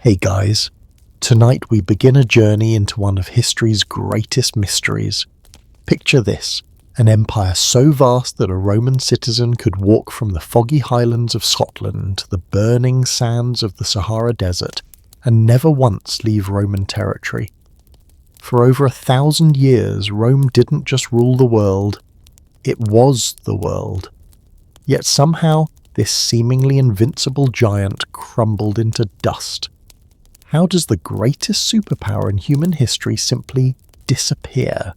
Hey guys, tonight we begin a journey into one of history's greatest mysteries. Picture this, an empire so vast that a Roman citizen could walk from the foggy highlands of Scotland to the burning sands of the Sahara Desert and never once leave Roman territory. For over 1,000 years, Rome didn't just rule the world, it was the world. Yet somehow, this seemingly invincible giant crumbled into dust. How does the greatest superpower in human history simply disappear?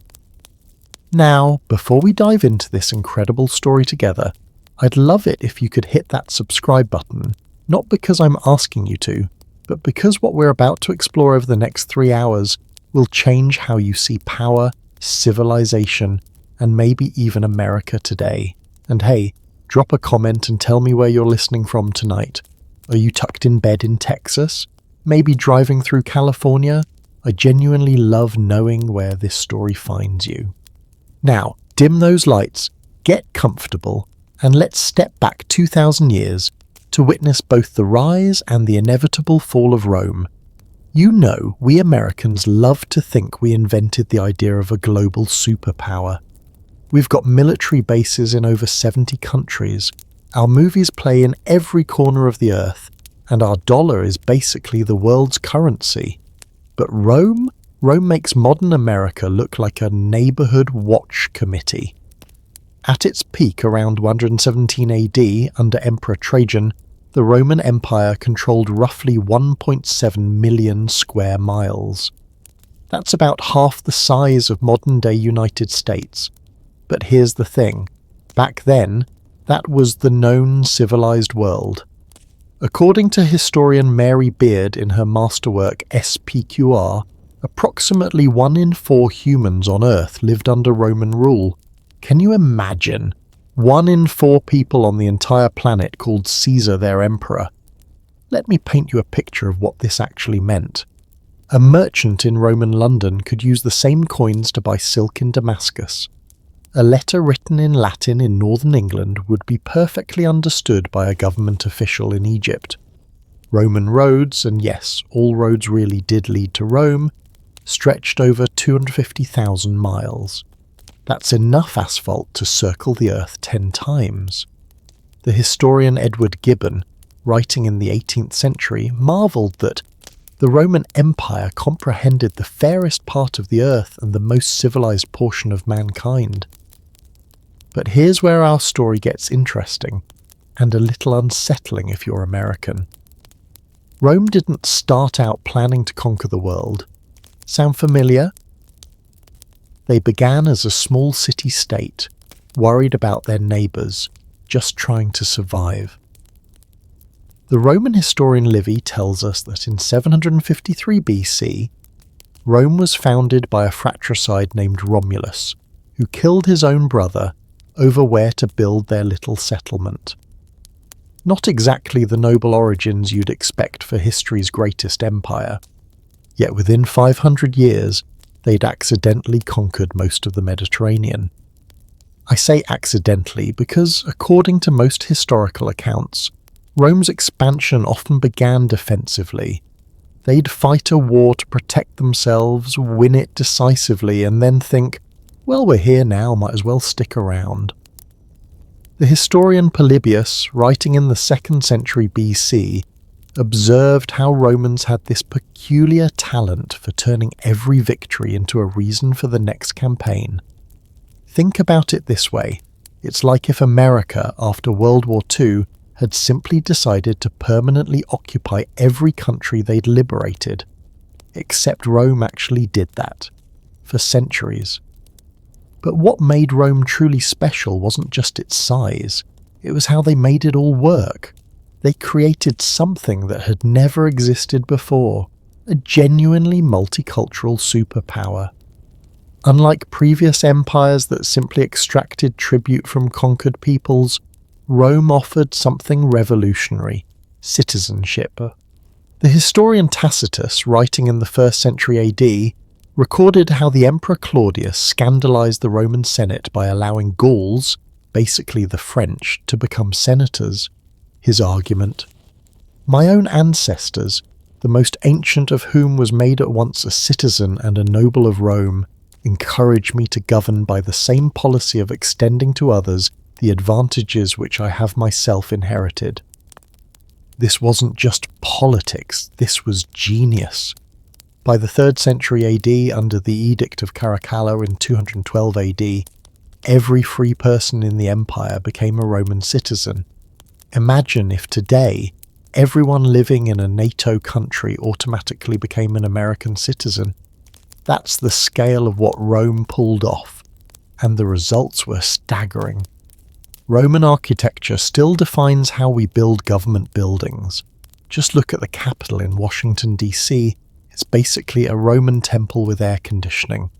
Now, before we dive into this incredible story together, I'd love it if you could hit that subscribe button, not because I'm asking you to, but because what we're about to explore over the next 3 hours will change how you see power, civilization, and maybe even America today. And hey, drop a comment and tell me where you're listening from tonight. Are you tucked in bed in Texas? Maybe driving through California? I genuinely love knowing where this story finds you. Now, dim those lights, get comfortable, and let's step back 2,000 years to witness both the rise and the inevitable fall of Rome. You know, we Americans love to think we invented the idea of a global superpower. We've got military bases in over 70 countries, our movies play in every corner of the earth, and our dollar is basically the world's currency. But Rome makes modern America look like a neighborhood watch committee. At its peak around 117 AD under Emperor Trajan, the Roman Empire controlled roughly 1.7 million square miles. That's about half the size of modern-day United States. But here's the thing, back then, that was the known civilized world. According to historian Mary Beard in her masterwork SPQR, approximately 1 in 4 humans on Earth lived under Roman rule. Can you imagine? 1 in 4 people on the entire planet called Caesar their emperor. Let me paint you a picture of what this actually meant. A merchant in Roman London could use the same coins to buy silk in Damascus. A letter written in Latin in northern England would be perfectly understood by a government official in Egypt. Roman roads, and yes, all roads really did lead to Rome, stretched over 250,000 miles. That's enough asphalt to circle the earth 10 times. The historian Edward Gibbon, writing in the 18th century, marvelled that the Roman Empire comprehended the fairest part of the earth and the most civilized portion of mankind. But here's where our story gets interesting, and a little unsettling if you're American. Rome didn't start out planning to conquer the world. Sound familiar? They began as a small city-state, worried about their neighbours, just trying to survive. The Roman historian Livy tells us that in 753 BC, Rome was founded by a fratricide named Romulus, who killed his own brother over where to build their little settlement. Not exactly the noble origins you'd expect for history's greatest empire, yet within 500 years, they'd accidentally conquered most of the Mediterranean. I say accidentally because, according to most historical accounts, Rome's expansion often began defensively. They'd fight a war to protect themselves, win it decisively, and then think, well, we're here now, might as well stick around. The historian Polybius, writing in the 2nd century BC, observed how Romans had this peculiar talent for turning every victory into a reason for the next campaign. Think about it this way. It's like if America, after World War II, had simply decided to permanently occupy every country they'd liberated. Except Rome actually did that. For centuries. But what made Rome truly special wasn't just its size. It was how they made it all work. They created something that had never existed before, a genuinely multicultural superpower. Unlike previous empires that simply extracted tribute from conquered peoples, Rome offered something revolutionary: citizenship. The historian Tacitus, writing in the 1st century AD, recorded how the Emperor Claudius scandalized the Roman Senate by allowing Gauls, basically the French, to become senators. His argument: my own ancestors, the most ancient of whom was made at once a citizen and a noble of Rome, encourage me to govern by the same policy of extending to others the advantages which I have myself inherited. This wasn't just politics, this was genius. By the 3rd century AD, under the Edict of Caracalla in 212 AD, every free person in the empire became a Roman citizen. Imagine if today, everyone living in a NATO country automatically became an American citizen. That's the scale of what Rome pulled off, and the results were staggering. Roman architecture still defines how we build government buildings. Just look at the Capitol in Washington, D.C. It's basically a Roman temple with air conditioning.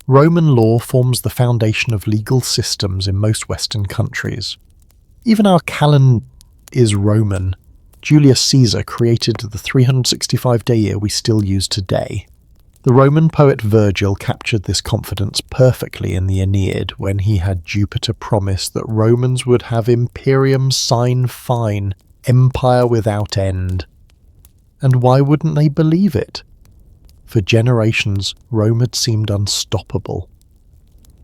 Roman law forms the foundation of legal systems in most Western countries. Even our calendar is Roman. Julius Caesar created the 365-day year we still use today. The Roman poet Virgil captured this confidence perfectly in the Aeneid when he had Jupiter promise that Romans would have imperium sine fine, empire without end. And why wouldn't they believe it? For generations, Rome had seemed unstoppable.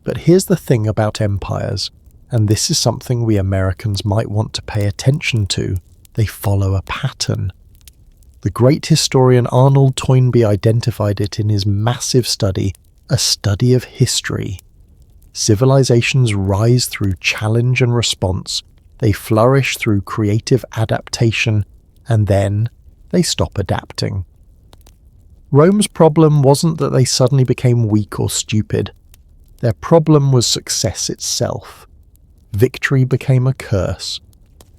But here's the thing about empires, and this is something we Americans might want to pay attention to: they follow a pattern. The great historian Arnold Toynbee identified it in his massive study, A Study of History. Civilizations rise through challenge and response, they flourish through creative adaptation, and then they stop adapting. Rome's problem wasn't that they suddenly became weak or stupid. Their problem was success itself. Victory became a curse.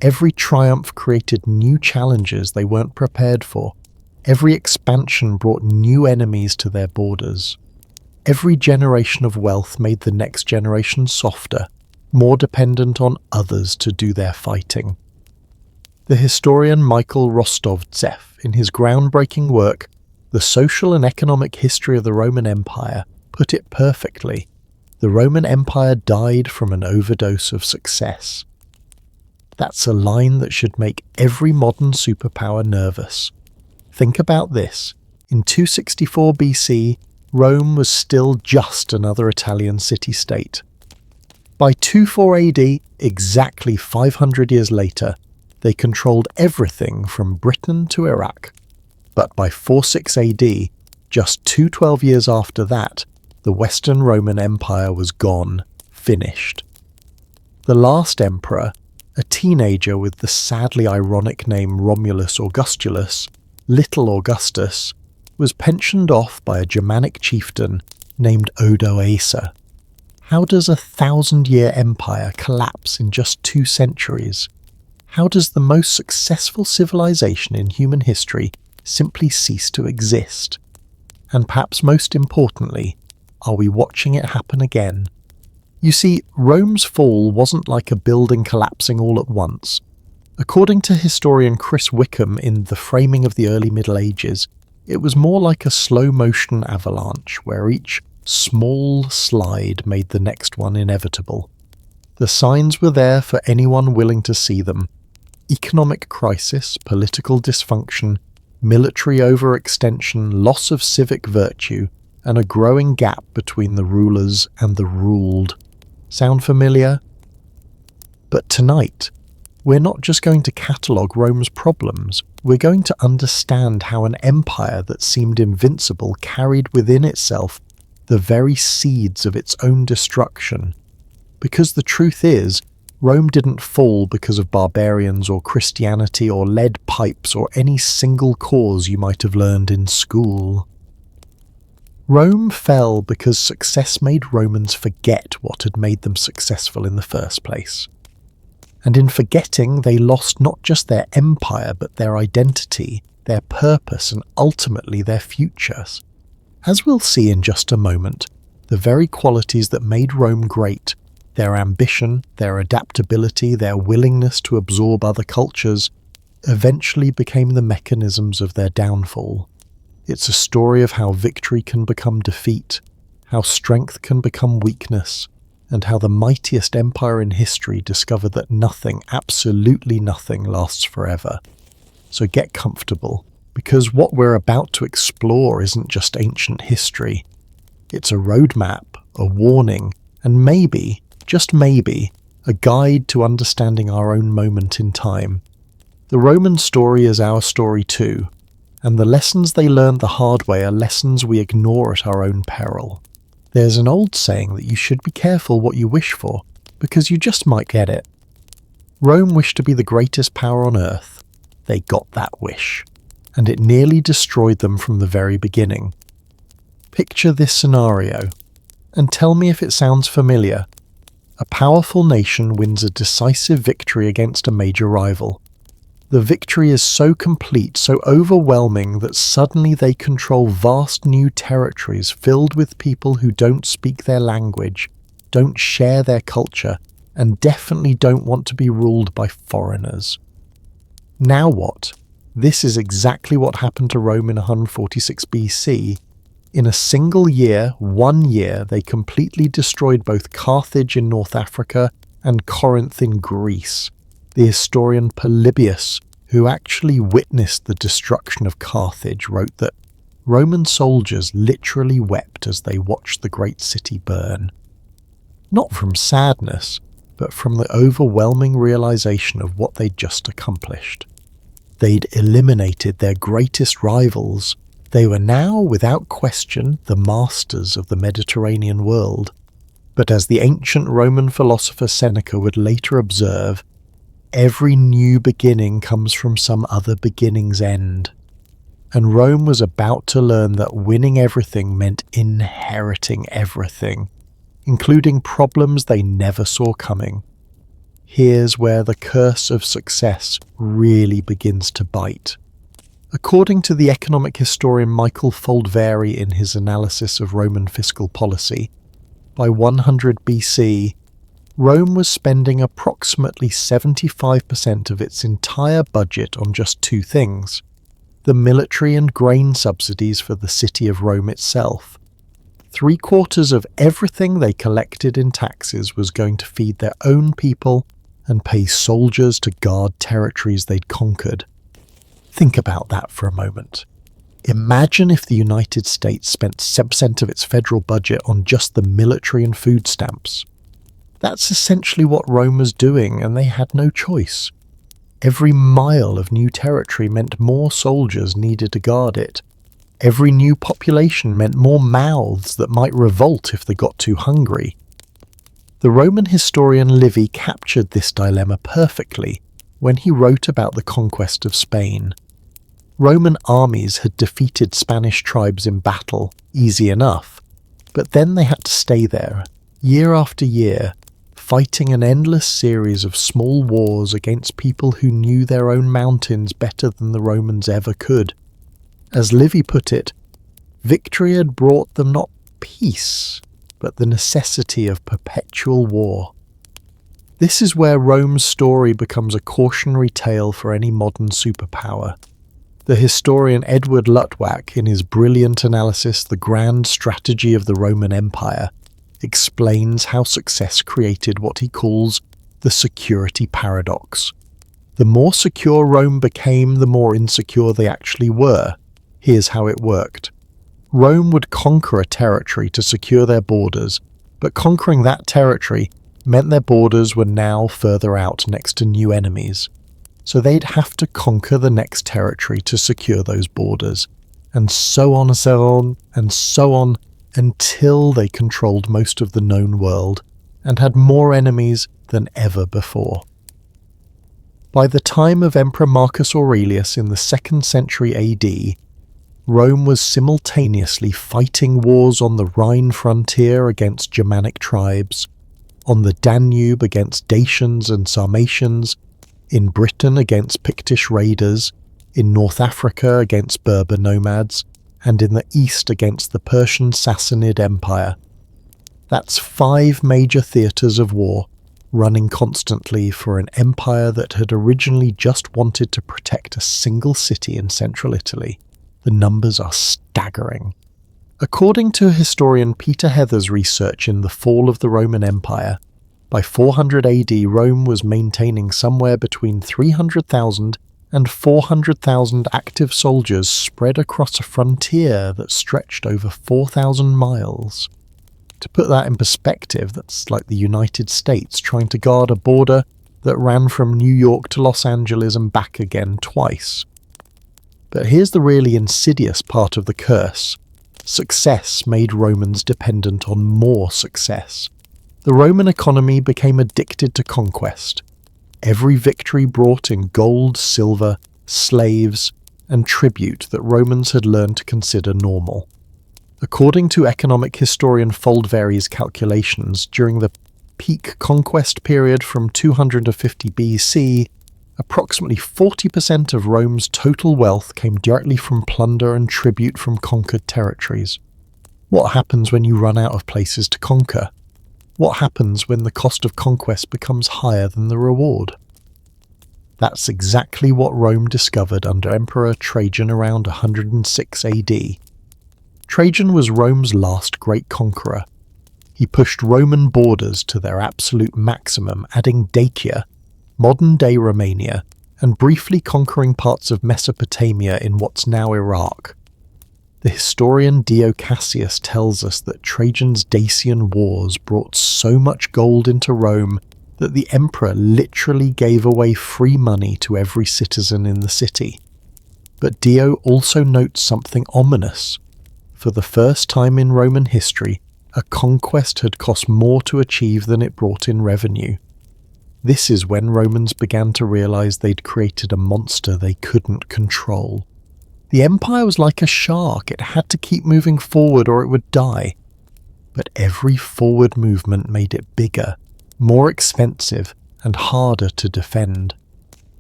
Every triumph created new challenges they weren't prepared for. Every expansion brought new enemies to their borders. Every generation of wealth made the next generation softer, more dependent on others to do their fighting. The historian Michael Rostovtsev, in his groundbreaking work, The Social and Economic History of the Roman Empire, put it perfectly. The Roman Empire died from an overdose of success. That's a line that should make every modern superpower nervous. Think about this. In 264 BC, Rome was still just another Italian city-state. By 24 AD, exactly 500 years later, they controlled everything from Britain to Iraq. But by 46 AD, just 212 years after that, the Western Roman Empire was gone, finished. The last emperor, a teenager with the sadly ironic name Romulus Augustulus, Little Augustus, was pensioned off by a Germanic chieftain named Odoacer. How does a 1,000-year empire collapse in just 2 centuries? How does the most successful civilization in human history simply cease to exist? And perhaps most importantly, are we watching it happen again? You see, Rome's fall wasn't like a building collapsing all at once. According to historian Chris Wickham in The Framing of the Early Middle Ages, it was more like a slow-motion avalanche where each small slide made the next one inevitable. The signs were there for anyone willing to see them. Economic crisis, political dysfunction, military overextension, loss of civic virtue, and a growing gap between the rulers and the ruled. Sound familiar? But tonight, we're not just going to catalogue Rome's problems, we're going to understand how an empire that seemed invincible carried within itself the very seeds of its own destruction. Because the truth is, Rome didn't fall because of barbarians or Christianity or lead pipes or any single cause you might have learned in school. Rome fell because success made Romans forget what had made them successful in the first place. And in forgetting, they lost not just their empire, but their identity, their purpose, and ultimately their futures. As we'll see in just a moment, the very qualities that made Rome great, their ambition, their adaptability, their willingness to absorb other cultures, eventually became the mechanisms of their downfall. It's a story of how victory can become defeat, how strength can become weakness, and how the mightiest empire in history discovered that nothing, absolutely nothing, lasts forever. So get comfortable, because what we're about to explore isn't just ancient history. It's a roadmap, a warning, and maybe, just maybe, a guide to understanding our own moment in time. The Roman story is our story too, and the lessons they learned the hard way are lessons we ignore at our own peril. There's an old saying that you should be careful what you wish for, because you just might get it. Rome wished to be the greatest power on earth. They got that wish, and it nearly destroyed them from the very beginning. Picture this scenario, and tell me if it sounds familiar. A powerful nation wins a decisive victory against a major rival. The victory is so complete, so overwhelming, that suddenly they control vast new territories filled with people who don't speak their language, don't share their culture, and definitely don't want to be ruled by foreigners. Now what? This is exactly what happened to Rome in 146 BC. In a single year, 1 year, they completely destroyed both Carthage in North Africa and Corinth in Greece. The historian Polybius, who actually witnessed the destruction of Carthage, wrote that Roman soldiers literally wept as they watched the great city burn. Not from sadness, but from the overwhelming realization of what they'd just accomplished. They'd eliminated their greatest rivals. They were now, without question, the masters of the Mediterranean world. But as the ancient Roman philosopher Seneca would later observe, every new beginning comes from some other beginning's end. And Rome was about to learn that winning everything meant inheriting everything, including problems they never saw coming. Here's where the curse of success really begins to bite. According to the economic historian Michael Foldvary in his analysis of Roman fiscal policy, by 100 BC, Rome was spending approximately 75% of its entire budget on just two things: the military and grain subsidies for the city of Rome itself. 3/4 of everything they collected in taxes was going to feed their own people and pay soldiers to guard territories they'd conquered. Think about that for a moment. Imagine if the United States spent 7% of its federal budget on just the military and food stamps. That's essentially what Rome was doing, and they had no choice. Every mile of new territory meant more soldiers needed to guard it. Every new population meant more mouths that might revolt if they got too hungry. The Roman historian Livy captured this dilemma perfectly when he wrote about the conquest of Spain. Roman armies had defeated Spanish tribes in battle, easy enough, but then they had to stay there, year after year, fighting an endless series of small wars against people who knew their own mountains better than the Romans ever could. As Livy put it, victory had brought them not peace, but the necessity of perpetual war. This is where Rome's story becomes a cautionary tale for any modern superpower. The historian Edward Luttwak, in his brilliant analysis The Grand Strategy of the Roman Empire, explains how success created what he calls the security paradox. The more secure Rome became, the more insecure they actually were. Here's how it worked. Rome would conquer a territory to secure their borders, but conquering that territory meant their borders were now further out next to new enemies. So they'd have to conquer the next territory to secure those borders, and so on and so on and so on, until they controlled most of the known world and had more enemies than ever before. By the time of Emperor Marcus Aurelius in the 2nd century AD, Rome was simultaneously fighting wars on the Rhine frontier against Germanic tribes, on the Danube against Dacians and Sarmatians, in Britain against Pictish raiders, in North Africa against Berber nomads, and in the east against the Persian Sassanid Empire. That's 5 major theatres of war, running constantly for an empire that had originally just wanted to protect a single city in central Italy. The numbers are staggering. According to historian Peter Heather's research in The Fall of the Roman Empire, by 400 AD Rome was maintaining somewhere between 300,000 and 400,000 active soldiers spread across a frontier that stretched over 4,000 miles. To put that in perspective, that's like the United States trying to guard a border that ran from New York to Los Angeles and back again twice. But here's the really insidious part of the curse. Success made Romans dependent on more success. The Roman economy became addicted to conquest. Every victory brought in gold, silver, slaves, and tribute that Romans had learned to consider normal. According to economic historian Foldvary's calculations, during the peak conquest period from 250 BC, approximately 40% of Rome's total wealth came directly from plunder and tribute from conquered territories. What happens when you run out of places to conquer? What happens when the cost of conquest becomes higher than the reward? That's exactly what Rome discovered under Emperor Trajan around 106 AD. Trajan was Rome's last great conqueror. He pushed Roman borders to their absolute maximum, adding Dacia, modern-day Romania, and briefly conquering parts of Mesopotamia in what's now Iraq. The historian Dio Cassius tells us that Trajan's Dacian wars brought so much gold into Rome that the emperor literally gave away free money to every citizen in the city. But Dio also notes something ominous. For the first time in Roman history, a conquest had cost more to achieve than it brought in revenue. This is when Romans began to realize they'd created a monster they couldn't control. The empire was like a shark, it had to keep moving forward or it would die. But every forward movement made it bigger, more expensive, and harder to defend.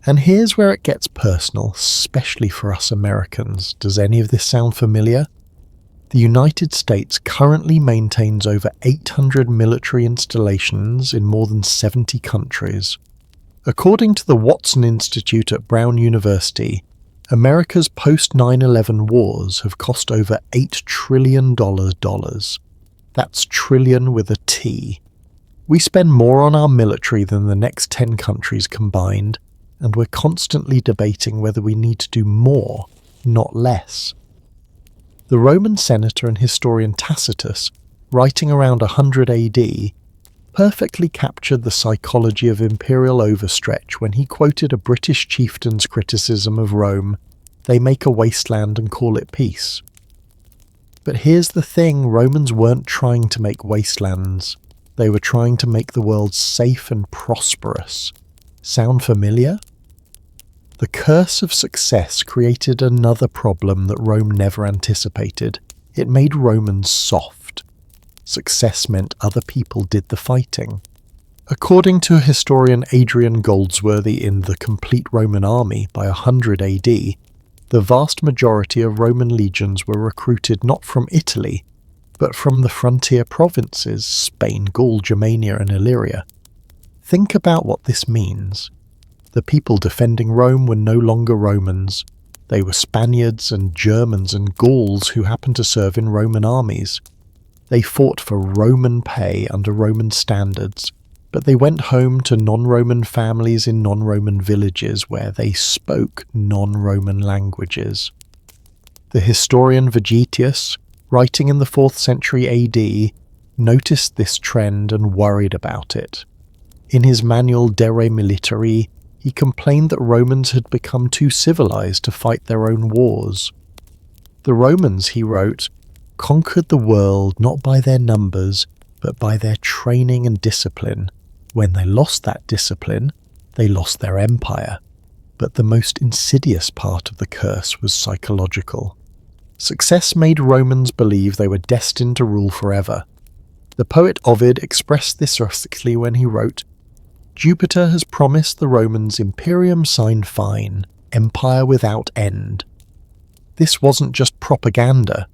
And here's where it gets personal, especially for us Americans. Does any of this sound familiar? The United States currently maintains over 800 military installations in more than 70 countries. According to the Watson Institute at Brown University, America's post-9/11 wars have cost over $8 trillion. That's trillion with a T. We spend more on our military than the next 10 countries combined, and we're constantly debating whether we need to do more, not less. The Roman senator and historian Tacitus, writing around 100 AD, perfectly captured the psychology of imperial overstretch when he quoted a British chieftain's criticism of Rome, "They make a wasteland and call it peace." But here's the thing, Romans weren't trying to make wastelands. They were trying to make the world safe and prosperous. Sound familiar? The curse of success created another problem that Rome never anticipated. It made Romans soft. Success meant other people did the fighting. According to historian Adrian Goldsworthy in The Complete Roman Army by 100 AD, the vast majority of Roman legions were recruited not from Italy, but from the frontier provinces, Spain, Gaul, Germania and Illyria. Think about what this means. The people defending Rome were no longer Romans. They were Spaniards and Germans and Gauls who happened to serve in Roman armies. They fought for Roman pay under Roman standards, but they went home to non-Roman families in non-Roman villages where they spoke non-Roman languages. The historian Vegetius, writing in the 4th century AD, noticed this trend and worried about it. In his manual De Re Militari, he complained that Romans had become too civilized to fight their own wars. The Romans, he wrote, conquered the world not by their numbers, but by their training and discipline. When they lost that discipline, they lost their empire. But the most insidious part of the curse was psychological. Success made Romans believe they were destined to rule forever. The poet Ovid expressed this rustically when he wrote, "Jupiter has promised the Romans imperium sine fine, empire without end." This wasn't just propaganda.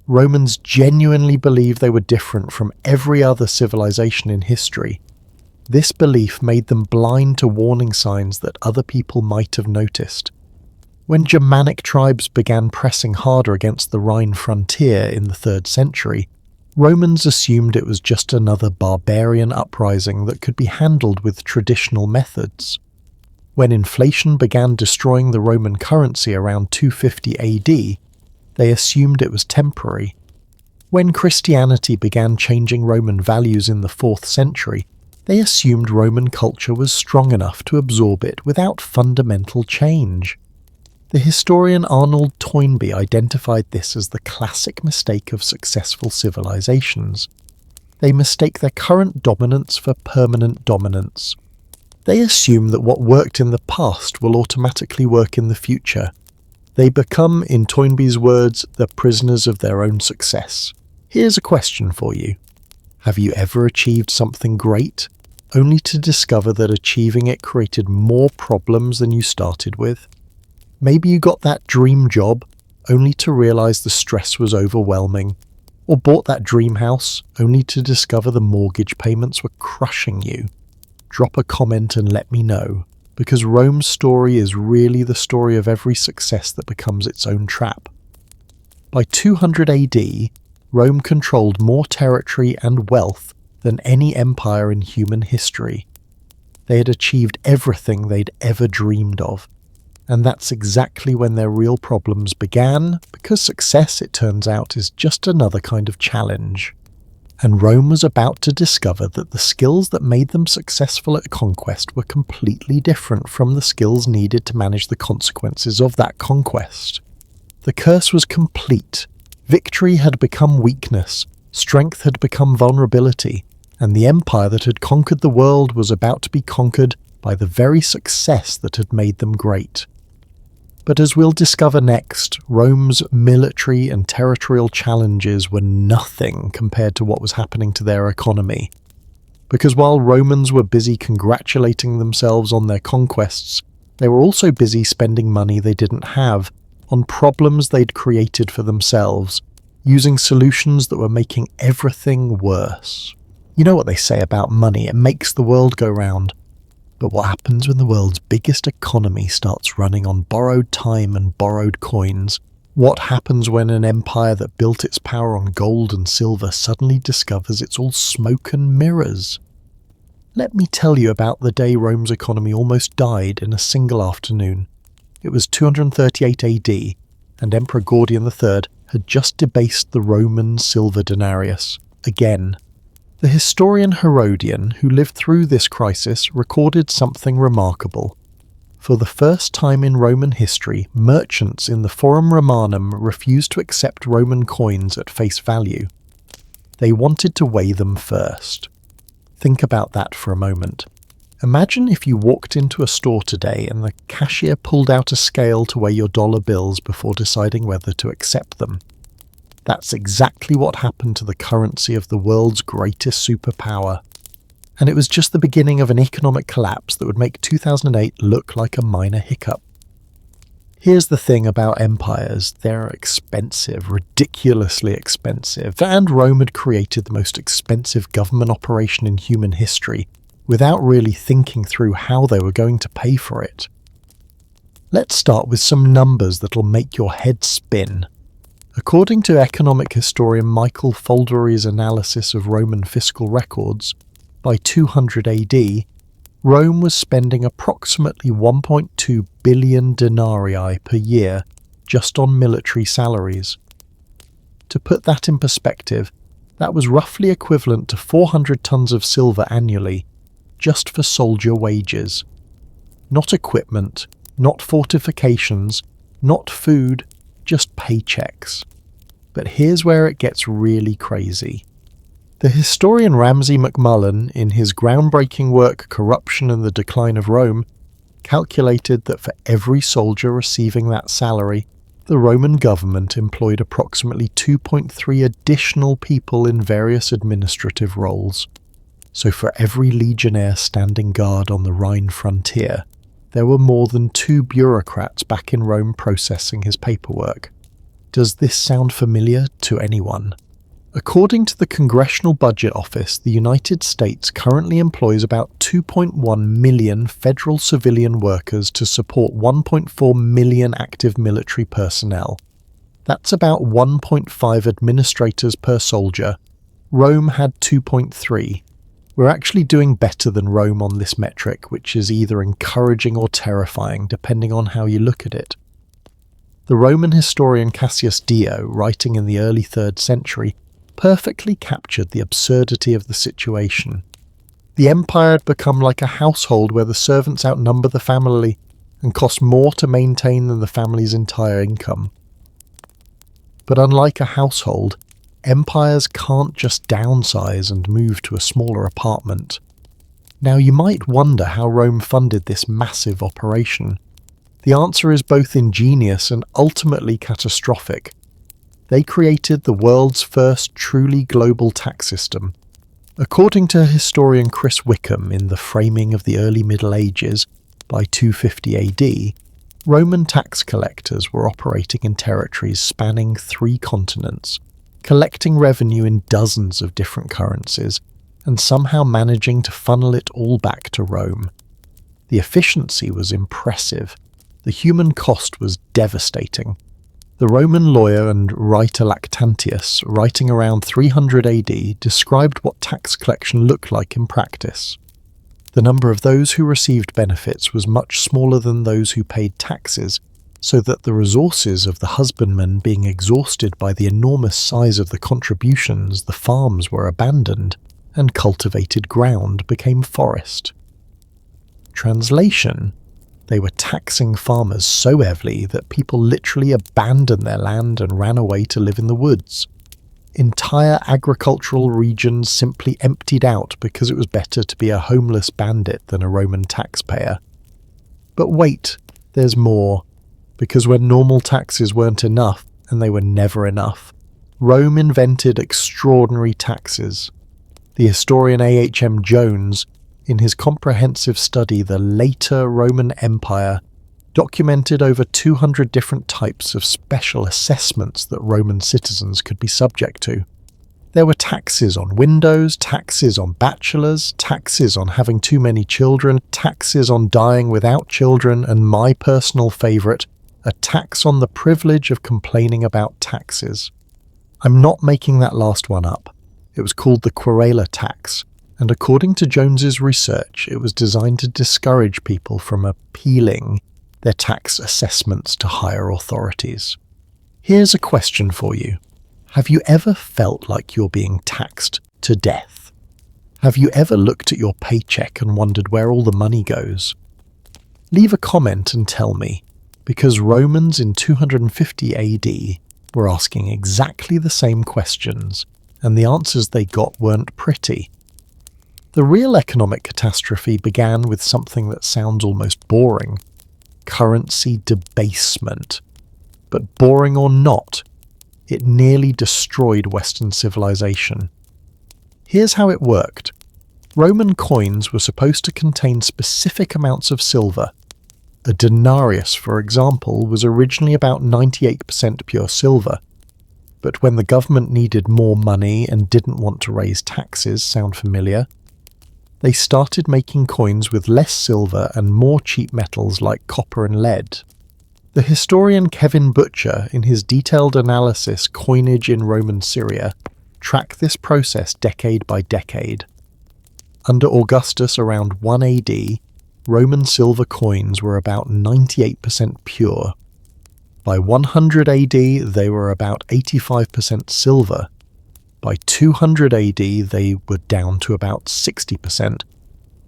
Romans genuinely believed they were different from every other civilization in history. This belief made them blind to warning signs that other people might have noticed. When Germanic tribes began pressing harder against the Rhine frontier in the 3rd century, Romans assumed it was just another barbarian uprising that could be handled with traditional methods. When inflation began destroying the Roman currency around 250 AD, they assumed it was temporary. When Christianity began changing Roman values in the 4th century, they assumed Roman culture was strong enough to absorb it without fundamental change. The historian Arnold Toynbee identified this as the classic mistake of successful civilizations. They mistake their current dominance for permanent dominance. They assume that what worked in the past will automatically work in the future. They become, in Toynbee's words, the prisoners of their own success. Here's a question for you. Have you ever achieved something great, only to discover that achieving it created more problems than you started with? Maybe you got that dream job, only to realize the stress was overwhelming, or bought that dream house, only to discover the mortgage payments were crushing you. Drop a comment and let me know, because Rome's story is really the story of every success that becomes its own trap. By 200 AD, Rome controlled more territory and wealth than any empire in human history. They had achieved everything they'd ever dreamed of. And that's exactly when their real problems began, because success, it turns out, is just another kind of challenge. And Rome was about to discover that the skills that made them successful at conquest were completely different from the skills needed to manage the consequences of that conquest. The curse was complete. Victory had become weakness, strength had become vulnerability, and the empire that had conquered the world was about to be conquered by the very success that had made them great. But as we'll discover next, Rome's military and territorial challenges were nothing compared to what was happening to their economy. Because while Romans were busy congratulating themselves on their conquests, they were also busy spending money they didn't have on problems they'd created for themselves, using solutions that were making everything worse. You know what they say about money, it makes the world go round. But what happens when the world's biggest economy starts running on borrowed time and borrowed coins? What happens when an empire that built its power on gold and silver suddenly discovers it's all smoke and mirrors? Let me tell you about the day Rome's economy almost died in a single afternoon. It was 238 AD, and Emperor Gordian III had just debased the Roman silver denarius again. The historian Herodian, who lived through this crisis, recorded something remarkable. For the first time in Roman history, merchants in the Forum Romanum refused to accept Roman coins at face value. They wanted to weigh them first. Think about that for a moment. Imagine if you walked into a store today and the cashier pulled out a scale to weigh your dollar bills before deciding whether to accept them. That's exactly what happened to the currency of the world's greatest superpower. And it was just the beginning of an economic collapse that would make 2008 look like a minor hiccup. Here's the thing about empires, they're expensive, ridiculously expensive, and Rome had created the most expensive government operation in human history without really thinking through how they were going to pay for it. Let's start with some numbers that'll make your head spin. According to economic historian Michael Foldery's analysis of Roman fiscal records, by 200 AD, Rome was spending approximately 1.2 billion denarii per year just on military salaries. To put that in perspective, that was roughly equivalent to 400 tons of silver annually, just for soldier wages. Not equipment, not fortifications, not food, just paychecks. But here's where it gets really crazy. The historian Ramsay MacMullen, in his groundbreaking work Corruption and the Decline of Rome, calculated that for every soldier receiving that salary, the Roman government employed approximately 2.3 additional people in various administrative roles. So for every legionnaire standing guard on the Rhine frontier, there were more than 2 bureaucrats back in Rome processing his paperwork. Does this sound familiar to anyone? According to the Congressional Budget Office, the United States currently employs about 2.1 million federal civilian workers to support 1.4 million active military personnel. That's about 1.5 administrators per soldier. Rome had 2.3. We're actually doing better than Rome on this metric, which is either encouraging or terrifying, depending on how you look at it. The Roman historian Cassius Dio, writing in the early 3rd century, perfectly captured the absurdity of the situation. The empire had become like a household where the servants outnumber the family and cost more to maintain than the family's entire income. But unlike a household, empires can't just downsize and move to a smaller apartment. Now you might wonder how Rome funded this massive operation. The answer is both ingenious and ultimately catastrophic. They created the world's first truly global tax system. According to historian Chris Wickham in The Framing of the Early Middle Ages, by 250 AD, Roman tax collectors were operating in territories spanning 3 continents, collecting revenue in dozens of different currencies, and somehow managing to funnel it all back to Rome. The efficiency was impressive. The human cost was devastating. The Roman lawyer and writer Lactantius, writing around 300 AD, described what tax collection looked like in practice. The number of those who received benefits was much smaller than those who paid taxes, so that the resources of the husbandman being exhausted by the enormous size of the contributions, the farms were abandoned, and cultivated ground became forest. Translation: they were taxing farmers so heavily that people literally abandoned their land and ran away to live in the woods. Entire agricultural regions simply emptied out because it was better to be a homeless bandit than a Roman taxpayer. But wait, there's more. Because when normal taxes weren't enough, and they were never enough, Rome invented extraordinary taxes. The historian A.H.M. Jones, in his comprehensive study The Later Roman Empire, documented over 200 different types of special assessments that Roman citizens could be subject to. There were taxes on windows, taxes on bachelors, taxes on having too many children, taxes on dying without children, and my personal favourite, a tax on the privilege of complaining about taxes. I'm not making that last one up. It was called the Querela tax, and according to Jones's research, it was designed to discourage people from appealing their tax assessments to higher authorities. Here's a question for you. Have you ever felt like you're being taxed to death? Have you ever looked at your paycheck and wondered where all the money goes? Leave a comment and tell me, because Romans in 250 AD were asking exactly the same questions, and the answers they got weren't pretty. The real economic catastrophe began with something that sounds almost boring: currency debasement. But boring or not, it nearly destroyed Western civilization. Here's how it worked. Roman coins were supposed to contain specific amounts of silver. A denarius, for example, was originally about 98% pure silver. But when the government needed more money and didn't want to raise taxes, sound familiar? They started making coins with less silver and more cheap metals like copper and lead. The historian Kevin Butcher, in his detailed analysis Coinage in Roman Syria, tracked this process decade by decade. Under Augustus around 1 AD, Roman silver coins were about 98% pure. By 100 AD, they were about 85% silver. By 200 AD, they were down to about 60%.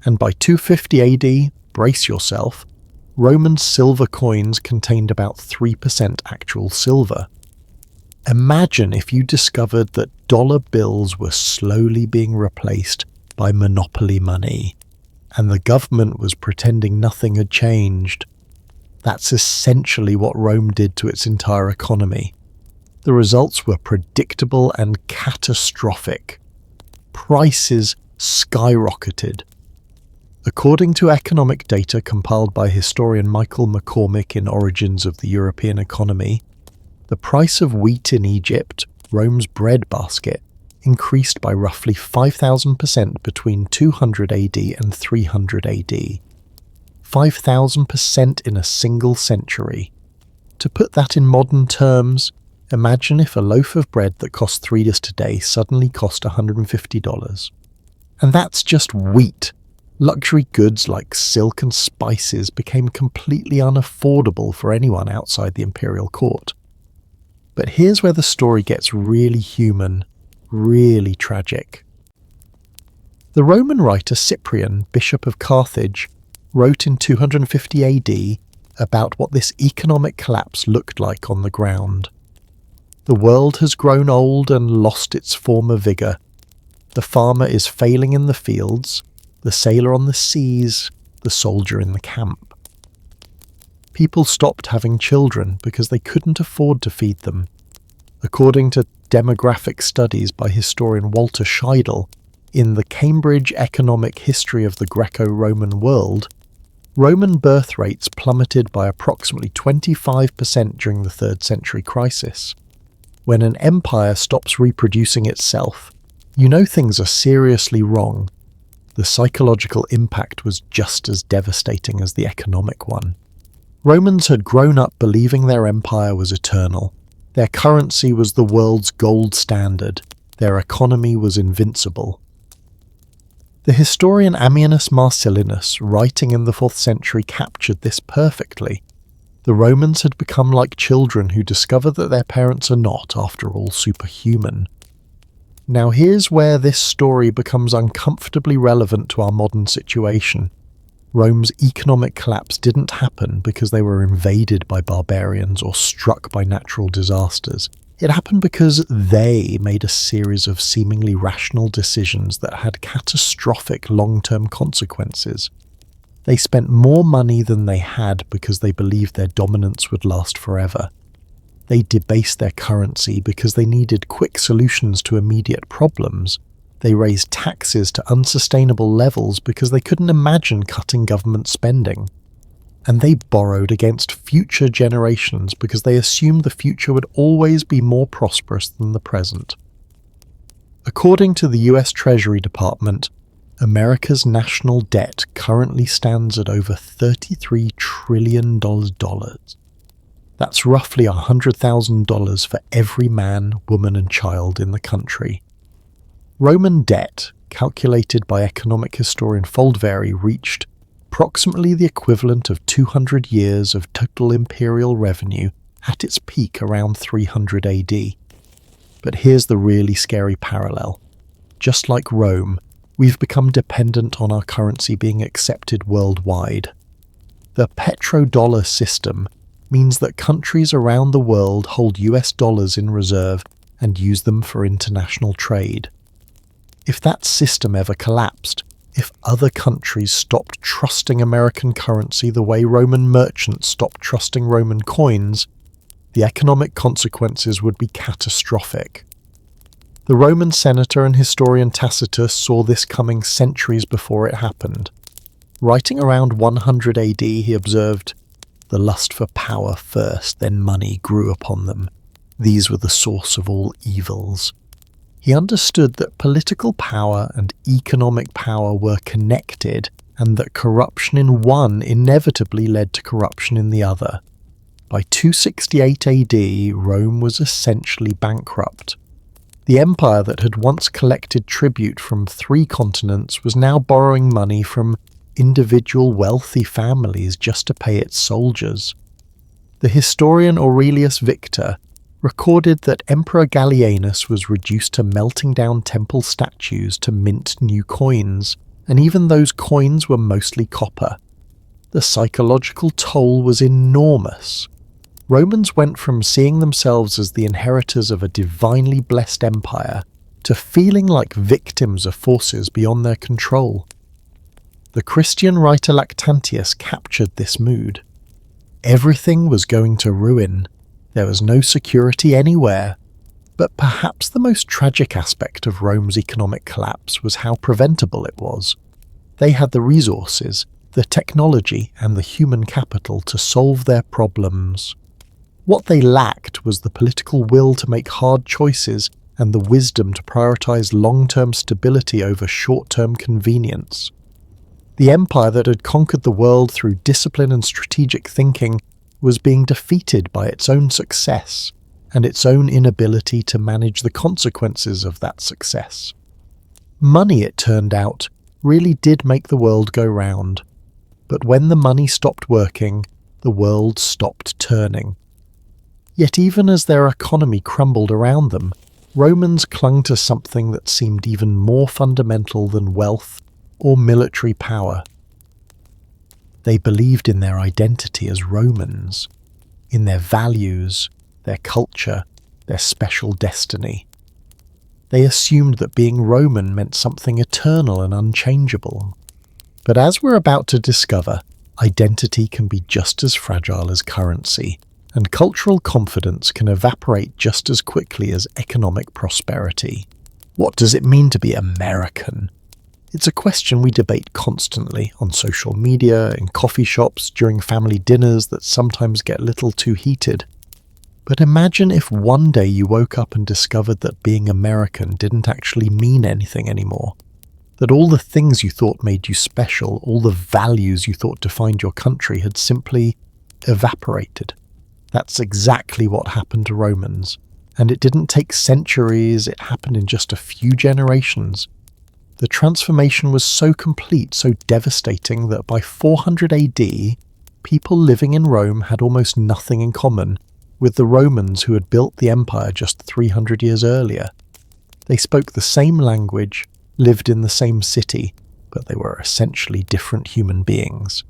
And by 250 AD, brace yourself, Roman silver coins contained about 3% actual silver. Imagine if you discovered that dollar bills were slowly being replaced by monopoly money, and the government was pretending nothing had changed. That's essentially what Rome did to its entire economy. The results were predictable and catastrophic. Prices skyrocketed. According to economic data compiled by historian Michael McCormick in Origins of the European Economy, the price of wheat in Egypt, Rome's breadbasket, increased by roughly 5,000% between 200 AD and 300 AD. 5,000% in a single century. To put that in modern terms, imagine if a loaf of bread that cost $3 today suddenly cost $150. And that's just wheat. Luxury goods like silk and spices became completely unaffordable for anyone outside the imperial court. But here's where the story gets really human, really tragic. The Roman writer Cyprian, Bishop of Carthage, wrote in 250 AD about what this economic collapse looked like on the ground. The world has grown old and lost its former vigour. The farmer is failing in the fields, the sailor on the seas, the soldier in the camp. People stopped having children because they couldn't afford to feed them. According to demographic studies by historian Walter Scheidel, in the Cambridge Economic History of the Greco-Roman World, Roman birth rates plummeted by approximately 25% during the 3rd century crisis. When an empire stops reproducing itself, you know things are seriously wrong. The psychological impact was just as devastating as the economic one. Romans had grown up believing their empire was eternal. Their currency was the world's gold standard. Their economy was invincible. The historian Ammianus Marcellinus, writing in the 4th century, captured this perfectly. The Romans had become like children who discover that their parents are not, after all, superhuman. Now here's where this story becomes uncomfortably relevant to our modern situation. Rome's economic collapse didn't happen because they were invaded by barbarians or struck by natural disasters. It happened because they made a series of seemingly rational decisions that had catastrophic long-term consequences. They spent more money than they had because they believed their dominance would last forever. They debased their currency because they needed quick solutions to immediate problems. They raised taxes to unsustainable levels because they couldn't imagine cutting government spending. And they borrowed against future generations because they assumed the future would always be more prosperous than the present. According to the US Treasury Department, America's national debt currently stands at over $33 trillion. That's roughly $100,000 for every man, woman and child in the country. Roman debt, calculated by economic historian Foldvary, reached approximately the equivalent of 200 years of total imperial revenue at its peak around 300 AD. But here's the really scary parallel. Just like Rome, we've become dependent on our currency being accepted worldwide. The petrodollar system means that countries around the world hold US dollars in reserve and use them for international trade. If that system ever collapsed, if other countries stopped trusting American currency the way Roman merchants stopped trusting Roman coins, the economic consequences would be catastrophic. The Roman senator and historian Tacitus saw this coming centuries before it happened. Writing around 100 AD, he observed, "The lust for power first, then money grew upon them. These were the source of all evils." He understood that political power and economic power were connected, and that corruption in one inevitably led to corruption in the other. By 268 AD, Rome was essentially bankrupt. The empire that had once collected tribute from 3 continents was now borrowing money from individual wealthy families just to pay its soldiers. The historian Aurelius Victor recorded that Emperor Gallienus was reduced to melting down temple statues to mint new coins, and even those coins were mostly copper. The psychological toll was enormous. Romans went from seeing themselves as the inheritors of a divinely blessed empire to feeling like victims of forces beyond their control. The Christian writer Lactantius captured this mood. Everything was going to ruin. There was no security anywhere. But perhaps the most tragic aspect of Rome's economic collapse was how preventable it was. They had the resources, the technology, and the human capital to solve their problems. What they lacked was the political will to make hard choices and the wisdom to prioritize long-term stability over short-term convenience. The empire that had conquered the world through discipline and strategic thinking was being defeated by its own success and its own inability to manage the consequences of that success. Money, it turned out, really did make the world go round. But when the money stopped working, the world stopped turning. Yet even as their economy crumbled around them, Romans clung to something that seemed even more fundamental than wealth or military power. They believed in their identity as Romans, in their values, their culture, their special destiny. They assumed that being Roman meant something eternal and unchangeable. But as we're about to discover, identity can be just as fragile as currency, and cultural confidence can evaporate just as quickly as economic prosperity. What does it mean to be American? It's a question we debate constantly on social media, in coffee shops, during family dinners that sometimes get a little too heated. But imagine if one day you woke up and discovered that being American didn't actually mean anything anymore. That all the things you thought made you special, all the values you thought defined your country had simply evaporated. That's exactly what happened to Romans. And it didn't take centuries, it happened in just a few generations. The transformation was so complete, so devastating, that by 400 AD, people living in Rome had almost nothing in common with the Romans who had built the empire just 300 years earlier. They spoke the same language, lived in the same city, but they were essentially different human beings.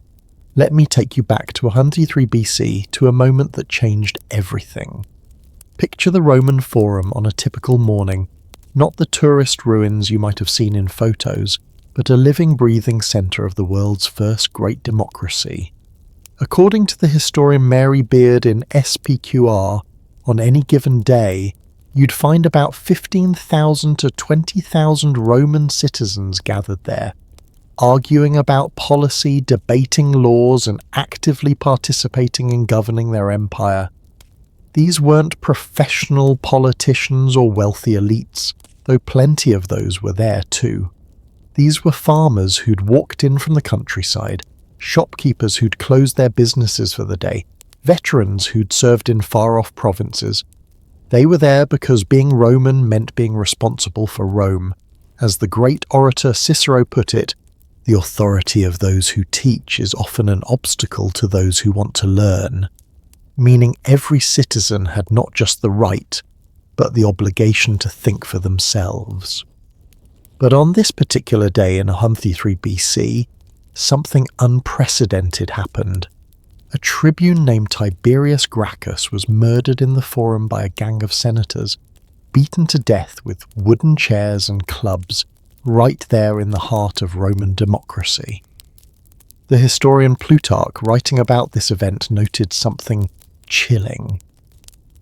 Let me take you back to 133 BC to a moment that changed everything. Picture the Roman Forum on a typical morning, not the tourist ruins you might have seen in photos, but a living, breathing centre of the world's first great democracy. According to the historian Mary Beard in SPQR, on any given day, you'd find about 15,000 to 20,000 Roman citizens gathered there, arguing about policy, debating laws, and actively participating in governing their empire. These weren't professional politicians or wealthy elites, though plenty of those were there too. These were farmers who'd walked in from the countryside, shopkeepers who'd closed their businesses for the day, veterans who'd served in far-off provinces. They were there because being Roman meant being responsible for Rome. As the great orator Cicero put it, the authority of those who teach is often an obstacle to those who want to learn. Meaning every citizen had not just the right, but the obligation to think for themselves. But on this particular day in 133 BC, something unprecedented happened. A tribune named Tiberius Gracchus was murdered in the Forum by a gang of senators, beaten to death with wooden chairs and clubs, right there in the heart of Roman democracy. The historian Plutarch, writing about this event, noted something chilling.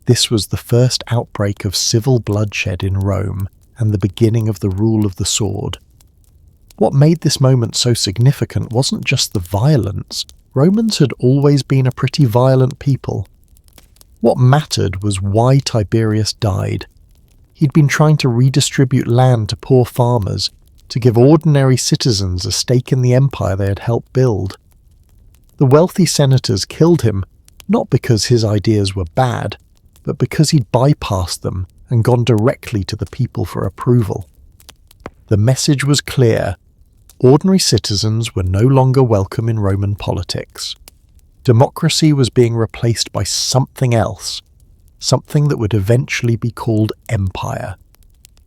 This was the first outbreak of civil bloodshed in Rome and the beginning of the rule of the sword. What made this moment so significant wasn't just the violence. Romans had always been a pretty violent people. What mattered was why Tiberius died. He'd been trying to redistribute land to poor farmers, to give ordinary citizens a stake in the empire they had helped build. The wealthy senators killed him, not because his ideas were bad, but because he'd bypassed them and gone directly to the people for approval. The message was clear. Ordinary citizens were no longer welcome in Roman politics. Democracy was being replaced by something else, something that would eventually be called empire.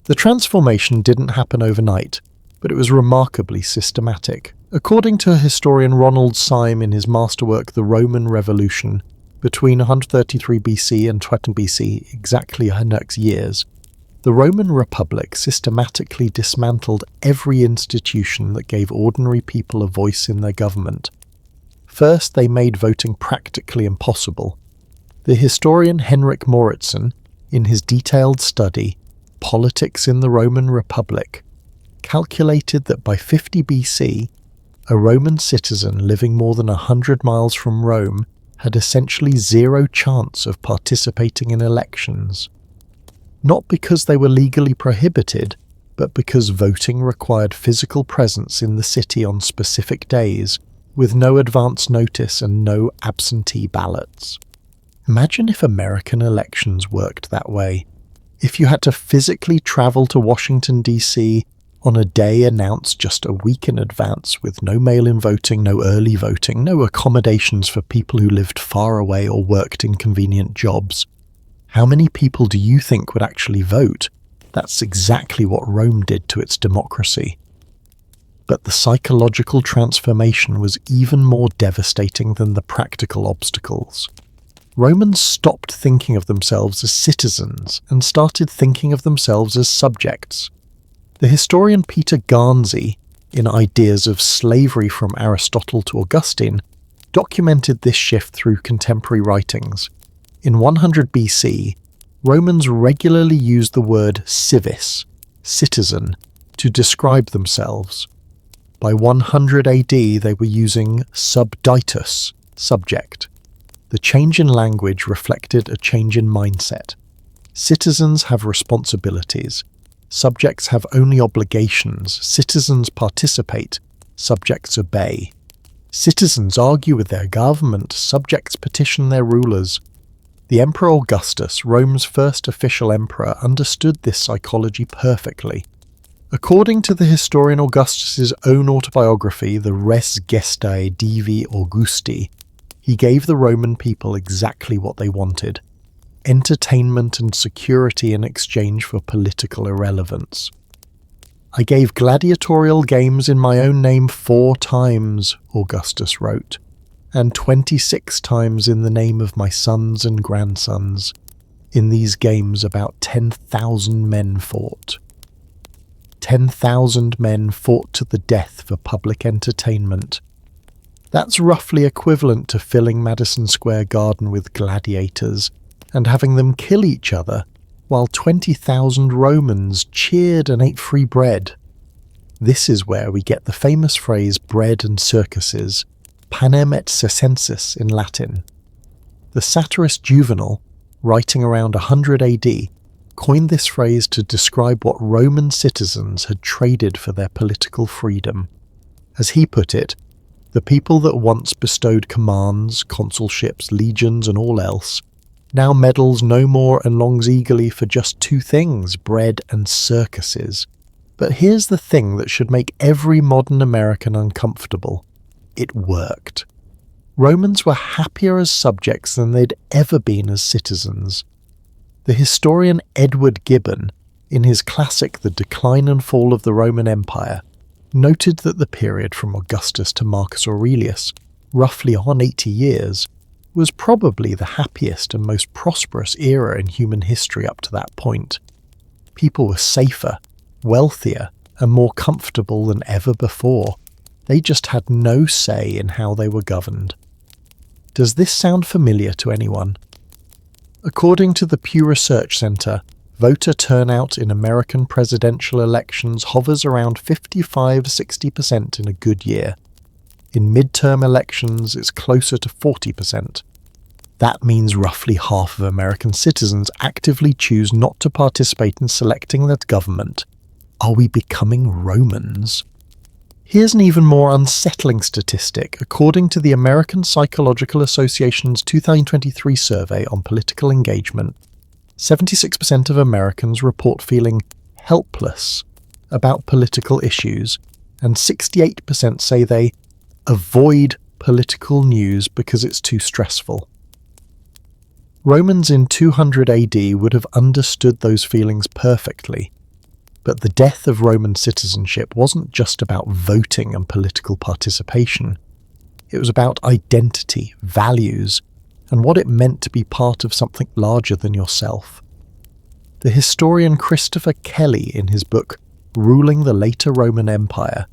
The transformation didn't happen overnight, but it was remarkably systematic. According to historian Ronald Syme in his masterwork The Roman Revolution, between 133 BC and 20 BC, exactly 100 years, the Roman Republic systematically dismantled every institution that gave ordinary people a voice in their government. First, they made voting practically impossible. The historian Henrik Moritzen, in his detailed study, Politics in the Roman Republic, calculated that by 50 BC, a Roman citizen living more than 100 miles from Rome had essentially zero chance of participating in elections. Not because they were legally prohibited, but because voting required physical presence in the city on specific days, with no advance notice and no absentee ballots. Imagine if American elections worked that way. If you had to physically travel to Washington, D.C. on a day announced just a week in advance, with no mail-in voting, no early voting, no accommodations for people who lived far away or worked inconvenient jobs. How many people do you think would actually vote? That's exactly what Rome did to its democracy. But the psychological transformation was even more devastating than the practical obstacles. Romans stopped thinking of themselves as citizens and started thinking of themselves as subjects. The historian Peter Garnsey, in Ideas of Slavery from Aristotle to Augustine, documented this shift through contemporary writings. In 100 BC, Romans regularly used the word civis, citizen, to describe themselves. By 100 AD, they were using subditus, subject. The change in language reflected a change in mindset. Citizens have responsibilities. Subjects have only obligations. Citizens participate. Subjects obey. Citizens argue with their government. Subjects petition their rulers. The Emperor Augustus, Rome's first official emperor, understood this psychology perfectly. According to the historian Augustus's own autobiography, the Res Gestae Divi Augusti, he gave the Roman people exactly what they wanted: entertainment and security in exchange for political irrelevance. "I gave gladiatorial games in my own name 4 times, Augustus wrote, and 26 times in the name of my sons and grandsons. In these games about 10,000 men fought. 10,000 men fought to the death for public entertainment. That's roughly equivalent to filling Madison Square Garden with gladiators and having them kill each other, while 20,000 Romans cheered and ate free bread." This is where we get the famous phrase bread and circuses, panem et circenses in Latin. The satirist Juvenal, writing around 100 AD, coined this phrase to describe what Roman citizens had traded for their political freedom. As he put it, the people that once bestowed commands, consulships, legions and all else, now meddles no more and longs eagerly for just 2 things, bread and circuses. But here's the thing that should make every modern American uncomfortable. It worked. Romans were happier as subjects than they'd ever been as citizens. The historian Edward Gibbon, in his classic The Decline and Fall of the Roman Empire, noted that the period from Augustus to Marcus Aurelius, roughly on 80 years, was probably the happiest and most prosperous era in human history up to that point. People were safer, wealthier, and more comfortable than ever before. They just had no say in how they were governed. Does this sound familiar to anyone? According to the Pew Research Center, voter turnout in American presidential elections hovers around 55-60% in a good year. In midterm elections, it's closer to 40%. That means roughly half of American citizens actively choose not to participate in selecting their government. Are we becoming Romans? Here's an even more unsettling statistic. According to the American Psychological Association's 2023 survey on political engagement, 76% of Americans report feeling helpless about political issues, and 68% say they avoid political news because it's too stressful. Romans in 200 AD would have understood those feelings perfectly. But the death of Roman citizenship wasn't just about voting and political participation. It was about identity, values, and what it meant to be part of something larger than yourself. The historian Christopher Kelly, in his book Ruling the Later Roman Empire,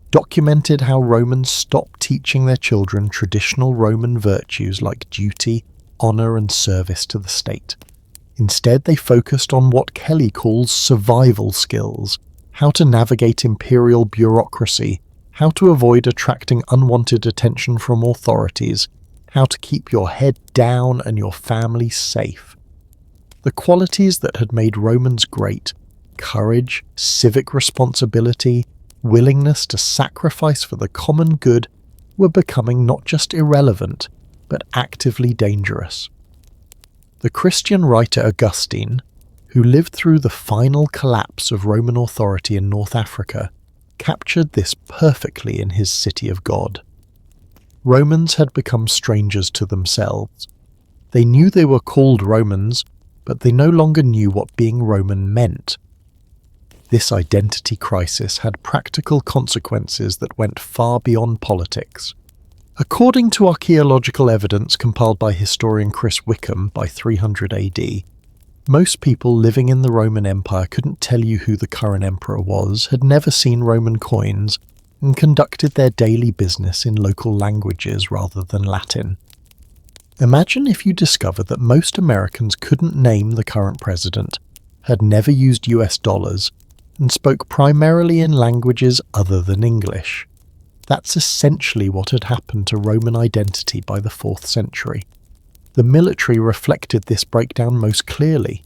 documented how Romans stopped teaching their children traditional Roman virtues like duty, honour and service to the state. Instead, they focused on what Kelly calls survival skills, how to navigate imperial bureaucracy, how to avoid attracting unwanted attention from authorities, how to keep your head down and your family safe. The qualities that had made Romans great, courage, civic responsibility, willingness to sacrifice for the common good, were becoming not just irrelevant, but actively dangerous. The Christian writer Augustine, who lived through the final collapse of Roman authority in North Africa, captured this perfectly in his City of God. Romans had become strangers to themselves. They knew they were called Romans, but they no longer knew what being Roman meant. This identity crisis had practical consequences that went far beyond politics. According to archaeological evidence compiled by historian Chris Wickham by 300 AD, most people living in the Roman Empire couldn't tell you who the current emperor was, had never seen Roman coins, and conducted their daily business in local languages rather than Latin. Imagine if you discovered that most Americans couldn't name the current president, had never used US dollars, and spoke primarily in languages other than English. That's essentially what had happened to Roman identity by the 4th century. The military reflected this breakdown most clearly.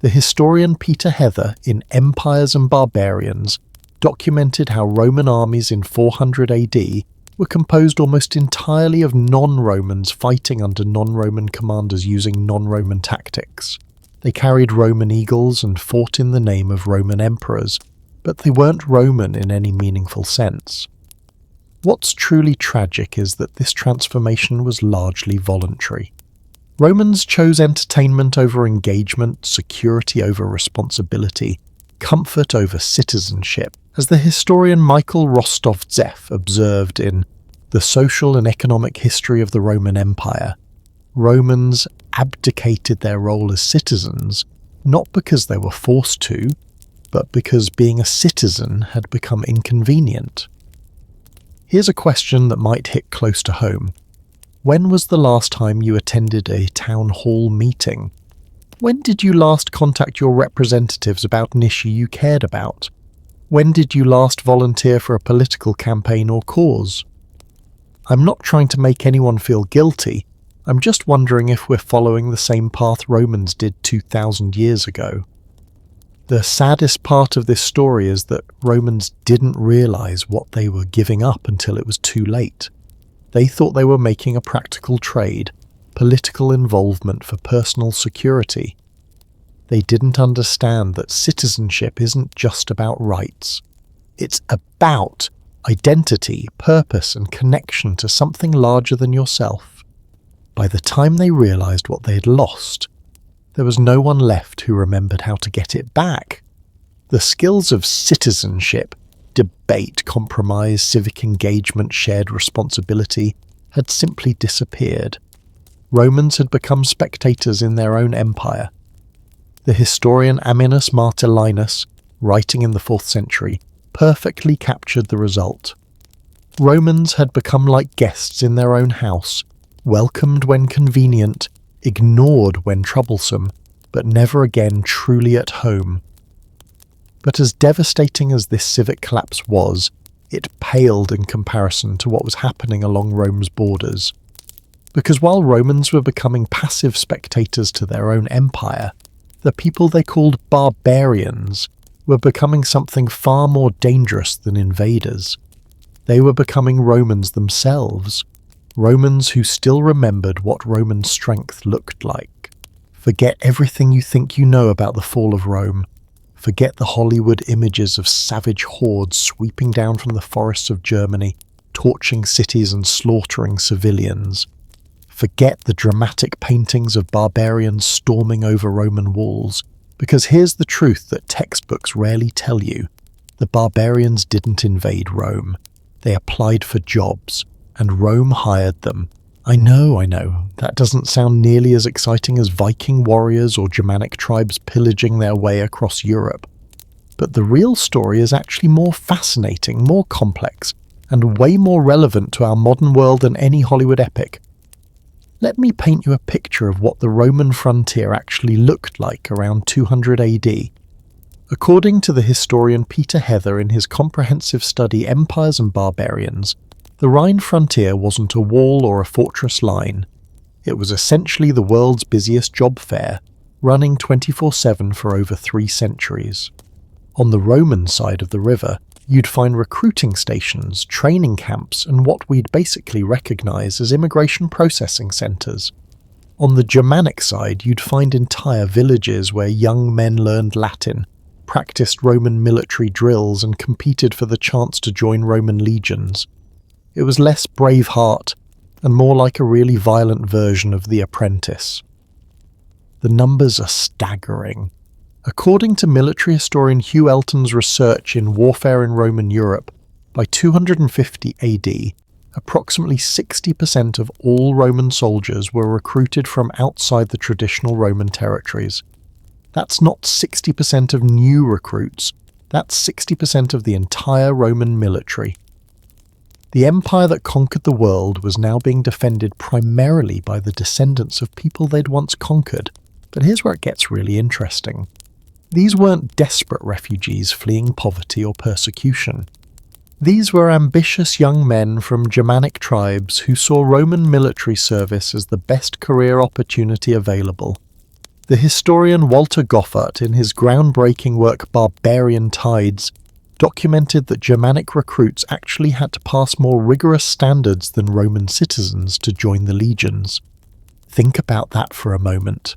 The historian Peter Heather in Empires and Barbarians documented how Roman armies in 400 AD were composed almost entirely of non-Romans fighting under non-Roman commanders using non-Roman tactics. They carried Roman eagles and fought in the name of Roman emperors, but they weren't Roman in any meaningful sense. What's truly tragic is that this transformation was largely voluntary. Romans chose entertainment over engagement, security over responsibility, comfort over citizenship, as the historian Michael Rostov-Zeff observed in The Social and Economic History of the Roman Empire. Romans abdicated their role as citizens, not because they were forced to, but because being a citizen had become inconvenient. Here's a question that might hit close to home. When was the last time you attended a town hall meeting? When did you last contact your representatives about an issue you cared about? When did you last volunteer for a political campaign or cause? I'm not trying to make anyone feel guilty. I'm just wondering if we're following the same path Romans did 2,000 years ago. The saddest part of this story is that Romans didn't realize what they were giving up until it was too late. They thought they were making a practical trade, political involvement for personal security. They didn't understand that citizenship isn't just about rights. It's about identity, purpose, and connection to something larger than yourself. By the time they realized what they had lost, there was no one left who remembered how to get it back. The skills of citizenship, debate, compromise, civic engagement, shared responsibility had simply disappeared. Romans had become spectators in their own empire. The historian Ammianus Marcellinus, writing in the 4th century, perfectly captured the result. Romans had become like guests in their own house, welcomed when convenient, ignored when troublesome, but never again truly at home. But as devastating as this civic collapse was, it paled in comparison to what was happening along Rome's borders. Because while Romans were becoming passive spectators to their own empire, the people they called barbarians were becoming something far more dangerous than invaders. They were becoming Romans themselves, Romans who still remembered what Roman strength looked like. Forget everything you think you know about the fall of Rome. Forget the Hollywood images of savage hordes sweeping down from the forests of Germany, torching cities and slaughtering civilians. Forget the dramatic paintings of barbarians storming over Roman walls, because here's the truth that textbooks rarely tell you. The barbarians didn't invade Rome. They applied for jobs, and Rome hired them. I know, that doesn't sound nearly as exciting as Viking warriors or Germanic tribes pillaging their way across Europe. But the real story is actually more fascinating, more complex, and way more relevant to our modern world than any Hollywood epic. Let me paint you a picture of what the Roman frontier actually looked like around 200 AD. According to the historian Peter Heather in his comprehensive study Empires and Barbarians, the Rhine frontier wasn't a wall or a fortress line. It was essentially the world's busiest job fair, running 24/7 for over 3 centuries. On the Roman side of the river, you'd find recruiting stations, training camps, and what we'd basically recognize as immigration processing centers. On the Germanic side, you'd find entire villages where young men learned Latin, practiced Roman military drills, and competed for the chance to join Roman legions. It was less Braveheart and more like a really violent version of The Apprentice. The numbers are staggering. According to military historian Hugh Elton's research in Warfare in Roman Europe, by 250 AD, approximately 60% of all Roman soldiers were recruited from outside the traditional Roman territories. That's not 60% of new recruits, that's 60% of the entire Roman military. The empire that conquered the world was now being defended primarily by the descendants of people they'd once conquered. But here's where it gets really interesting. These weren't desperate refugees fleeing poverty or persecution. These were ambitious young men from Germanic tribes who saw Roman military service as the best career opportunity available. The historian Walter Goffart, in his groundbreaking work Barbarian Tides, documented that Germanic recruits actually had to pass more rigorous standards than Roman citizens to join the legions. Think about that for a moment.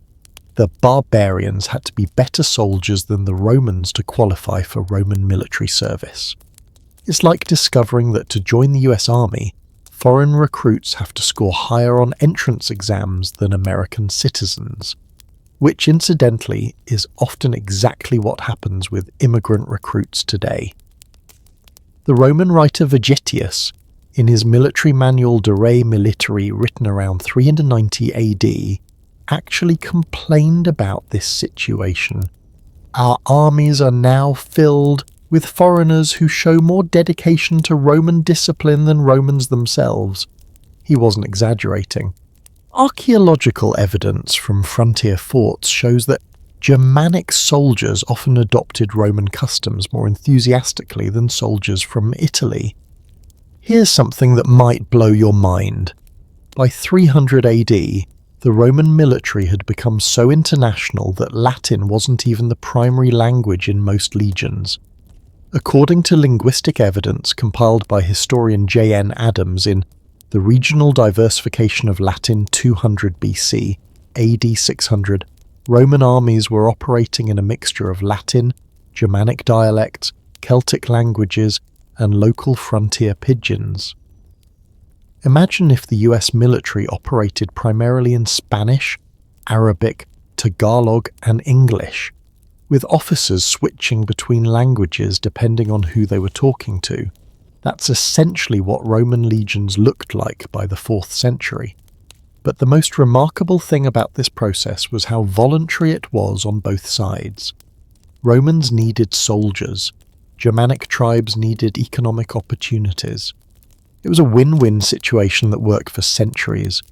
The barbarians had to be better soldiers than the Romans to qualify for Roman military service. It's like discovering that to join the US Army, foreign recruits have to score higher on entrance exams than American citizens, which incidentally is often exactly what happens with immigrant recruits today. The Roman writer Vegetius, in his military manual De Re Militari written around 390 AD, actually complained about this situation. Our armies are now filled with foreigners who show more dedication to Roman discipline than Romans themselves. He wasn't exaggerating. Archaeological evidence from frontier forts shows that Germanic soldiers often adopted Roman customs more enthusiastically than soldiers from Italy. Here's something that might blow your mind. By 300 AD, the Roman military had become so international that Latin wasn't even the primary language in most legions. According to linguistic evidence compiled by historian J.N. Adams in The Regional Diversification of Latin 200 BC, AD 600, Roman armies were operating in a mixture of Latin, Germanic dialects, Celtic languages, and local frontier pidgins. Imagine if the US military operated primarily in Spanish, Arabic, Tagalog, and English, with officers switching between languages depending on who they were talking to. That's essentially what Roman legions looked like by the 4th century. But the most remarkable thing about this process was how voluntary it was on both sides. Romans needed soldiers. Germanic tribes needed economic opportunities. It was a win-win situation that worked for centuries.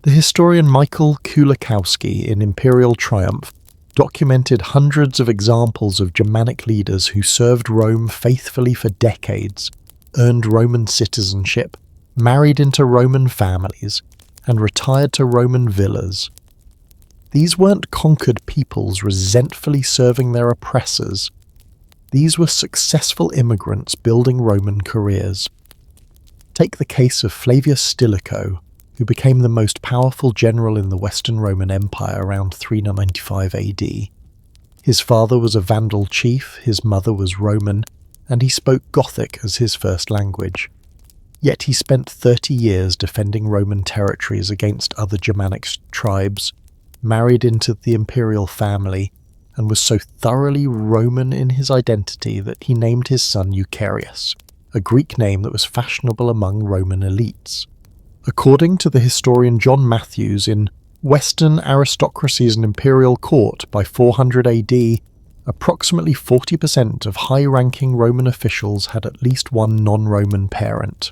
The historian Michael Kulikowski in Imperial Triumph documented hundreds of examples of Germanic leaders who served Rome faithfully for decades, earned Roman citizenship, married into Roman families, and retired to Roman villas. These weren't conquered peoples resentfully serving their oppressors. These were successful immigrants building Roman careers. Take the case of Flavius Stilicho, who became the most powerful general in the Western Roman Empire around 395 AD. His father was a Vandal chief, his mother was Roman, and he spoke Gothic as his first language. Yet he spent 30 years defending Roman territories against other Germanic tribes, married into the imperial family, and was so thoroughly Roman in his identity that he named his son Eucharius, a Greek name that was fashionable among Roman elites. According to the historian John Matthews in Western Aristocracies and Imperial Court by 400 AD, approximately 40% of high-ranking Roman officials had at least one non-Roman parent.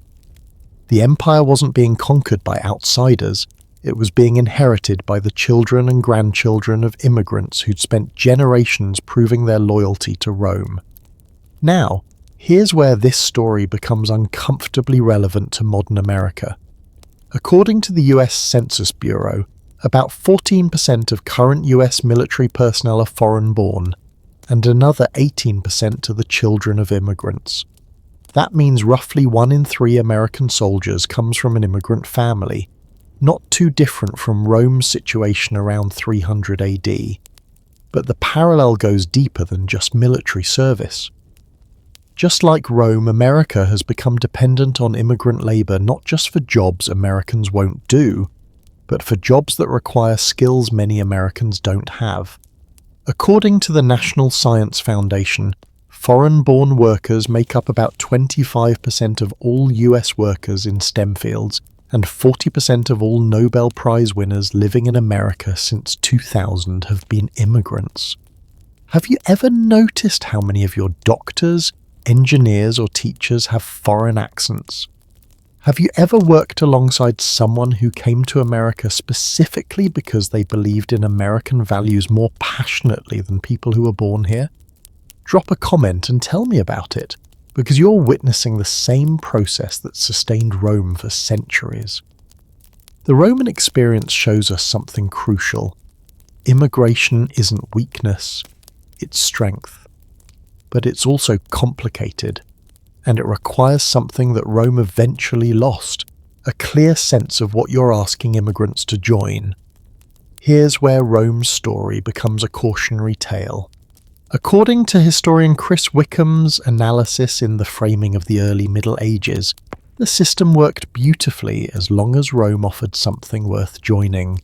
The empire wasn't being conquered by outsiders, it was being inherited by the children and grandchildren of immigrants who'd spent generations proving their loyalty to Rome. Now, here's where this story becomes uncomfortably relevant to modern America. According to the US Census Bureau, about 14% of current US military personnel are foreign-born, and another 18% are the children of immigrants. That means roughly 1 in 3 American soldiers comes from an immigrant family. not too different from Rome's situation around 300 AD, but the parallel goes deeper than just military service. Just like Rome, America has become dependent on immigrant labour not just for jobs Americans won't do, but for jobs that require skills many Americans don't have. According to the National Science Foundation, foreign-born workers make up about 25% of all US workers in STEM fields and 40% of all Nobel Prize winners living in America since 2000 have been immigrants. Have you ever noticed how many of your doctors, engineers or teachers have foreign accents? Have you ever worked alongside someone who came to America specifically because they believed in American values more passionately than people who were born here? Drop a comment and tell me about it, because you're witnessing the same process that sustained Rome for centuries. The Roman experience shows us something crucial. Immigration isn't weakness, it's strength. But it's also complicated, and it requires something that Rome eventually lost, a clear sense of what you're asking immigrants to join. Here's where Rome's story becomes a cautionary tale. According to historian Chris Wickham's analysis in The Framing of the Early Middle Ages, the system worked beautifully as long as Rome offered something worth joining.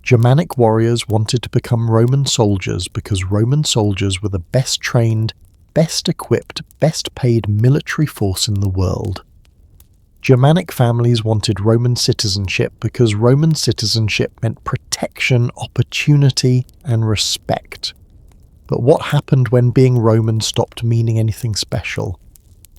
Germanic warriors wanted to become Roman soldiers because Roman soldiers were the best trained, best equipped, best paid military force in the world. Germanic families wanted Roman citizenship because Roman citizenship meant protection, opportunity, and respect. But what happened when being Roman stopped meaning anything special?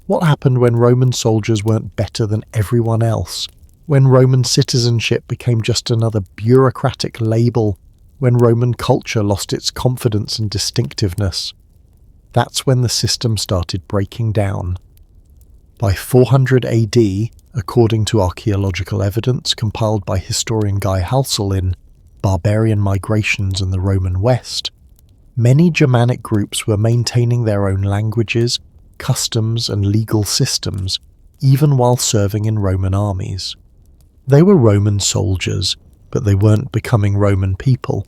What happened when Roman soldiers weren't better than everyone else? When Roman citizenship became just another bureaucratic label? When Roman culture lost its confidence and distinctiveness? That's when the system started breaking down. By 400 AD, according to archaeological evidence compiled by historian Guy Halsall in Barbarian Migrations in the Roman West, many Germanic groups were maintaining their own languages, customs, and legal systems, even while serving in Roman armies. They were Roman soldiers, but they weren't becoming Roman people.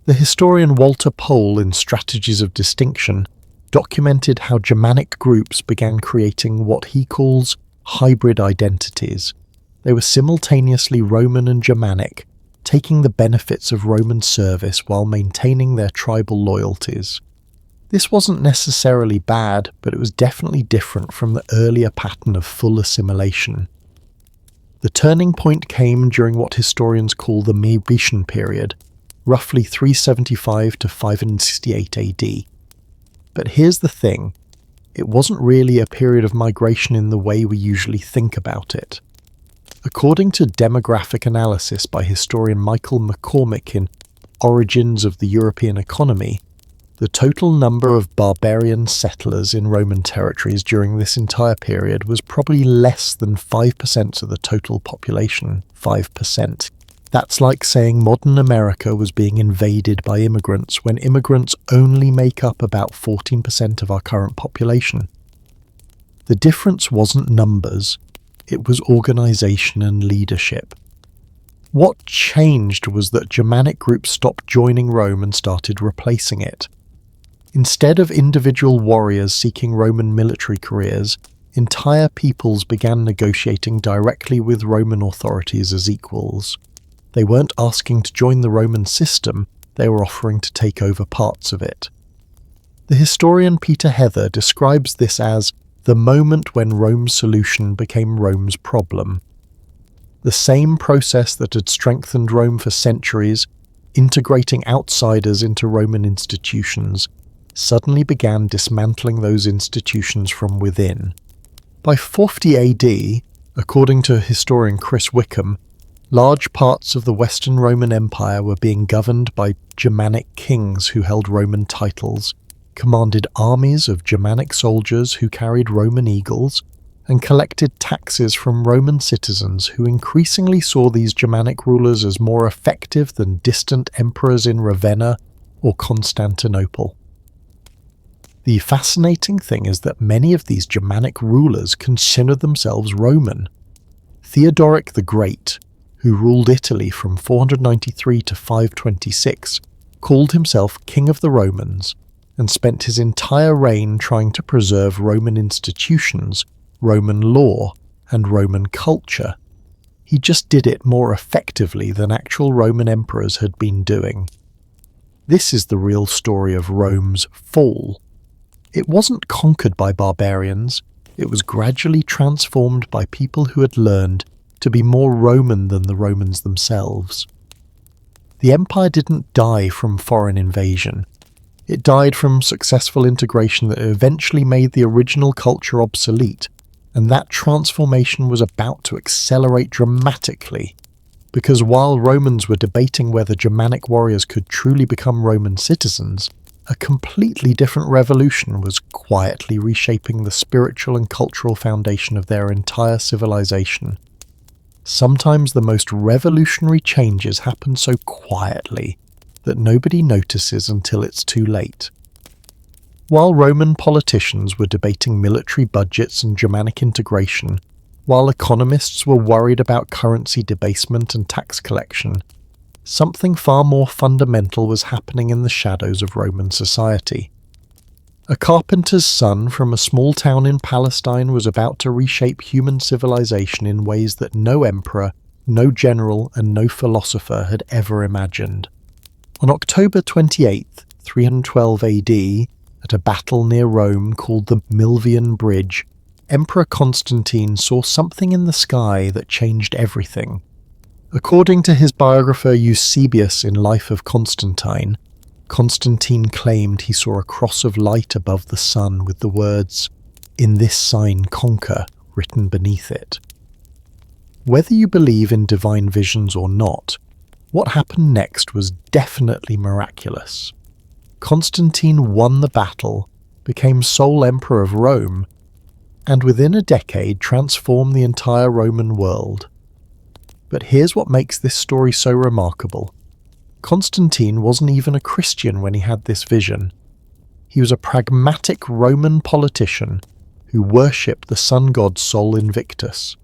The historian Walter Pohl in Strategies of Distinction documented how Germanic groups began creating what he calls hybrid identities. They were simultaneously Roman and Germanic, taking the benefits of Roman service while maintaining their tribal loyalties. This wasn't necessarily bad, but it was definitely different from the earlier pattern of full assimilation. The turning point came during what historians call the Grecian period, roughly 375 to 568 AD. But here's the thing, it wasn't really a period of migration in the way we usually think about it. According to demographic analysis by historian Michael McCormick in Origins of the European Economy, the total number of barbarian settlers in Roman territories during this entire period was probably less than 5% of the total population. 5%. That's like saying modern America was being invaded by immigrants when immigrants only make up about 14% of our current population. The difference wasn't numbers, it was organisation and leadership. What changed was that Germanic groups stopped joining Rome and started replacing it. Instead of individual warriors seeking Roman military careers, entire peoples began negotiating directly with Roman authorities as equals. They weren't asking to join the Roman system, they were offering to take over parts of it. The historian Peter Heather describes this as the moment when Rome's solution became Rome's problem. The same process that had strengthened Rome for centuries, integrating outsiders into Roman institutions, suddenly began dismantling those institutions from within. By 40 AD, according to historian Chris Wickham, large parts of the Western Roman Empire were being governed by Germanic kings who held Roman titles, commanded armies of Germanic soldiers who carried Roman eagles, and collected taxes from Roman citizens who increasingly saw these Germanic rulers as more effective than distant emperors in Ravenna or Constantinople. The fascinating thing is that many of these Germanic rulers considered themselves Roman. Theodoric the Great, who ruled Italy from 493 to 526, called himself King of the Romans and spent his entire reign trying to preserve Roman institutions, Roman law, and Roman culture. He just did it more effectively than actual Roman emperors had been doing. This is the real story of Rome's fall. It wasn't conquered by barbarians, it was gradually transformed by people who had learned to be more Roman than the Romans themselves. The empire didn't die from foreign invasion. It died from successful integration that eventually made the original culture obsolete, and that transformation was about to accelerate dramatically, because while Romans were debating whether Germanic warriors could truly become Roman citizens, a completely different revolution was quietly reshaping the spiritual and cultural foundation of their entire civilization. Sometimes the most revolutionary changes happen so quietly that nobody notices until it's too late. While Roman politicians were debating military budgets and Germanic integration, while economists were worried about currency debasement and tax collection, something far more fundamental was happening in the shadows of Roman society. A carpenter's son from a small town in Palestine was about to reshape human civilization in ways that no emperor, no general, and no philosopher had ever imagined. On October 28th, 312 AD, at a battle near Rome called the Milvian Bridge, Emperor Constantine saw something in the sky that changed everything. According to his biographer Eusebius in Life of Constantine, Constantine claimed he saw a cross of light above the sun with the words, "In this sign conquer," written beneath it. Whether you believe in divine visions or not, what happened next was definitely miraculous. Constantine won the battle, became sole emperor of Rome, and within a decade transformed the entire Roman world. But here's what makes this story so remarkable. Constantine wasn't even a Christian when he had this vision. He was a pragmatic Roman politician who worshipped the sun god Sol Invictus.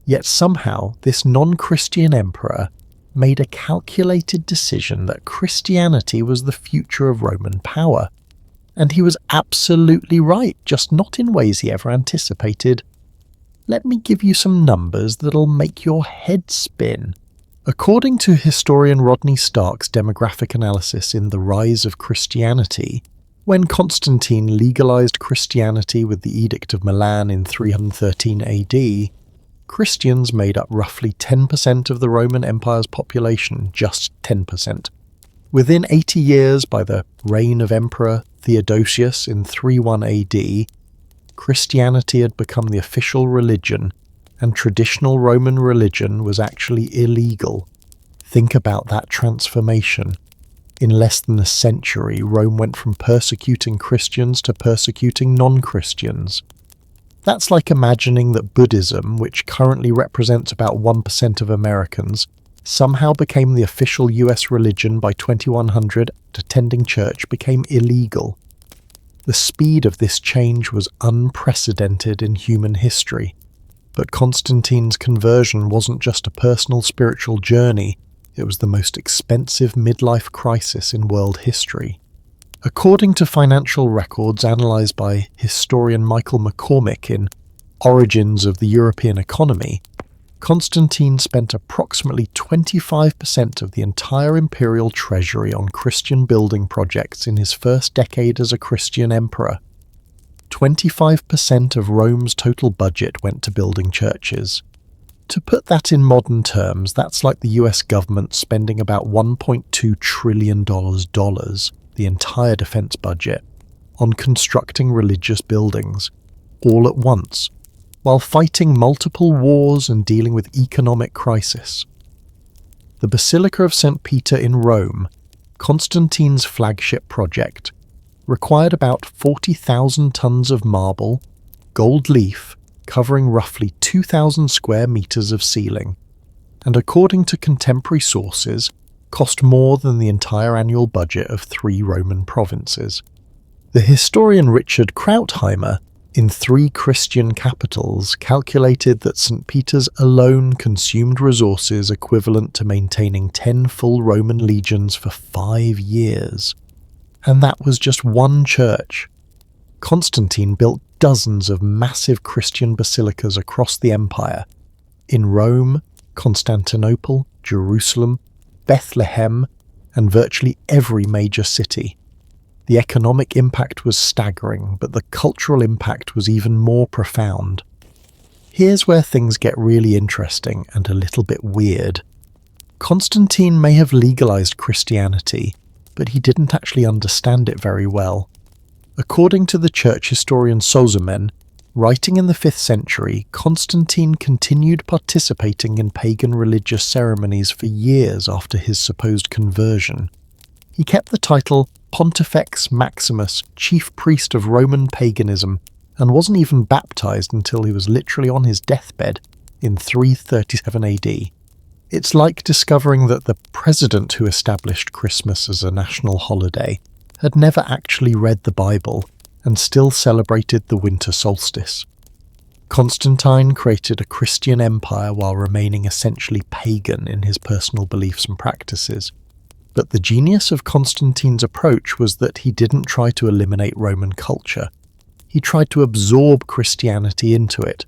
Yet somehow this non-Christian emperor made a calculated decision that Christianity was the future of Roman power. And he was absolutely right, just not in ways he ever anticipated. Let me give you some numbers that'll make your head spin. According to historian Rodney Stark's demographic analysis in The Rise of Christianity, when Constantine legalized Christianity with the Edict of Milan in 313 AD, Christians made up roughly 10% of the Roman Empire's population, just 10%. Within 80 years, by the reign of Emperor Theodosius in 31 AD, Christianity had become the official religion, and traditional Roman religion was actually illegal. Think about that transformation. In less than a century, Rome went from persecuting Christians to persecuting non-Christians. That's like imagining that Buddhism, which currently represents about 1% of Americans, somehow became the official US religion by 2100 and attending church became illegal. The speed of this change was unprecedented in human history. But Constantine's conversion wasn't just a personal spiritual journey, it was the most expensive midlife crisis in world history. According to financial records analysed by historian Michael McCormick in Origins of the European Economy, Constantine spent approximately 25% of the entire imperial treasury on Christian building projects in his first decade as a Christian emperor. 25% of Rome's total budget went to building churches. To put that in modern terms, that's like the US government spending about $1.2 trillion, the entire defense budget, on constructing religious buildings, all at once, while fighting multiple wars and dealing with economic crisis. The Basilica of St. Peter in Rome, Constantine's flagship project, required about 40,000 tons of marble, gold leaf, covering roughly 2,000 square meters of ceiling, and according to contemporary sources, cost more than the entire annual budget of 3 Roman provinces. The historian Richard Krautheimer in 3 Christian capitals calculated that St. Peter's alone consumed resources equivalent to maintaining 10 full Roman legions for 5 years. And that was just one church. Constantine built dozens of massive Christian basilicas across the empire, in Rome, Constantinople, Jerusalem, Bethlehem, and virtually every major city. The economic impact was staggering, but the cultural impact was even more profound. Here's where things get really interesting and a little bit weird. Constantine may have legalized Christianity, but he didn't actually understand it very well. According to the church historian Sozomen, writing in the 5th century, Constantine continued participating in pagan religious ceremonies for years after his supposed conversion. He kept the title Pontifex Maximus, chief priest of Roman paganism, and wasn't even baptized until he was literally on his deathbed in 337 AD. It's like discovering that the president who established Christmas as a national holiday had never actually read the Bible and still celebrated the winter solstice. Constantine created a Christian empire while remaining essentially pagan in his personal beliefs and practices. But the genius of Constantine's approach was that he didn't try to eliminate Roman culture. He tried to absorb Christianity into it.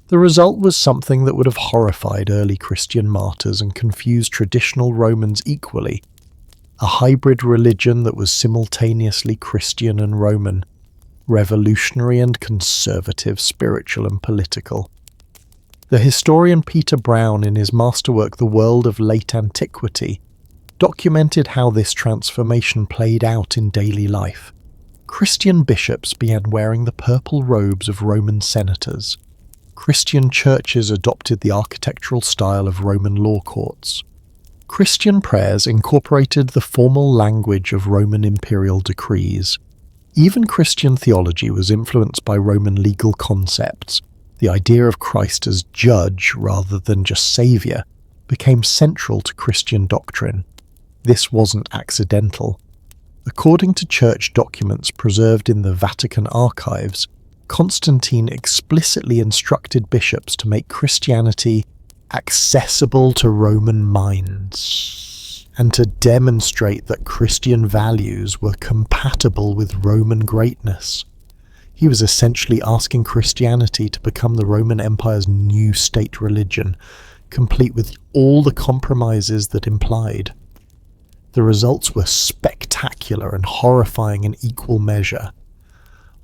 The result was something that would have horrified early Christian martyrs and confused traditional Romans equally. A hybrid religion that was simultaneously Christian and Roman, revolutionary and conservative, spiritual and political. The historian Peter Brown, in his masterwork The World of Late Antiquity, documented how this transformation played out in daily life. Christian bishops began wearing the purple robes of Roman senators. Christian churches adopted the architectural style of Roman law courts. Christian prayers incorporated the formal language of Roman imperial decrees. Even Christian theology was influenced by Roman legal concepts. The idea of Christ as judge rather than just saviour became central to Christian doctrine. This wasn't accidental. According to church documents preserved in the Vatican archives, Constantine explicitly instructed bishops to make Christianity accessible to Roman minds, and to demonstrate that Christian values were compatible with Roman greatness. He was essentially asking Christianity to become the Roman Empire's new state religion, complete with all the compromises that implied. The results were spectacular and horrifying in equal measure.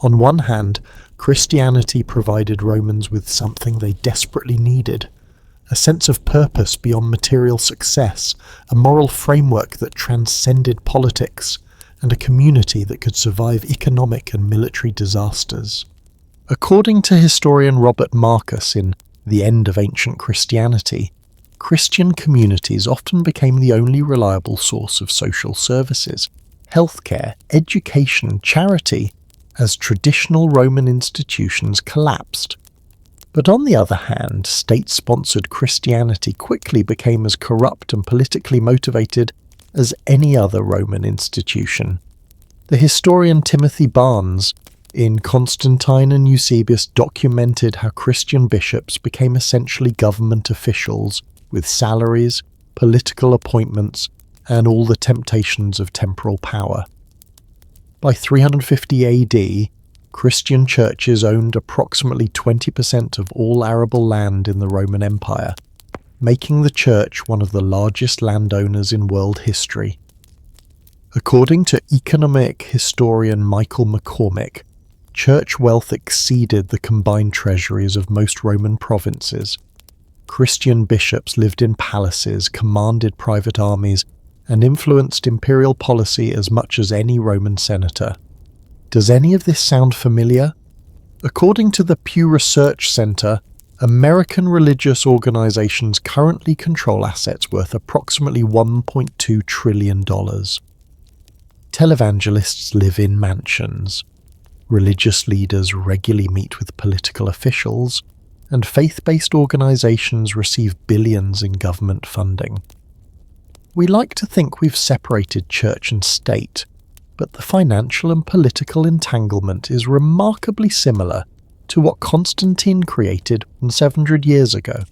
On one hand, Christianity provided Romans with something they desperately needed: a sense of purpose beyond material success, a moral framework that transcended politics, and a community that could survive economic and military disasters. According to historian Robert Marcus in The End of Ancient Christianity, Christian communities often became the only reliable source of social services, healthcare, education, charity, as traditional Roman institutions collapsed. But on the other hand, state-sponsored Christianity quickly became as corrupt and politically motivated as any other Roman institution. The historian Timothy Barnes, in Constantine and Eusebius, documented how Christian bishops became essentially government officials with salaries, political appointments, and all the temptations of temporal power. By 350 AD, Christian churches owned approximately 20% of all arable land in the Roman Empire, making the church one of the largest landowners in world history. According to economic historian Michael McCormick, church wealth exceeded the combined treasuries of most Roman provinces. Christian bishops lived in palaces, commanded private armies, and influenced imperial policy as much as any Roman senator. Does any of this sound familiar? According to the Pew Research Center, American religious organizations currently control assets worth approximately $1.2 trillion. Televangelists live in mansions. Religious leaders regularly meet with political officials, and faith-based organizations receive billions in government funding. We like to think we've separated church and state, but the financial and political entanglement is remarkably similar to what Constantine created 700 years ago.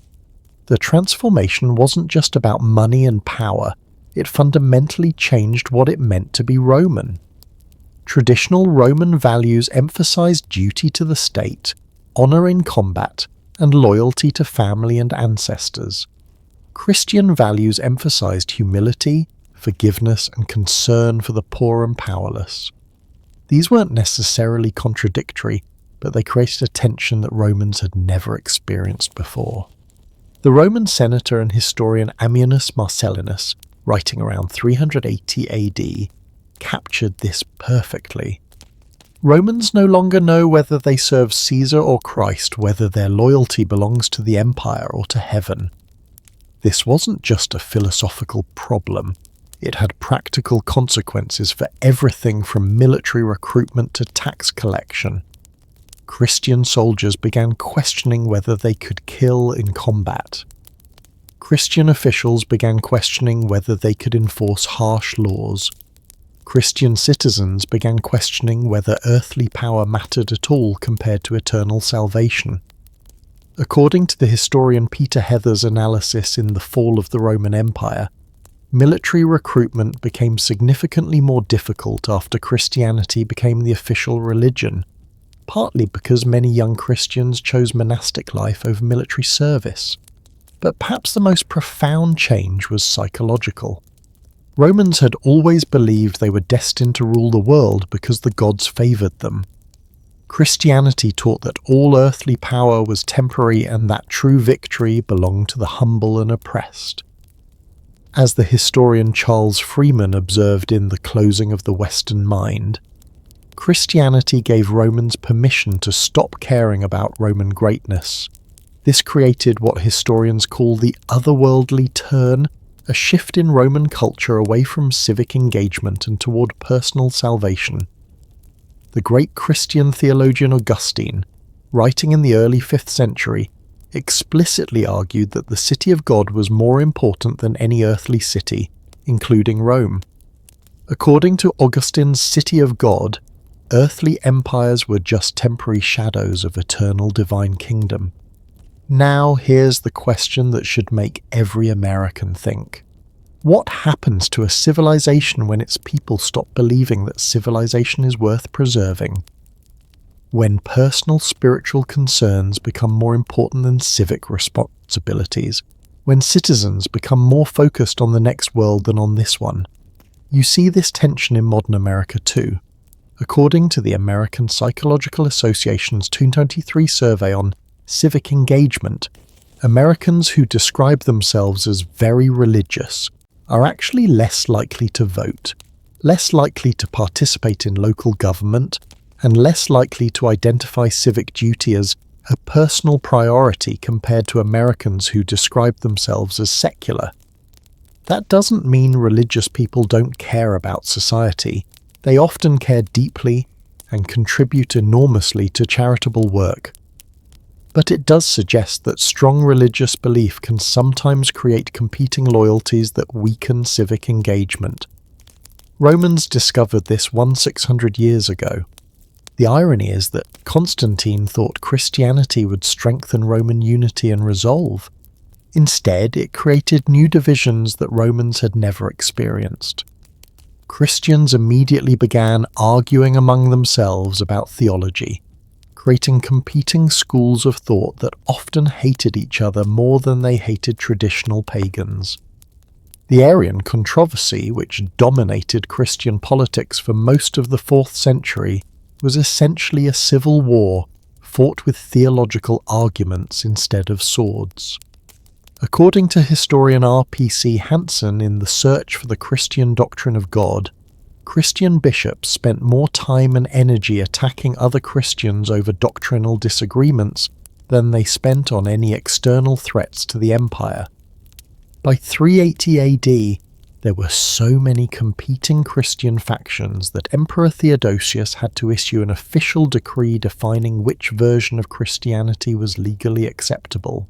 The transformation wasn't just about money and power, it fundamentally changed what it meant to be Roman. Traditional Roman values emphasized duty to the state, honor in combat, and loyalty to family and ancestors. Christian values emphasized humility, forgiveness, and concern for the poor and powerless. These weren't necessarily contradictory, but they created a tension that Romans had never experienced before. The Roman senator and historian Ammianus Marcellinus, writing around 380 AD, captured this perfectly. Romans no longer know whether they serve Caesar or Christ, whether their loyalty belongs to the empire or to heaven. This wasn't just a philosophical problem. It had practical consequences for everything from military recruitment to tax collection. Christian soldiers began questioning whether they could kill in combat. Christian officials began questioning whether they could enforce harsh laws. Christian citizens began questioning whether earthly power mattered at all compared to eternal salvation. According to the historian Peter Heather's analysis in The Fall of the Roman Empire, military recruitment became significantly more difficult after Christianity became the official religion, partly because many young Christians chose monastic life over military service. But perhaps the most profound change was psychological. Romans had always believed they were destined to rule the world because the gods favoured them. Christianity taught that all earthly power was temporary and that true victory belonged to the humble and oppressed. As the historian Charles Freeman observed in The Closing of the Western Mind, Christianity gave Romans permission to stop caring about Roman greatness. This created what historians call the otherworldly turn, a shift in Roman culture away from civic engagement and toward personal salvation. The great Christian theologian Augustine, writing in the early 5th century, explicitly argued that the city of God was more important than any earthly city, including Rome. According to Augustine's City of God, earthly empires were just temporary shadows of eternal divine kingdom. Now here's the question that should make every American think. What happens to a civilization when its people stop believing that civilization is worth preserving? When personal spiritual concerns become more important than civic responsibilities, when citizens become more focused on the next world than on this one. You see this tension in modern America too. According to the American Psychological Association's 2023 survey on civic engagement, Americans who describe themselves as very religious are actually less likely to vote, less likely to participate in local government, and less likely to identify civic duty as a personal priority compared to Americans who describe themselves as secular. That doesn't mean religious people don't care about society. They often care deeply and contribute enormously to charitable work. But it does suggest that strong religious belief can sometimes create competing loyalties that weaken civic engagement. Romans discovered this 600 years ago. The irony is that Constantine thought Christianity would strengthen Roman unity and resolve. Instead, it created new divisions that Romans had never experienced. Christians immediately began arguing among themselves about theology, creating competing schools of thought that often hated each other more than they hated traditional pagans. The Arian controversy, which dominated Christian politics for most of the 4th century, was essentially a civil war fought with theological arguments instead of swords. According to historian R.P.C. Hansen in The Search for the Christian Doctrine of God, Christian bishops spent more time and energy attacking other Christians over doctrinal disagreements than they spent on any external threats to the empire. By 380 AD, there were so many competing Christian factions that Emperor Theodosius had to issue an official decree defining which version of Christianity was legally acceptable.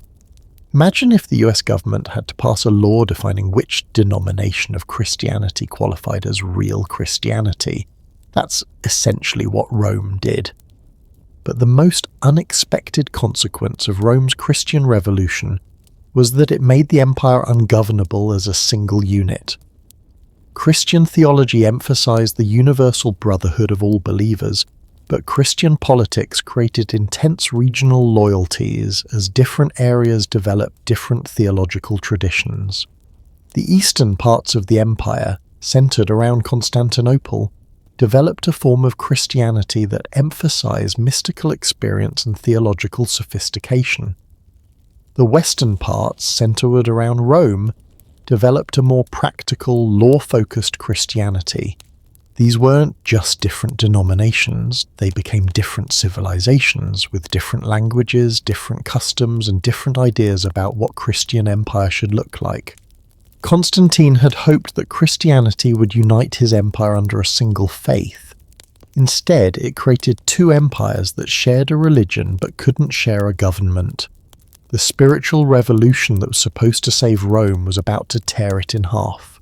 Imagine if the US government had to pass a law defining which denomination of Christianity qualified as real Christianity. That's essentially what Rome did. But the most unexpected consequence of Rome's Christian revolution was that it made the empire ungovernable as a single unit. Christian theology emphasized the universal brotherhood of all believers, but Christian politics created intense regional loyalties as different areas developed different theological traditions. The eastern parts of the empire, centered around Constantinople, developed a form of Christianity that emphasized mystical experience and theological sophistication. The western parts, centered around Rome, developed a more practical, law-focused Christianity. These weren't just different denominations, they became different civilizations with different languages, different customs, and different ideas about what Christian empire should look like. Constantine had hoped that Christianity would unite his empire under a single faith. Instead, it created two empires that shared a religion but couldn't share a government. The spiritual revolution that was supposed to save Rome was about to tear it in half.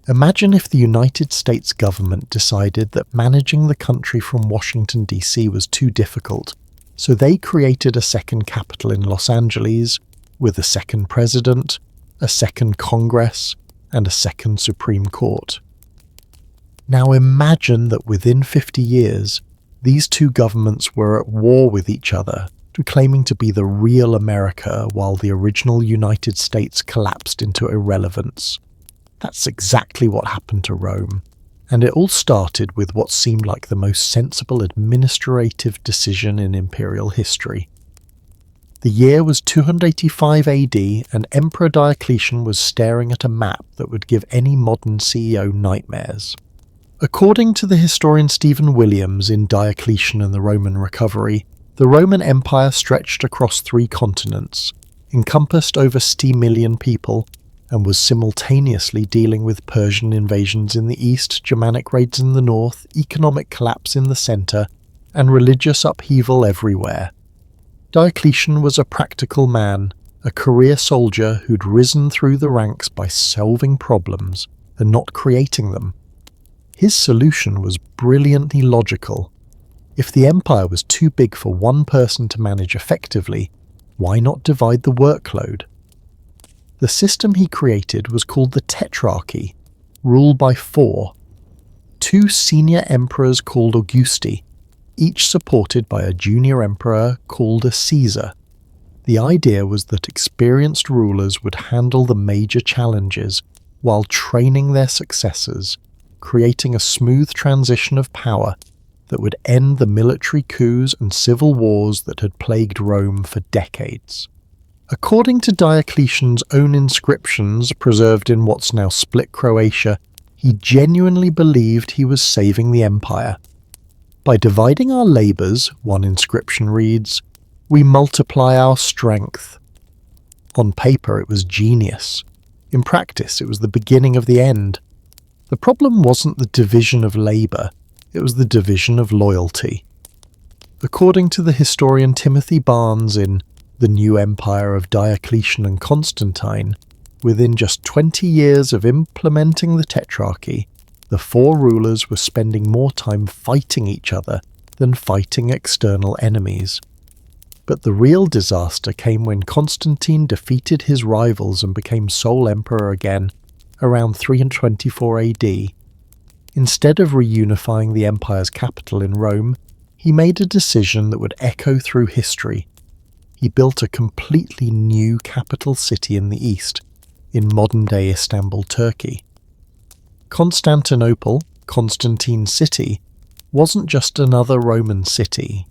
Imagine if the United States government decided that managing the country from Washington, D.C. was too difficult, so they created a second capital in Los Angeles, with a second president, a second Congress, and a second Supreme Court. Now imagine that within 50 years, these two governments were at war with each other, claiming to be the real America while the original United States collapsed into irrelevance. That's exactly what happened to Rome, and it all started with what seemed like the most sensible administrative decision in imperial history. The year was 285 AD, and Emperor Diocletian was staring at a map that would give any modern CEO nightmares. According to the historian Stephen Williams in Diocletian and the Roman Recovery, the Roman Empire stretched across 3 continents, encompassed over 60 million people, and was simultaneously dealing with Persian invasions in the east, Germanic raids in the north, economic collapse in the centre, and religious upheaval everywhere. Diocletian was a practical man, a career soldier who'd risen through the ranks by solving problems and not creating them. His solution was brilliantly logical. If the empire was too big for one person to manage effectively, why not divide the workload? The system he created was called the Tetrarchy, ruled by 4. 2 senior emperors called Augusti, each supported by a junior emperor called a Caesar. The idea was that experienced rulers would handle the major challenges while training their successors, creating a smooth transition of power that would end the military coups and civil wars that had plagued Rome for decades. According to Diocletian's own inscriptions preserved in what's now split Croatia, he genuinely believed he was saving the empire. By dividing our labours, one inscription reads, we multiply our strength. On paper it was genius. In practice it was the beginning of the end. The problem wasn't the division of labour, it was the division of loyalty. According to the historian Timothy Barnes in The New Empire of Diocletian and Constantine, within just 20 years of implementing the Tetrarchy, the 4 rulers were spending more time fighting each other than fighting external enemies. But the real disaster came when Constantine defeated his rivals and became sole emperor again, around 324 AD. Instead of reunifying the empire's capital in Rome, he made a decision that would echo through history. He built a completely new capital city in the east, in modern-day Istanbul, Turkey. Constantinople, Constantine's city, wasn't just another Roman city.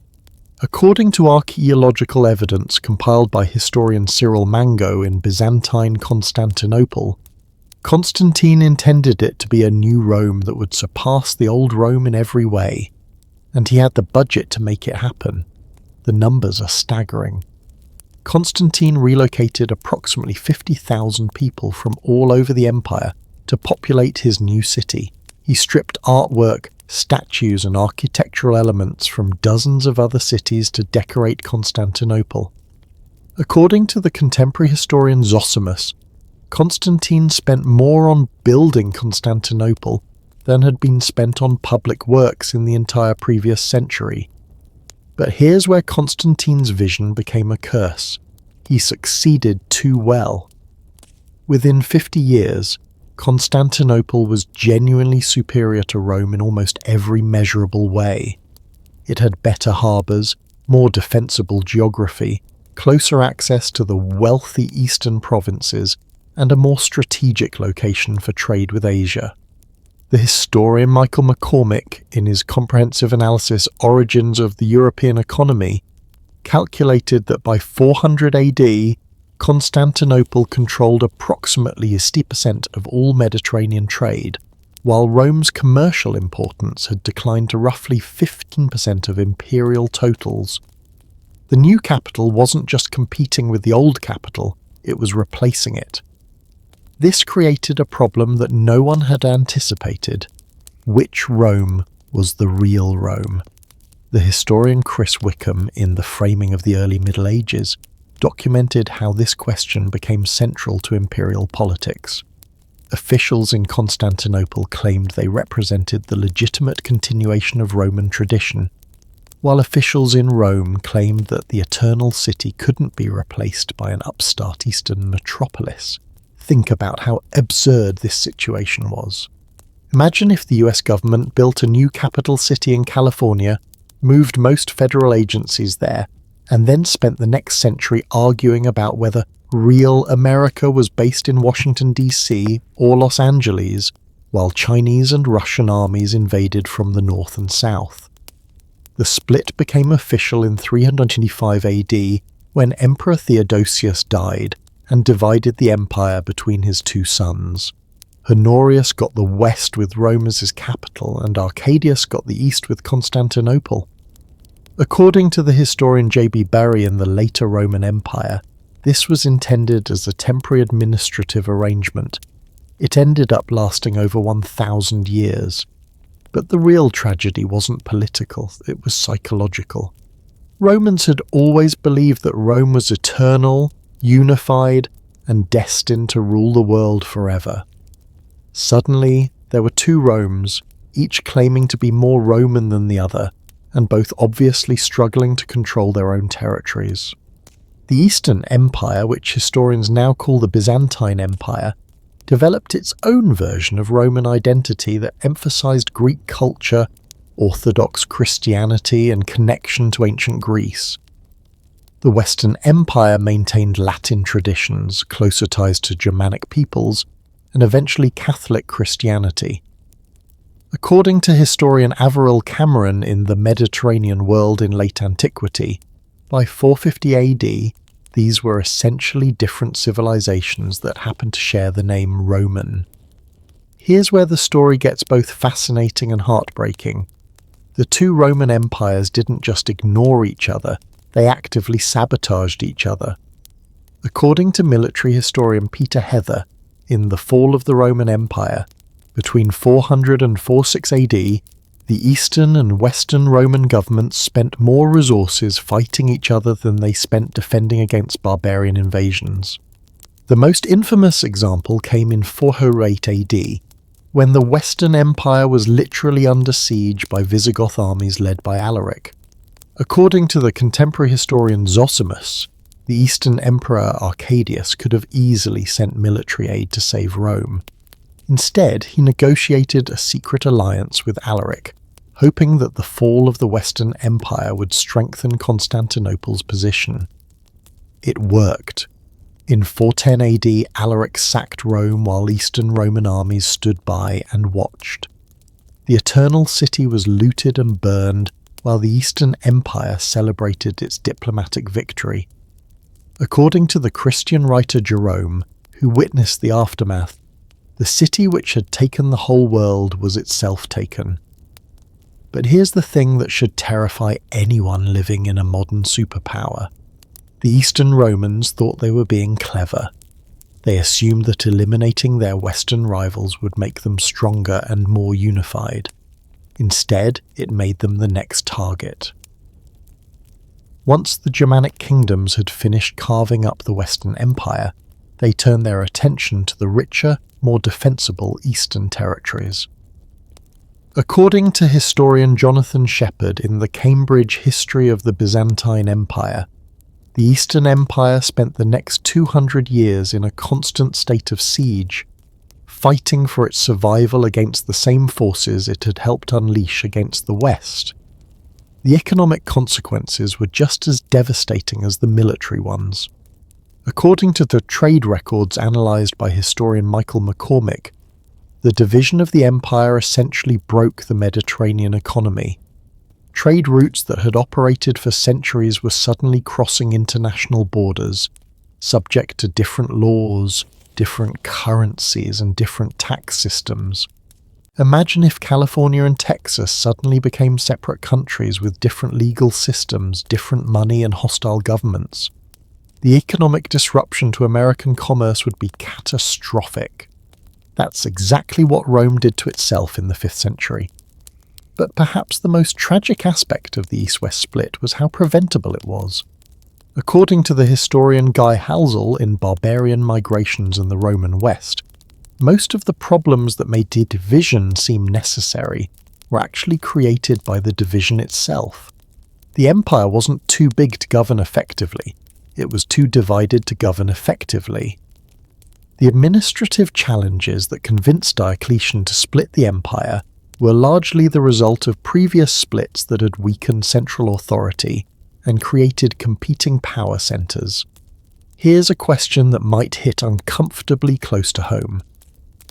According to archaeological evidence compiled by historian Cyril Mango in Byzantine Constantinople, Constantine intended it to be a new Rome that would surpass the old Rome in every way, and he had the budget to make it happen. The numbers are staggering. Constantine relocated approximately 50,000 people from all over the empire to populate his new city. He stripped artwork, statues and architectural elements from dozens of other cities to decorate Constantinople. According to the contemporary historian Zosimus, Constantine spent more on building Constantinople than had been spent on public works in the entire previous century. But here's where Constantine's vision became a curse. He succeeded too well. Within 50 years, Constantinople was genuinely superior to Rome in almost every measurable way. It had better harbours, more defensible geography, closer access to the wealthy eastern provinces, and a more strategic location for trade with Asia. The historian Michael McCormick, in his comprehensive analysis Origins of the European Economy, calculated that by 400 AD, Constantinople controlled approximately 60% of all Mediterranean trade, while Rome's commercial importance had declined to roughly 15% of imperial totals. The new capital wasn't just competing with the old capital, it was replacing it. This created a problem that no one had anticipated. Which Rome was the real Rome? The historian Chris Wickham, in The Framing of the Early Middle Ages, documented how this question became central to imperial politics. Officials in Constantinople claimed they represented the legitimate continuation of Roman tradition, while officials in Rome claimed that the eternal city couldn't be replaced by an upstart eastern metropolis. Think about how absurd this situation was. Imagine if the US government built a new capital city in California, moved most federal agencies there, and then spent the next century arguing about whether real America was based in Washington, D.C. or Los Angeles, while Chinese and Russian armies invaded from the north and south. The split became official in 325 AD when Emperor Theodosius died and divided the empire between his two sons. Honorius got the west with Rome as his capital, and Arcadius got the east with Constantinople. According to the historian J.B. Berry in the later Roman Empire, this was intended as a temporary administrative arrangement. It ended up lasting over 1,000 years. But the real tragedy wasn't political, it was psychological. Romans had always believed that Rome was eternal, unified, and destined to rule the world forever. Suddenly, there were two Romes, each claiming to be more Roman than the other, and both obviously struggling to control their own territories. The Eastern Empire, which historians now call the Byzantine Empire, developed its own version of Roman identity that emphasized Greek culture, Orthodox Christianity, and connection to ancient Greece. The Western Empire maintained Latin traditions, closer ties to Germanic peoples, and eventually Catholic Christianity. According to historian Averil Cameron in The Mediterranean World in Late Antiquity, by 450 AD, these were essentially different civilizations that happened to share the name Roman. Here's where the story gets both fascinating and heartbreaking. The two Roman empires didn't just ignore each other, they actively sabotaged each other. According to military historian Peter Heather, in The Fall of the Roman Empire, between 400 and 46 AD, the Eastern and Western Roman governments spent more resources fighting each other than they spent defending against barbarian invasions. The most infamous example came in 408 AD, when the Western Empire was literally under siege by Visigoth armies led by Alaric. According to the contemporary historian Zosimus, the Eastern Emperor Arcadius could have easily sent military aid to save Rome. Instead, he negotiated a secret alliance with Alaric, hoping that the fall of the Western Empire would strengthen Constantinople's position. It worked. In 410 AD, Alaric sacked Rome while Eastern Roman armies stood by and watched. The Eternal City was looted and burned, while the Eastern Empire celebrated its diplomatic victory. According to the Christian writer Jerome, who witnessed the aftermath, the city which had taken the whole world was itself taken. But here's the thing that should terrify anyone living in a modern superpower. The Eastern Romans thought they were being clever. They assumed that eliminating their Western rivals would make them stronger and more unified. Instead, it made them the next target. Once the Germanic kingdoms had finished carving up the Western Empire, they turned their attention to the richer, more defensible Eastern territories. According to historian Jonathan Shepherd in the Cambridge History of the Byzantine Empire, the Eastern Empire spent the next 200 years in a constant state of siege, fighting for its survival against the same forces it had helped unleash against the West. The economic consequences were just as devastating as the military ones. According to the trade records analysed by historian Michael McCormick, the division of the empire essentially broke the Mediterranean economy. Trade routes that had operated for centuries were suddenly crossing international borders, subject to different laws, different currencies, and different tax systems. Imagine if California and Texas suddenly became separate countries with different legal systems, different money, and hostile governments. The economic disruption to American commerce would be catastrophic. That's exactly what Rome did to itself in the 5th century. But perhaps the most tragic aspect of the East-West split was how preventable it was. According to the historian Guy Halsall in Barbarian Migrations in the Roman West, most of the problems that made the division seem necessary were actually created by the division itself. The empire wasn't too big to govern effectively, it was too divided to govern effectively. The administrative challenges that convinced Diocletian to split the empire were largely the result of previous splits that had weakened central authority and created competing power centres. Here's a question that might hit uncomfortably close to home.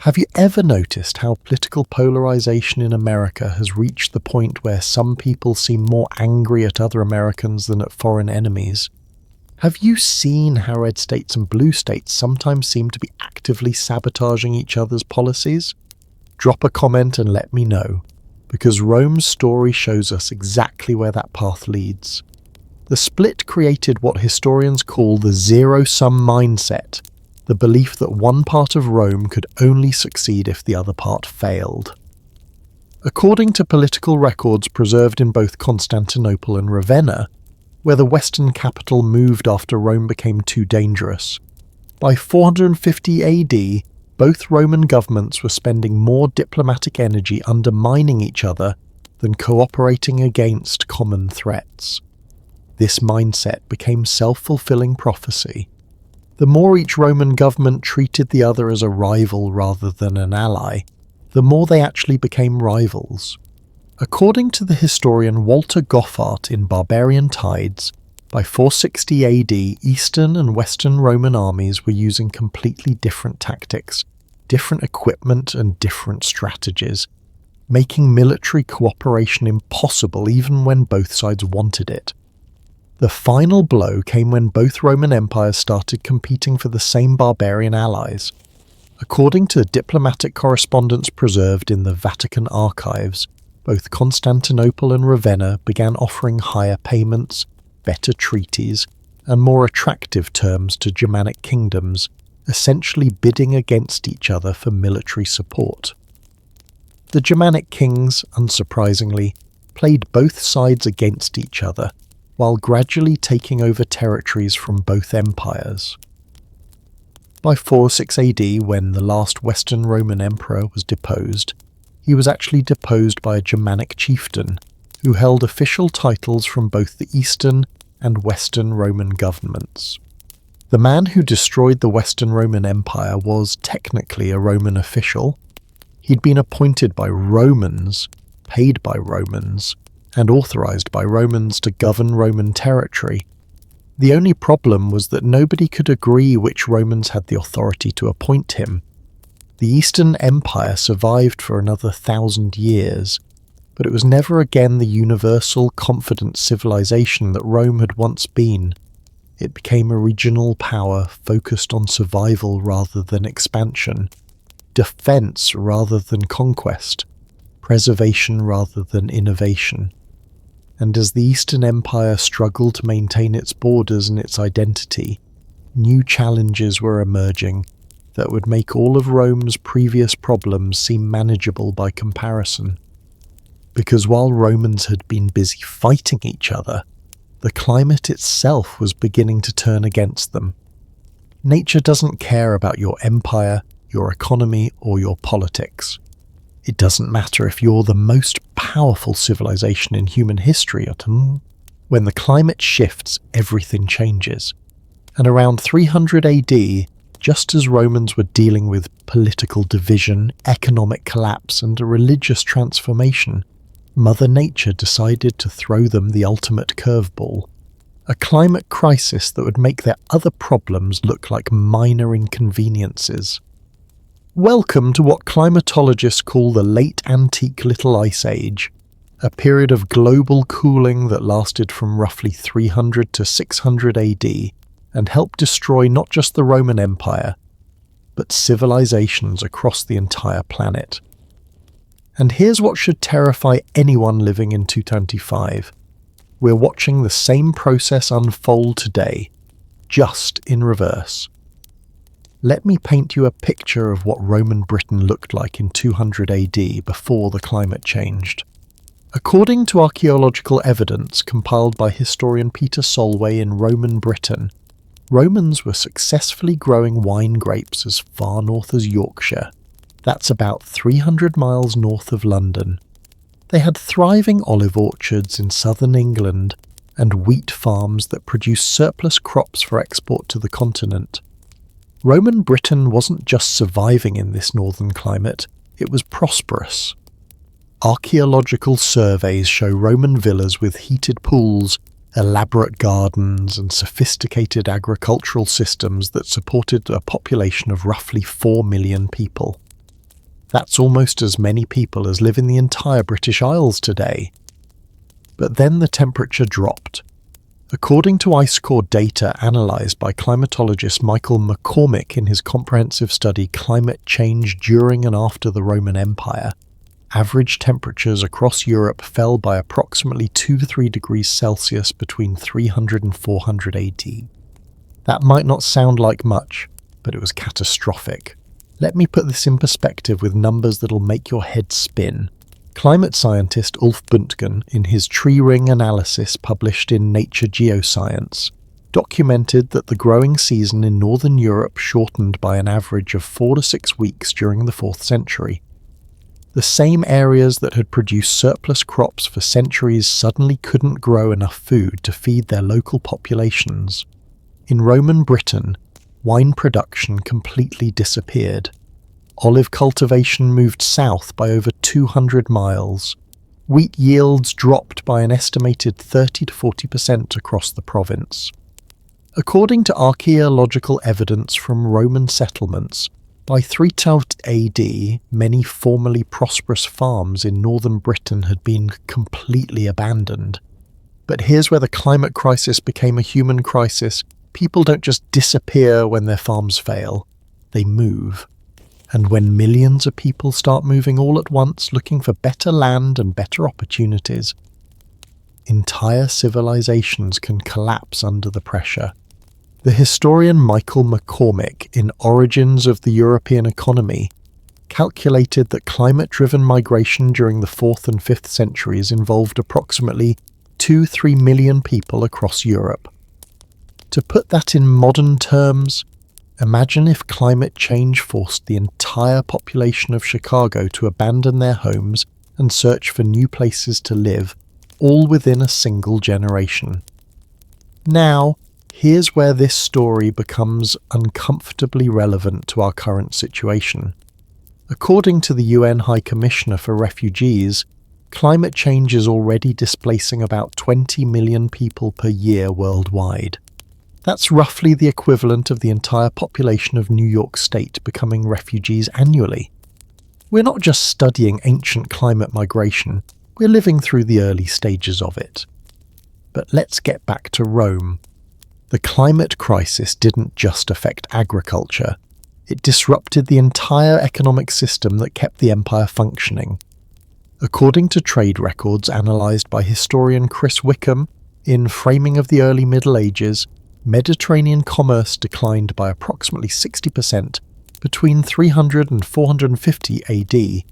Have you ever noticed how political polarisation in America has reached the point where some people seem more angry at other Americans than at foreign enemies? Have you seen how red states and blue states sometimes seem to be actively sabotaging each other's policies? Drop a comment and let me know, because Rome's story shows us exactly where that path leads. The split created what historians call the zero-sum mindset, the belief that one part of Rome could only succeed if the other part failed. According to political records preserved in both Constantinople and Ravenna, where the western capital moved after Rome became too dangerous, by 450 AD, both Roman governments were spending more diplomatic energy undermining each other than cooperating against common threats. This mindset became self-fulfilling prophecy. The more each Roman government treated the other as a rival rather than an ally, the more they actually became rivals. According to the historian Walter Goffart in Barbarian Tides, by 460 AD, Eastern and Western Roman armies were using completely different tactics, different equipment and different strategies, making military cooperation impossible even when both sides wanted it. The final blow came when both Roman empires started competing for the same barbarian allies. According to diplomatic correspondence preserved in the Vatican archives, both Constantinople and Ravenna began offering higher payments, better treaties, and more attractive terms to Germanic kingdoms, essentially bidding against each other for military support. The Germanic kings, unsurprisingly, played both sides against each other, while gradually taking over territories from both empires. By 406 AD, when the last Western Roman emperor was deposed, he was actually deposed by a Germanic chieftain, who held official titles from both the Eastern and Western Roman governments. The man who destroyed the Western Roman Empire was technically a Roman official. He'd been appointed by Romans, paid by Romans, and authorized by Romans to govern Roman territory. The only problem was that nobody could agree which Romans had the authority to appoint him. The Eastern Empire survived for another 1,000 years, but it was never again the universal, confident civilization that Rome had once been. It became a regional power focused on survival rather than expansion, defense rather than conquest, preservation rather than innovation. And as the Eastern Empire struggled to maintain its borders and its identity, new challenges were emerging that would make all of Rome's previous problems seem manageable by comparison. Because while Romans had been busy fighting each other, the climate itself was beginning to turn against them. Nature doesn't care about your empire, your economy, or your politics. It doesn't matter if you're the most powerful civilization in human history. When the climate shifts, everything changes. And around 300 AD, just as Romans were dealing with political division, economic collapse, and a religious transformation, Mother Nature decided to throw them the ultimate curveball. A climate crisis that would make their other problems look like minor inconveniences. Welcome to what climatologists call the Late Antique Little Ice Age, a period of global cooling that lasted from roughly 300 to 600 AD and helped destroy not just the Roman Empire, but civilizations across the entire planet. And here's what should terrify anyone living in 225. We're watching the same process unfold today, just in reverse. Let me paint you a picture of what Roman Britain looked like in 200 AD before the climate changed. According to archaeological evidence compiled by historian Peter Solway in Roman Britain, Romans were successfully growing wine grapes as far north as Yorkshire. That's about 300 miles north of London. They had thriving olive orchards in southern England and wheat farms that produced surplus crops for export to the continent. Roman Britain wasn't just surviving in this northern climate, it was prosperous. Archaeological surveys show Roman villas with heated pools, elaborate gardens, and sophisticated agricultural systems that supported a population of roughly 4 million people. That's almost as many people as live in the entire British Isles today. But then the temperature dropped. According to ice core data analysed by climatologist Michael McCormick in his comprehensive study Climate Change During and After the Roman Empire, average temperatures across Europe fell by approximately 2 to 3 degrees Celsius between 300 and 400 AD. That might not sound like much, but it was catastrophic. Let me put this in perspective with numbers that'll make your head spin. Climate scientist Ulf Buntgen, in his tree ring analysis published in Nature Geoscience, documented that the growing season in northern Europe shortened by an average of 4 to 6 weeks during the 4th century. The same areas that had produced surplus crops for centuries suddenly couldn't grow enough food to feed their local populations. In Roman Britain, wine production completely disappeared. Olive cultivation moved south by over 200 miles. Wheat yields dropped by an estimated 30 to 40% across the province. According to archaeological evidence from Roman settlements, by 312 AD, many formerly prosperous farms in northern Britain had been completely abandoned. But here's where the climate crisis became a human crisis. People don't just disappear when their farms fail. They move. And when millions of people start moving all at once looking for better land and better opportunities, entire civilizations can collapse under the pressure. The historian Michael McCormick, in Origins of the European Economy, calculated that climate-driven migration during the 4th and 5th centuries involved approximately 2-3 million people across Europe. To put that in modern terms, imagine if climate change forced the entire population of Chicago to abandon their homes and search for new places to live, all within a single generation. Now, here's where this story becomes uncomfortably relevant to our current situation. According to the UN High Commissioner for Refugees, climate change is already displacing about 20 million people per year worldwide. That's roughly the equivalent of the entire population of New York State becoming refugees annually. We're not just studying ancient climate migration, we're living through the early stages of it. But let's get back to Rome. The climate crisis didn't just affect agriculture. It disrupted the entire economic system that kept the empire functioning. According to trade records analysed by historian Chris Wickham in Framing of the Early Middle Ages, Mediterranean commerce declined by approximately 60% between 300 and 450 AD,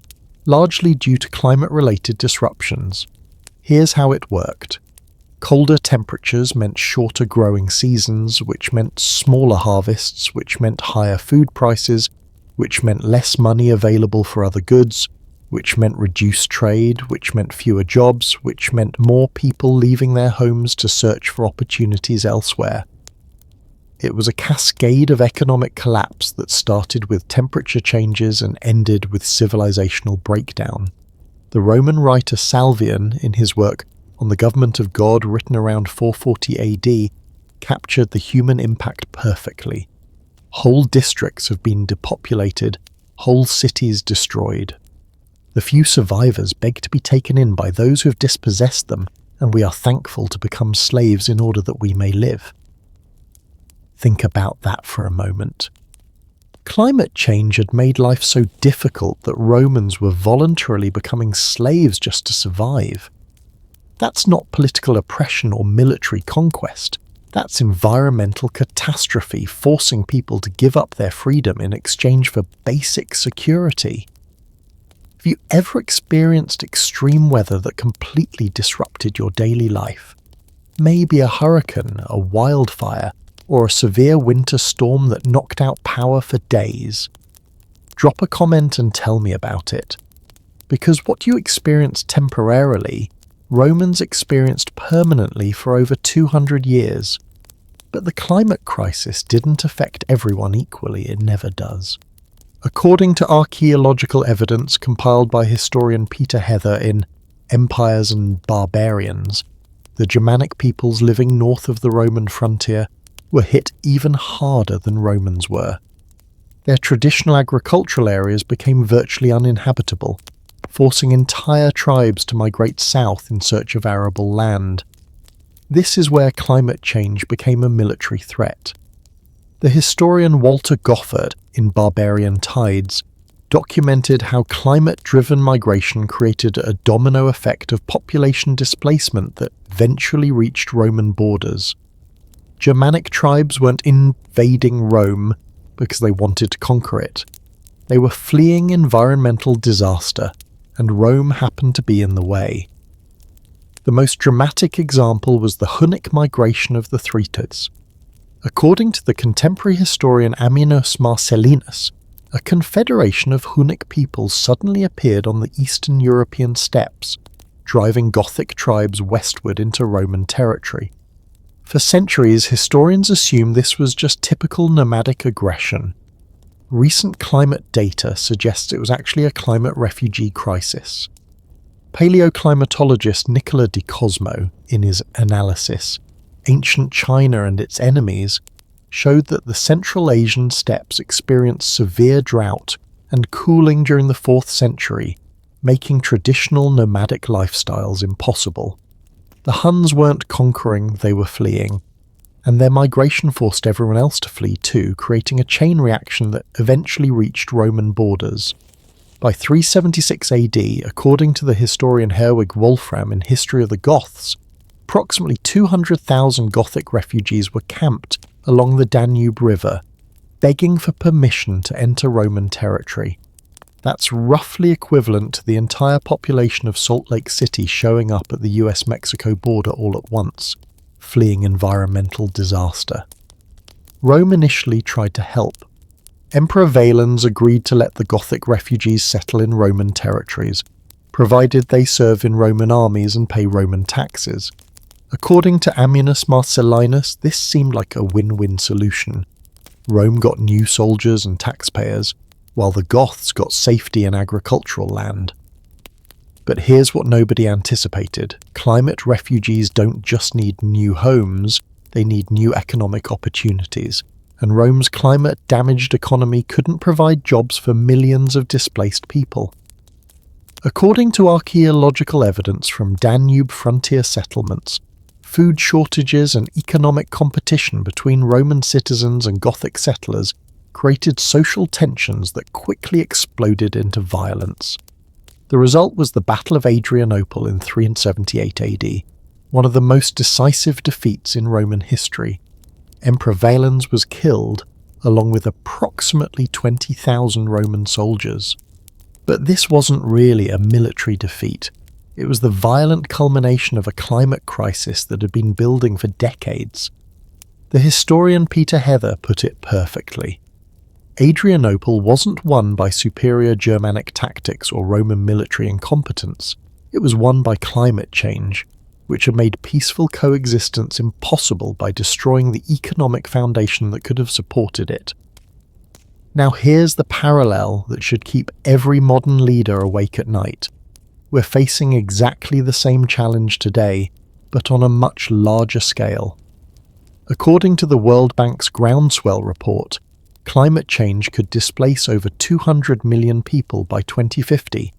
largely due to climate-related disruptions. Here's how it worked. Colder temperatures meant shorter growing seasons, which meant smaller harvests, which meant higher food prices, which meant less money available for other goods, which meant reduced trade, which meant fewer jobs, which meant more people leaving their homes to search for opportunities elsewhere. It was a cascade of economic collapse that started with temperature changes and ended with civilizational breakdown. The Roman writer Salvian, in his work On the Government of God, written around 440 AD, captured the human impact perfectly. Whole districts have been depopulated, whole cities destroyed. The few survivors beg to be taken in by those who have dispossessed them, and we are thankful to become slaves in order that we may live. Think about that for a moment. Climate change had made life so difficult that Romans were voluntarily becoming slaves just to survive. That's not political oppression or military conquest. That's environmental catastrophe, forcing people to give up their freedom in exchange for basic security. Have you ever experienced extreme weather that completely disrupted your daily life? Maybe a hurricane, a wildfire, or a severe winter storm that knocked out power for days? Drop a comment and tell me about it. Because what you experienced temporarily, Romans experienced permanently for over 200 years. But the climate crisis didn't affect everyone equally, it never does. According to archaeological evidence compiled by historian Peter Heather in Empires and Barbarians, the Germanic peoples living north of the Roman frontier were hit even harder than Romans were. Their traditional agricultural areas became virtually uninhabitable, forcing entire tribes to migrate south in search of arable land. This is where climate change became a military threat. The historian Walter Goffert, in Barbarian Tides, documented how climate-driven migration created a domino effect of population displacement that eventually reached Roman borders. Germanic tribes weren't invading Rome because they wanted to conquer it. They were fleeing environmental disaster, and Rome happened to be in the way. The most dramatic example was the Hunnic migration of the Thracians. According to the contemporary historian Ammianus Marcellinus, a confederation of Hunnic peoples suddenly appeared on the Eastern European steppes, driving Gothic tribes westward into Roman territory. For centuries, historians assumed this was just typical nomadic aggression. Recent climate data suggests it was actually a climate refugee crisis. Paleoclimatologist Nicola di Cosmo, in his analysis, Ancient China and Its Enemies, showed that the Central Asian steppes experienced severe drought and cooling during the 4th century, making traditional nomadic lifestyles impossible. The Huns weren't conquering, they were fleeing, and their migration forced everyone else to flee too, creating a chain reaction that eventually reached Roman borders. By 376 AD, according to the historian Herwig Wolfram in History of the Goths, approximately 200,000 Gothic refugees were camped along the Danube River, begging for permission to enter Roman territory. That's roughly equivalent to the entire population of Salt Lake City showing up at the US-Mexico border all at once, fleeing environmental disaster. Rome initially tried to help. Emperor Valens agreed to let the Gothic refugees settle in Roman territories, provided they serve in Roman armies and pay Roman taxes. According to Ammianus Marcellinus, this seemed like a win-win solution. Rome got new soldiers and taxpayers, while the Goths got safety and agricultural land. But here's what nobody anticipated. Climate refugees don't just need new homes, they need new economic opportunities. And Rome's climate-damaged economy couldn't provide jobs for millions of displaced people. According to archaeological evidence from Danube frontier settlements, food shortages and economic competition between Roman citizens and Gothic settlers created social tensions that quickly exploded into violence. The result was the Battle of Adrianople in 378 AD, one of the most decisive defeats in Roman history. Emperor Valens was killed, along with approximately 20,000 Roman soldiers. But this wasn't really a military defeat. It was the violent culmination of a climate crisis that had been building for decades. The historian Peter Heather put it perfectly. Adrianople wasn't won by superior Germanic tactics or Roman military incompetence. It was won by climate change, which had made peaceful coexistence impossible by destroying the economic foundation that could have supported it. Now here's the parallel that should keep every modern leader awake at night. We're facing exactly the same challenge today, but on a much larger scale. According to the World Bank's Groundswell report, climate change could displace over 200 million people by 2050.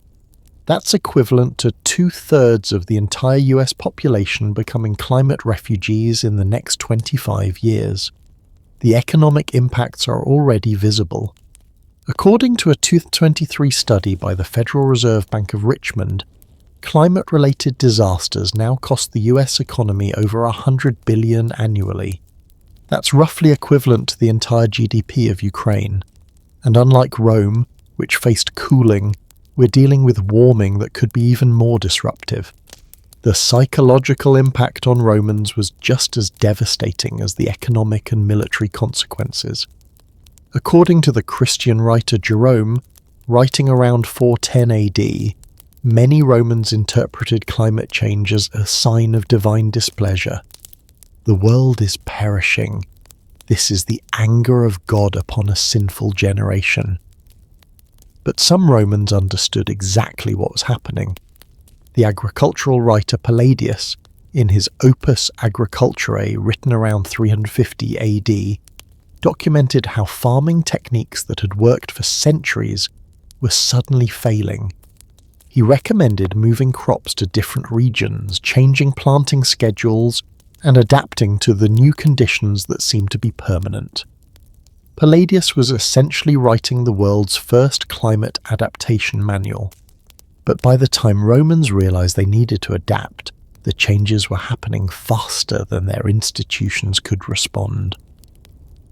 That's equivalent to 2/3 of the entire US population becoming climate refugees in the next 25 years. The economic impacts are already visible. According to a 2023 study by the Federal Reserve Bank of Richmond, climate-related disasters now cost the US economy over $100 billion annually. That's roughly equivalent to the entire GDP of Ukraine. And unlike Rome, which faced cooling, we're dealing with warming that could be even more disruptive. The psychological impact on Romans was just as devastating as the economic and military consequences. According to the Christian writer Jerome, writing around 410 AD, many Romans interpreted climate change as a sign of divine displeasure. The world is perishing. This is the anger of God upon a sinful generation. But some Romans understood exactly what was happening. The agricultural writer Palladius, in his Opus Agriculturae written around 350 AD, documented how farming techniques that had worked for centuries were suddenly failing. He recommended moving crops to different regions, changing planting schedules, and adapting to the new conditions that seemed to be permanent. Palladius was essentially writing the world's first climate adaptation manual. But by the time Romans realized they needed to adapt, the changes were happening faster than their institutions could respond.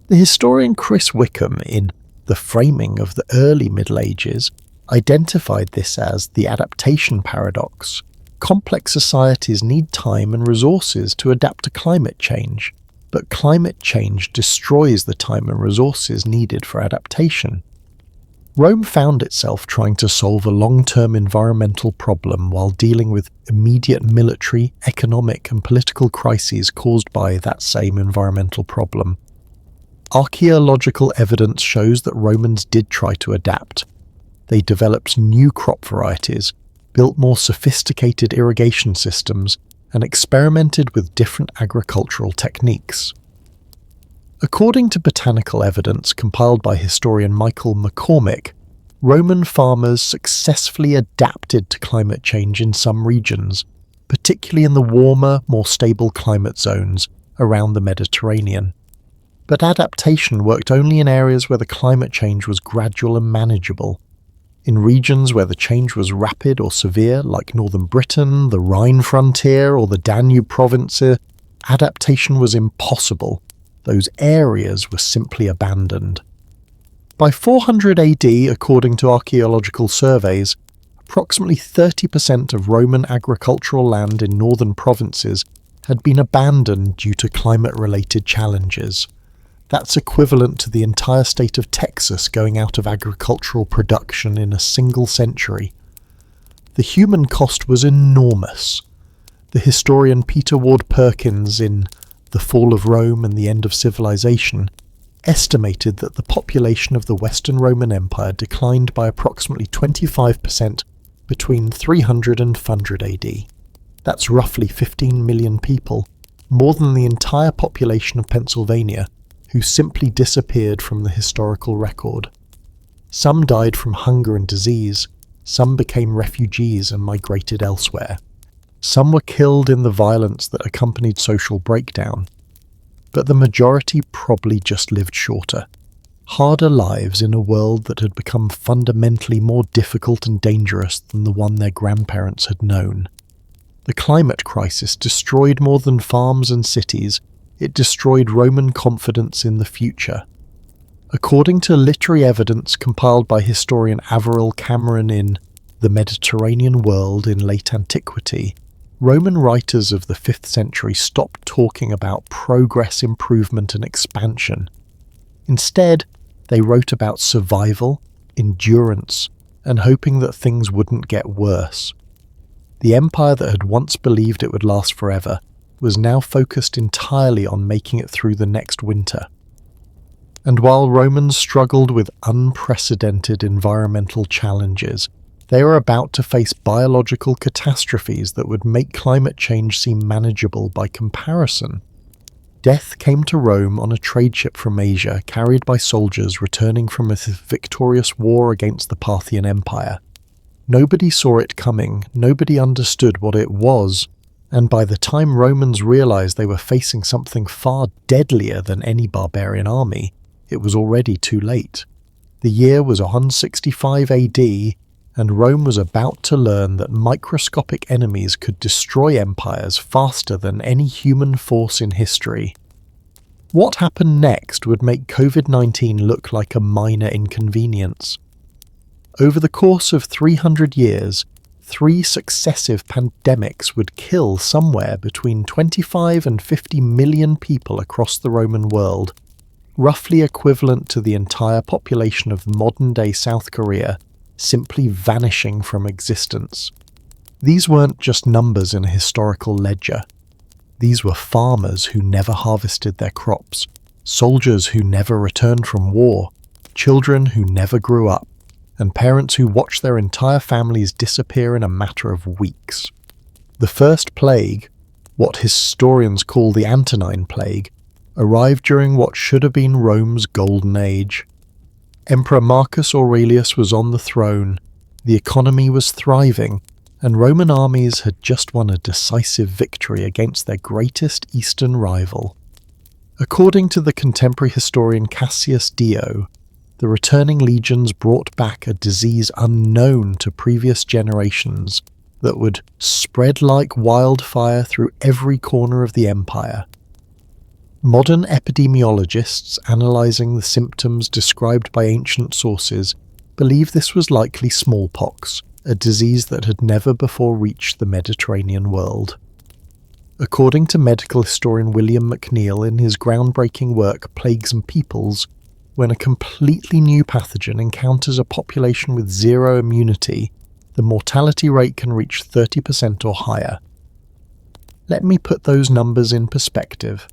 The historian Chris Wickham, in The Framing of the Early Middle Ages, identified this as the adaptation paradox. Complex societies need time and resources to adapt to climate change, but climate change destroys the time and resources needed for adaptation. Rome found itself trying to solve a long-term environmental problem while dealing with immediate military, economic, and political crises caused by that same environmental problem. Archaeological evidence shows that Romans did try to adapt. They developed new crop varieties, built more sophisticated irrigation systems, and experimented with different agricultural techniques. According to botanical evidence compiled by historian Michael McCormick, Roman farmers successfully adapted to climate change in some regions, particularly in the warmer, more stable climate zones around the Mediterranean. But adaptation worked only in areas where the climate change was gradual and manageable. In regions where the change was rapid or severe, like northern Britain, the Rhine frontier, or the Danube province, adaptation was impossible. Those areas were simply abandoned. By 400 AD, according to archaeological surveys, approximately 30% of Roman agricultural land in northern provinces had been abandoned due to climate-related challenges. That's equivalent to the entire state of Texas going out of agricultural production in a single century. The human cost was enormous. The historian Peter Ward Perkins, in The Fall of Rome and the End of Civilization, estimated that the population of the Western Roman Empire declined by approximately 25% between 300 and 400 AD. That's roughly 15 million people, more than the entire population of Pennsylvania, who simply disappeared from the historical record. Some died from hunger and disease, some became refugees and migrated elsewhere. Some were killed in the violence that accompanied social breakdown, but the majority probably just lived shorter, harder lives in a world that had become fundamentally more difficult and dangerous than the one their grandparents had known. The climate crisis destroyed more than farms and cities. It destroyed Roman confidence in the future. According to literary evidence compiled by historian Averil Cameron in The Mediterranean World in Late Antiquity, Roman writers of the 5th century stopped talking about progress, improvement, and expansion. Instead, They wrote about survival, endurance, and hoping that things wouldn't get worse. The empire that had once believed it would last forever was now focused entirely on making it through the next winter. And while Romans struggled with unprecedented environmental challenges, they were about to face biological catastrophes that would make climate change seem manageable by comparison. Death came to Rome on a trade ship from Asia carried by soldiers returning from a victorious war against the Parthian Empire. Nobody saw it coming, nobody understood what it was, and by the time Romans realized they were facing something far deadlier than any barbarian army, it was already too late. The year was 165 AD, and Rome was about to learn that microscopic enemies could destroy empires faster than any human force in history. What happened next would make COVID-19 look like a minor inconvenience. Over the course of 300 years, 3 successive pandemics would kill somewhere between 25 and 50 million people across the Roman world, roughly equivalent to the entire population of modern-day South Korea, simply vanishing from existence. These weren't just numbers in a historical ledger. These were farmers who never harvested their crops, soldiers who never returned from war, children who never grew up, and parents who watched their entire families disappear in a matter of weeks. The first plague, what historians call the Antonine Plague, arrived during what should have been Rome's golden age. Emperor Marcus Aurelius was on the throne, the economy was thriving, and Roman armies had just won a decisive victory against their greatest eastern rival. According to the contemporary historian Cassius Dio, the returning legions brought back a disease unknown to previous generations that would spread like wildfire through every corner of the empire. Modern epidemiologists analysing the symptoms described by ancient sources believe this was likely smallpox, a disease that had never before reached the Mediterranean world. According to medical historian William McNeill in his groundbreaking work Plagues and Peoples, when a completely new pathogen encounters a population with zero immunity, the mortality rate can reach 30% or higher. Let me put those numbers in perspective.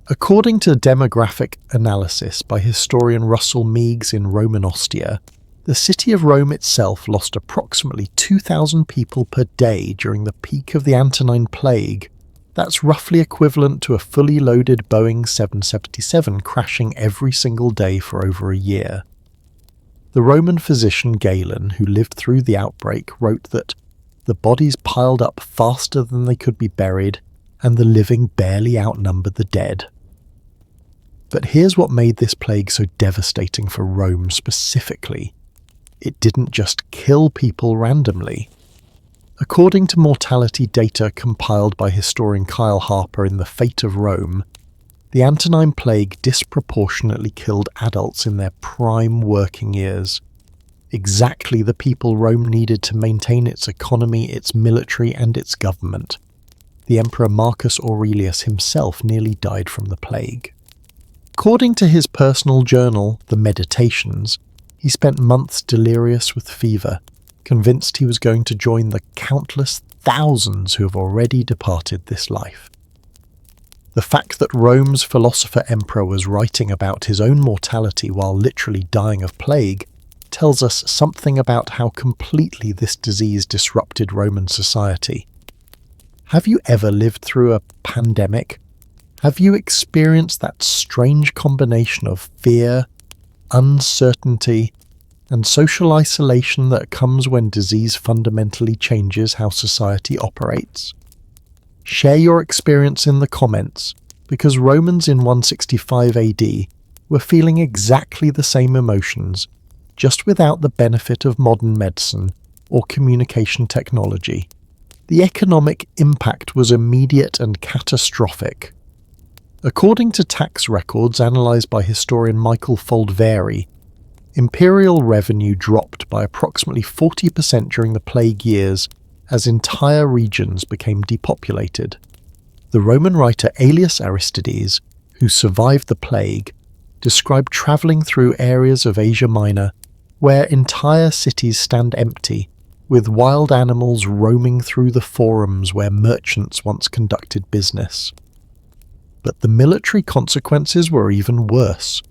According to demographic analysis by historian Russell Meigs in Roman Ostia, the city of Rome itself lost approximately 2,000 people per day during the peak of the Antonine Plague. That's roughly equivalent to a fully loaded Boeing 777 crashing every single day for over a year. The Roman physician Galen, who lived through the outbreak, wrote that the bodies piled up faster than they could be buried, and the living barely outnumbered the dead. But here's what made this plague so devastating for Rome specifically. It didn't just kill people randomly. According to mortality data compiled by historian Kyle Harper in The Fate of Rome, the Antonine Plague disproportionately killed adults in their prime working years. Exactly the people Rome needed to maintain its economy, its military, and its government. The Emperor Marcus Aurelius himself nearly died from the plague. According to his personal journal, The Meditations, he spent months delirious with fever, convinced he was going to join the countless thousands who have already departed this life. The fact that Rome's philosopher-emperor was writing about his own mortality while literally dying of plague tells us something about how completely this disease disrupted Roman society. Have you ever lived through a pandemic? Have you experienced that strange combination of fear, uncertainty, and social isolation that comes when disease fundamentally changes how society operates? Share your experience in the comments, because Romans in 165 AD were feeling exactly the same emotions, just without the benefit of modern medicine or communication technology. The economic impact was immediate and catastrophic. According to tax records analysed by historian Michael Foldvary, imperial revenue dropped by approximately 40% during the plague years as entire regions became depopulated. The Roman writer Aelius Aristides, who survived the plague, describe travelling through areas of Asia Minor where entire cities stand empty, with wild animals roaming through the forums where merchants once conducted business. But the military consequences were even worse.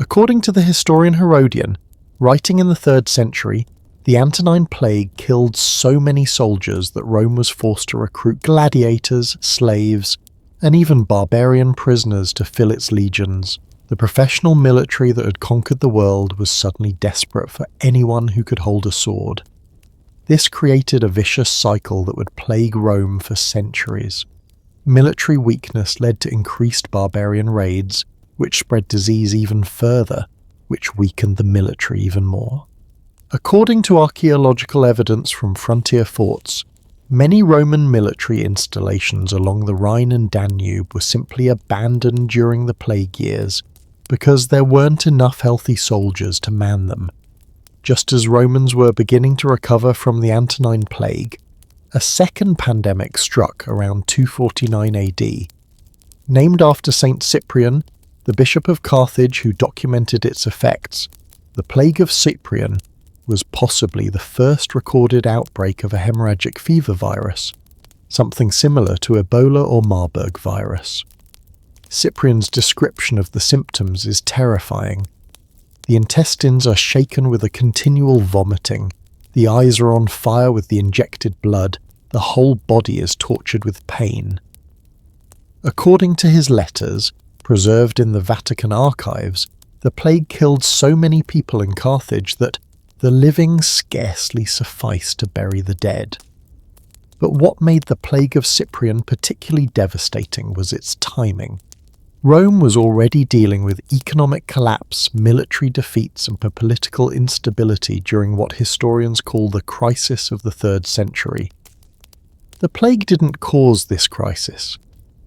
According to the historian Herodian, writing in the 3rd century, the Antonine Plague killed so many soldiers that Rome was forced to recruit gladiators, slaves, and even barbarian prisoners to fill its legions. The professional military that had conquered the world was suddenly desperate for anyone who could hold a sword. This created a vicious cycle that would plague Rome for centuries. Military weakness led to increased barbarian raids, which spread disease even further, which weakened the military even more. According to archaeological evidence from frontier forts, many Roman military installations along the Rhine and Danube were simply abandoned during the plague years because there weren't enough healthy soldiers to man them. Just as Romans were beginning to recover from the Antonine Plague, a second pandemic struck around 249 AD. Named after Saint Cyprian, the bishop of Carthage who documented its effects, the Plague of Cyprian was possibly the first recorded outbreak of a hemorrhagic fever virus, something similar to Ebola or Marburg virus. Cyprian's description of the symptoms is terrifying. The intestines are shaken with a continual vomiting, the eyes are on fire with the injected blood, the whole body is tortured with pain. According to his letters, preserved in the Vatican archives, the plague killed so many people in Carthage that the living scarcely sufficed to bury the dead. But what made the Plague of Cyprian particularly devastating was its timing. Rome was already dealing with economic collapse, military defeats, and political instability during what historians call the crisis of the 3rd century. The plague didn't cause this crisis,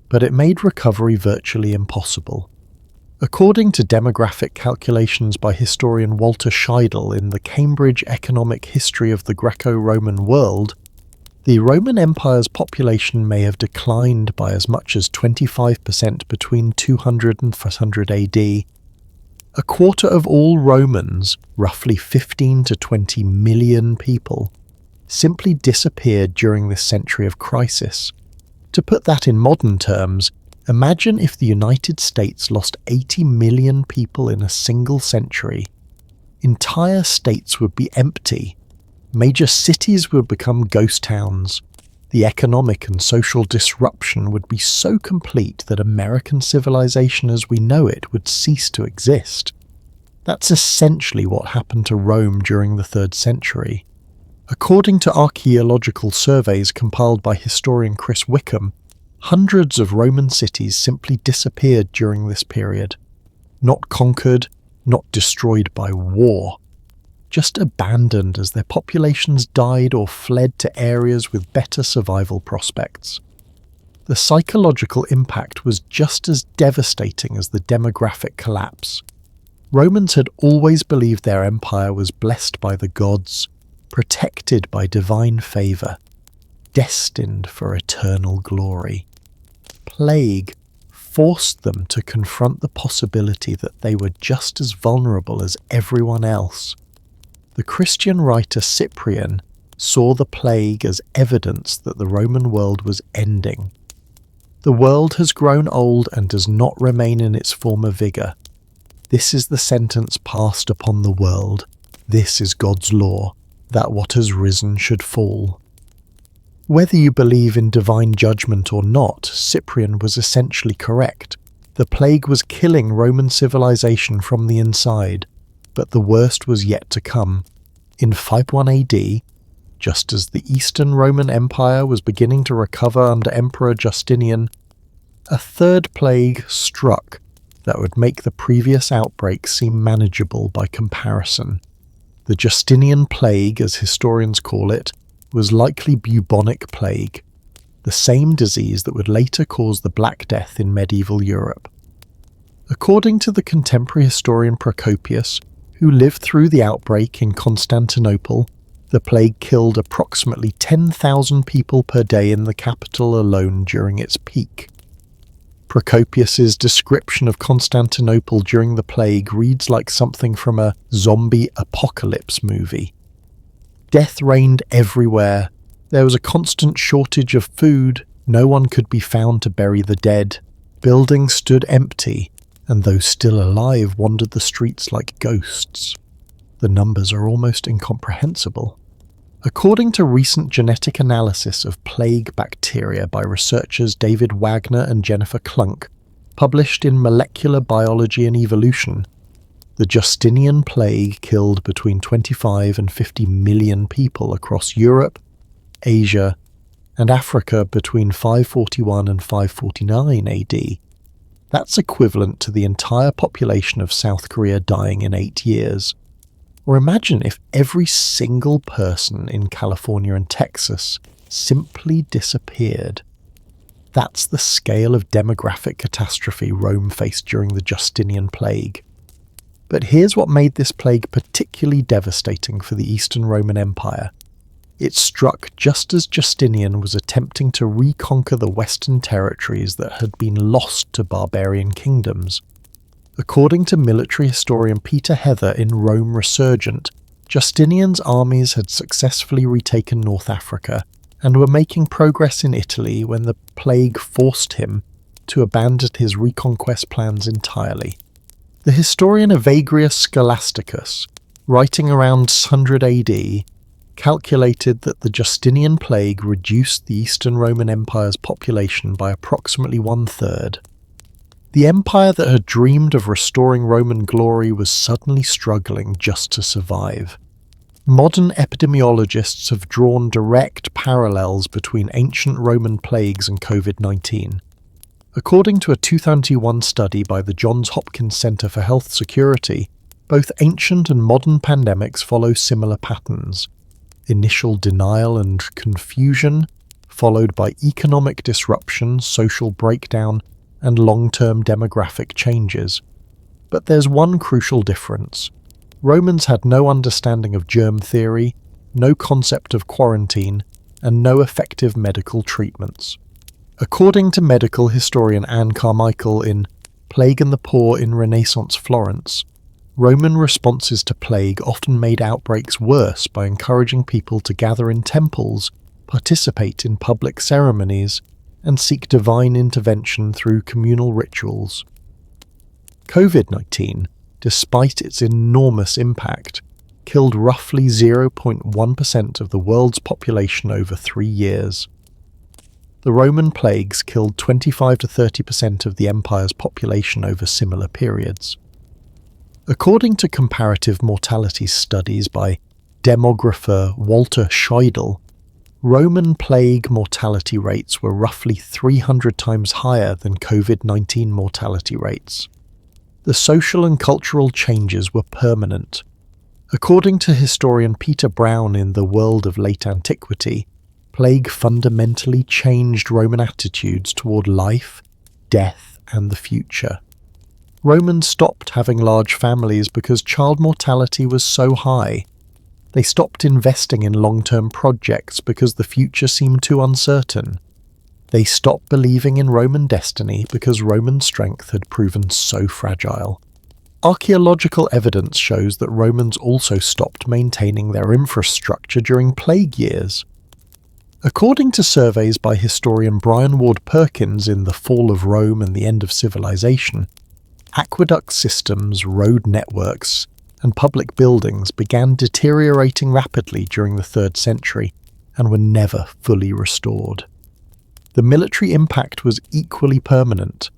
but it made recovery virtually impossible. According to demographic calculations by historian Walter Scheidel in the Cambridge Economic History of the Greco-Roman World, the Roman Empire's population may have declined by as much as 25% between 200 and 500 AD. A quarter of all Romans, roughly 15 to 20 million people, simply disappeared during this century of crisis. To put that in modern terms, imagine if the United States lost 80 million people in a single century. Entire states would be empty. Major cities would become ghost towns. The economic and social disruption would be so complete that American civilization as we know it would cease to exist. That's essentially what happened to Rome during the 3rd century. According to archaeological surveys compiled by historian Chris Wickham, hundreds of Roman cities simply disappeared during this period. Not conquered, not destroyed by war. Just abandoned as their populations died or fled to areas with better survival prospects. The psychological impact was just as devastating as the demographic collapse. Romans had always believed their empire was blessed by the gods, protected by divine favour, destined for eternal glory. Plague forced them to confront the possibility that they were just as vulnerable as everyone else. The Christian writer Cyprian saw the plague as evidence that the Roman world was ending. The world has grown old and does not remain in its former vigour. This is the sentence passed upon the world. This is God's law, that what has risen should fall. Whether you believe in divine judgment or not, Cyprian was essentially correct. The plague was killing Roman civilization from the inside, but the worst was yet to come. In 51 AD, just as the Eastern Roman Empire was beginning to recover under Emperor Justinian, a third plague struck that would make the previous outbreak seem manageable by comparison. The Justinian plague, as historians call it, was likely bubonic plague, the same disease that would later cause the Black Death in medieval Europe. According to the contemporary historian Procopius, who lived through the outbreak in Constantinople, the plague killed approximately 10,000 people per day in the capital alone during its peak. Procopius's description of Constantinople during the plague reads like something from a zombie apocalypse movie. Death reigned everywhere. There was a constant shortage of food. No one could be found to bury the dead. Buildings stood empty, and those still alive wandered the streets like ghosts. The numbers are almost incomprehensible. According to recent genetic analysis of plague bacteria by researchers David Wagner and Jennifer Klunk, published in Molecular Biology and Evolution, the Justinian plague killed between 25 and 50 million people across Europe, Asia, and Africa between 541 and 549 AD. That's equivalent to the entire population of South Korea dying in 8 years. Or imagine if every single person in California and Texas simply disappeared. That's the scale of demographic catastrophe Rome faced during the Justinian plague. But here's what made this plague particularly devastating for the Eastern Roman Empire. It struck just as Justinian was attempting to reconquer the Western territories that had been lost to barbarian kingdoms. According to military historian Peter Heather in Rome Resurgent, Justinian's armies had successfully retaken North Africa and were making progress in Italy when the plague forced him to abandon his reconquest plans entirely. The historian Evagrius Scholasticus, writing around 100 AD, calculated that the Justinian plague reduced the Eastern Roman Empire's population by approximately 1/3. The empire that had dreamed of restoring Roman glory was suddenly struggling just to survive. Modern epidemiologists have drawn direct parallels between ancient Roman plagues and COVID-19. According to a 2001 study by the Johns Hopkins Center for Health Security, both ancient and modern pandemics follow similar patterns. Initial denial and confusion, followed by economic disruption, social breakdown, and long-term demographic changes. But there's one crucial difference. Romans had no understanding of germ theory, no concept of quarantine, and no effective medical treatments. According to medical historian Anne Carmichael in Plague and the Poor in Renaissance Florence, Roman responses to plague often made outbreaks worse by encouraging people to gather in temples, participate in public ceremonies, and seek divine intervention through communal rituals. COVID-19, despite its enormous impact, killed roughly 0.1% of the world's population over 3 years. The Roman plagues killed 25 to 30% of the empire's population over similar periods. According to comparative mortality studies by demographer Walter Scheidel, Roman plague mortality rates were roughly 300 times higher than COVID-19 mortality rates. The social and cultural changes were permanent. According to historian Peter Brown in The World of Late Antiquity, plague fundamentally changed Roman attitudes toward life, death, and the future. Romans stopped having large families because child mortality was so high. They stopped investing in long-term projects because the future seemed too uncertain. They stopped believing in Roman destiny because Roman strength had proven so fragile. Archaeological evidence shows that Romans also stopped maintaining their infrastructure during plague years. According to surveys by historian Brian Ward Perkins in The Fall of Rome and the End of Civilization, aqueduct systems, road networks, and public buildings began deteriorating rapidly during the 3rd century and were never fully restored. The military impact was equally permanent.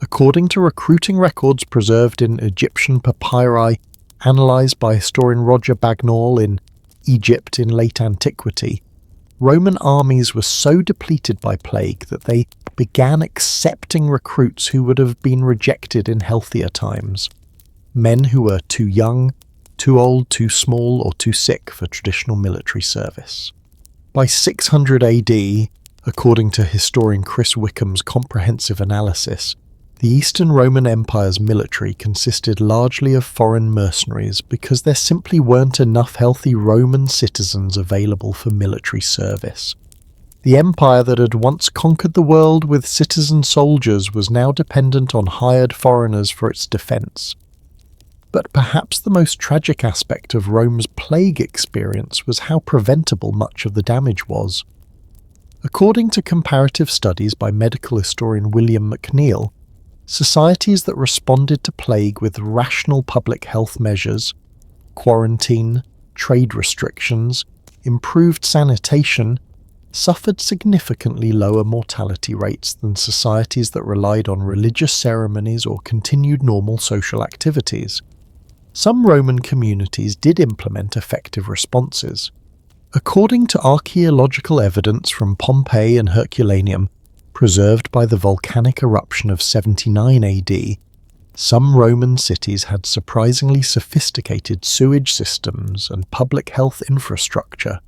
According to recruiting records preserved in Egyptian papyri analysed by historian Roger Bagnall in Egypt in Late Antiquity, Roman armies were so depleted by plague that they began accepting recruits who would have been rejected in healthier times. Men who were too young, too old, too small, or too sick for traditional military service. By 600 AD, according to historian Chris Wickham's comprehensive analysis, the Eastern Roman Empire's military consisted largely of foreign mercenaries because there simply weren't enough healthy Roman citizens available for military service. The empire that had once conquered the world with citizen soldiers was now dependent on hired foreigners for its defence. But perhaps the most tragic aspect of Rome's plague experience was how preventable much of the damage was. According to comparative studies by medical historian William McNeill, societies that responded to plague with rational public health measures, quarantine, trade restrictions, improved sanitation, suffered significantly lower mortality rates than societies that relied on religious ceremonies or continued normal social activities. Some Roman communities did implement effective responses. According to archaeological evidence from Pompeii and Herculaneum, preserved by the volcanic eruption of 79 AD, some Roman cities had surprisingly sophisticated sewage systems and public health infrastructure.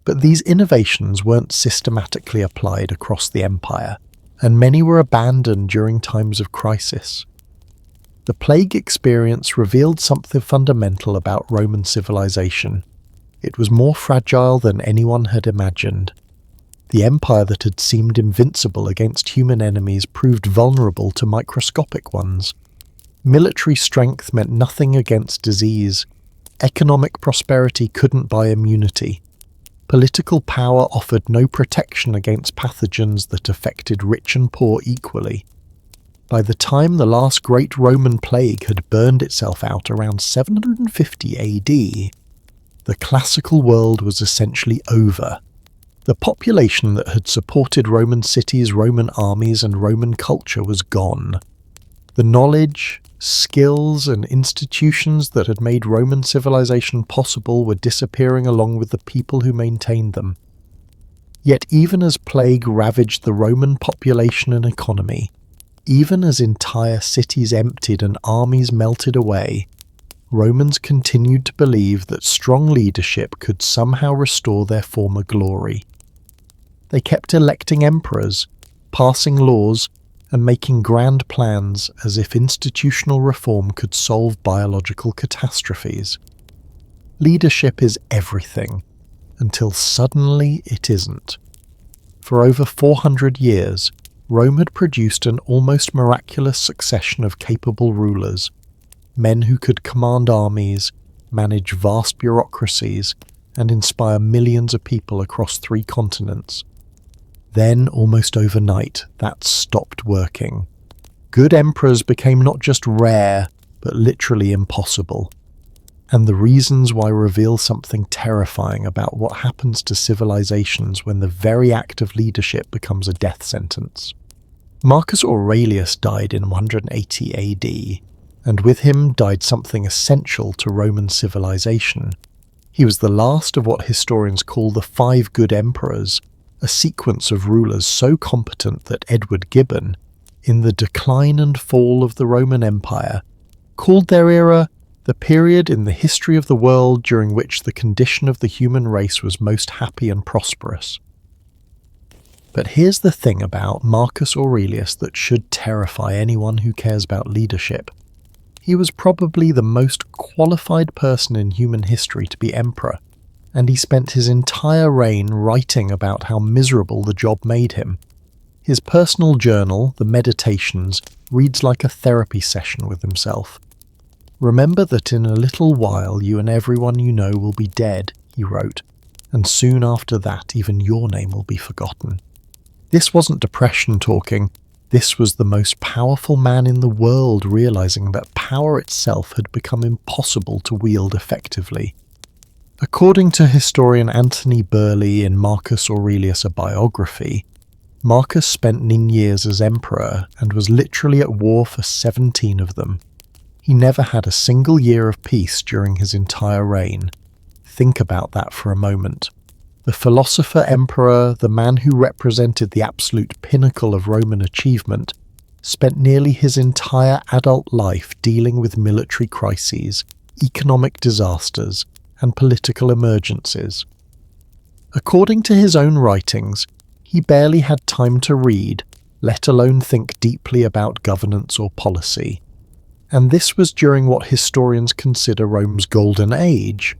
But these innovations weren't systematically applied across the empire, and many were abandoned during times of crisis. The plague experience revealed something fundamental about Roman civilization. It was more fragile than anyone had imagined. The empire that had seemed invincible against human enemies proved vulnerable to microscopic ones. Military strength meant nothing against disease. Economic prosperity couldn't buy immunity. Political power offered no protection against pathogens that affected rich and poor equally. By the time the last great Roman plague had burned itself out around 750 AD, the classical world was essentially over. The population that had supported Roman cities, Roman armies, and Roman culture was gone. The knowledge, skills, and institutions that had made Roman civilization possible were disappearing along with the people who maintained them. Yet even as plague ravaged the Roman population and economy, even as entire cities emptied and armies melted away, Romans continued to believe that strong leadership could somehow restore their former glory. They kept electing emperors, passing laws, and making grand plans as if institutional reform could solve biological catastrophes. Leadership is everything, until suddenly it isn't. For over 400 years, Rome had produced an almost miraculous succession of capable rulers, men who could command armies, manage vast bureaucracies, and inspire millions of people across 3 continents. Then, almost overnight, that stopped working. Good emperors became not just rare, but literally impossible. And the reasons why reveal something terrifying about what happens to civilizations when the very act of leadership becomes a death sentence. Marcus Aurelius died in 180 AD, and with him died something essential to Roman civilization. He was the last of what historians call the 5 good emperors, a sequence of rulers so competent that Edward Gibbon, in The Decline and Fall of the Roman Empire, called their era the period in the history of the world during which the condition of the human race was most happy and prosperous. But here's the thing about Marcus Aurelius that should terrify anyone who cares about leadership. He was probably the most qualified person in human history to be emperor, and he spent his entire reign writing about how miserable the job made him. His personal journal, the Meditations, reads like a therapy session with himself. "Remember that in a little while you and everyone you know will be dead," he wrote, "and soon after that even your name will be forgotten." This wasn't depression talking. This was the most powerful man in the world realizing that power itself had become impossible to wield effectively. According to historian Anthony Burley in Marcus Aurelius: A Biography, Marcus spent 9 years as emperor and was literally at war for 17 of them. He never had a single year of peace during his entire reign. Think about that for a moment. The philosopher-emperor, the man who represented the absolute pinnacle of Roman achievement, spent nearly his entire adult life dealing with military crises, economic disasters, and political emergencies. According to his own writings, he barely had time to read, let alone think deeply about governance or policy. And this was during what historians consider Rome's golden age.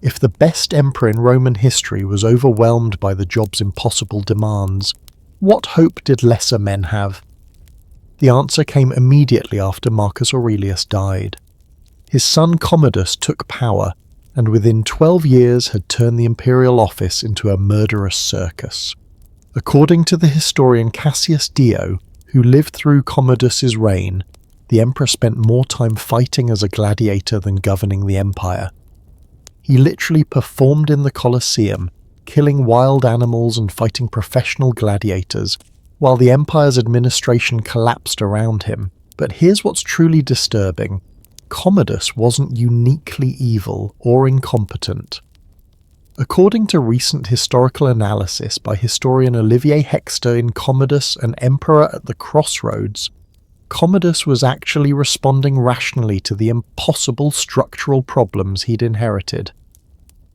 If the best emperor in Roman history was overwhelmed by the job's impossible demands, what hope did lesser men have? The answer came immediately after Marcus Aurelius died. His son Commodus took power, and within 12 years had turned the imperial office into a murderous circus. According to the historian Cassius Dio, who lived through Commodus's reign, the emperor spent more time fighting as a gladiator than governing the empire. He literally performed in the Colosseum, killing wild animals and fighting professional gladiators, while the empire's administration collapsed around him. But here's what's truly disturbing. Commodus wasn't uniquely evil or incompetent. According to recent historical analysis by historian Olivier Hexter in Commodus, an Emperor at the Crossroads, Commodus was actually responding rationally to the impossible structural problems he'd inherited.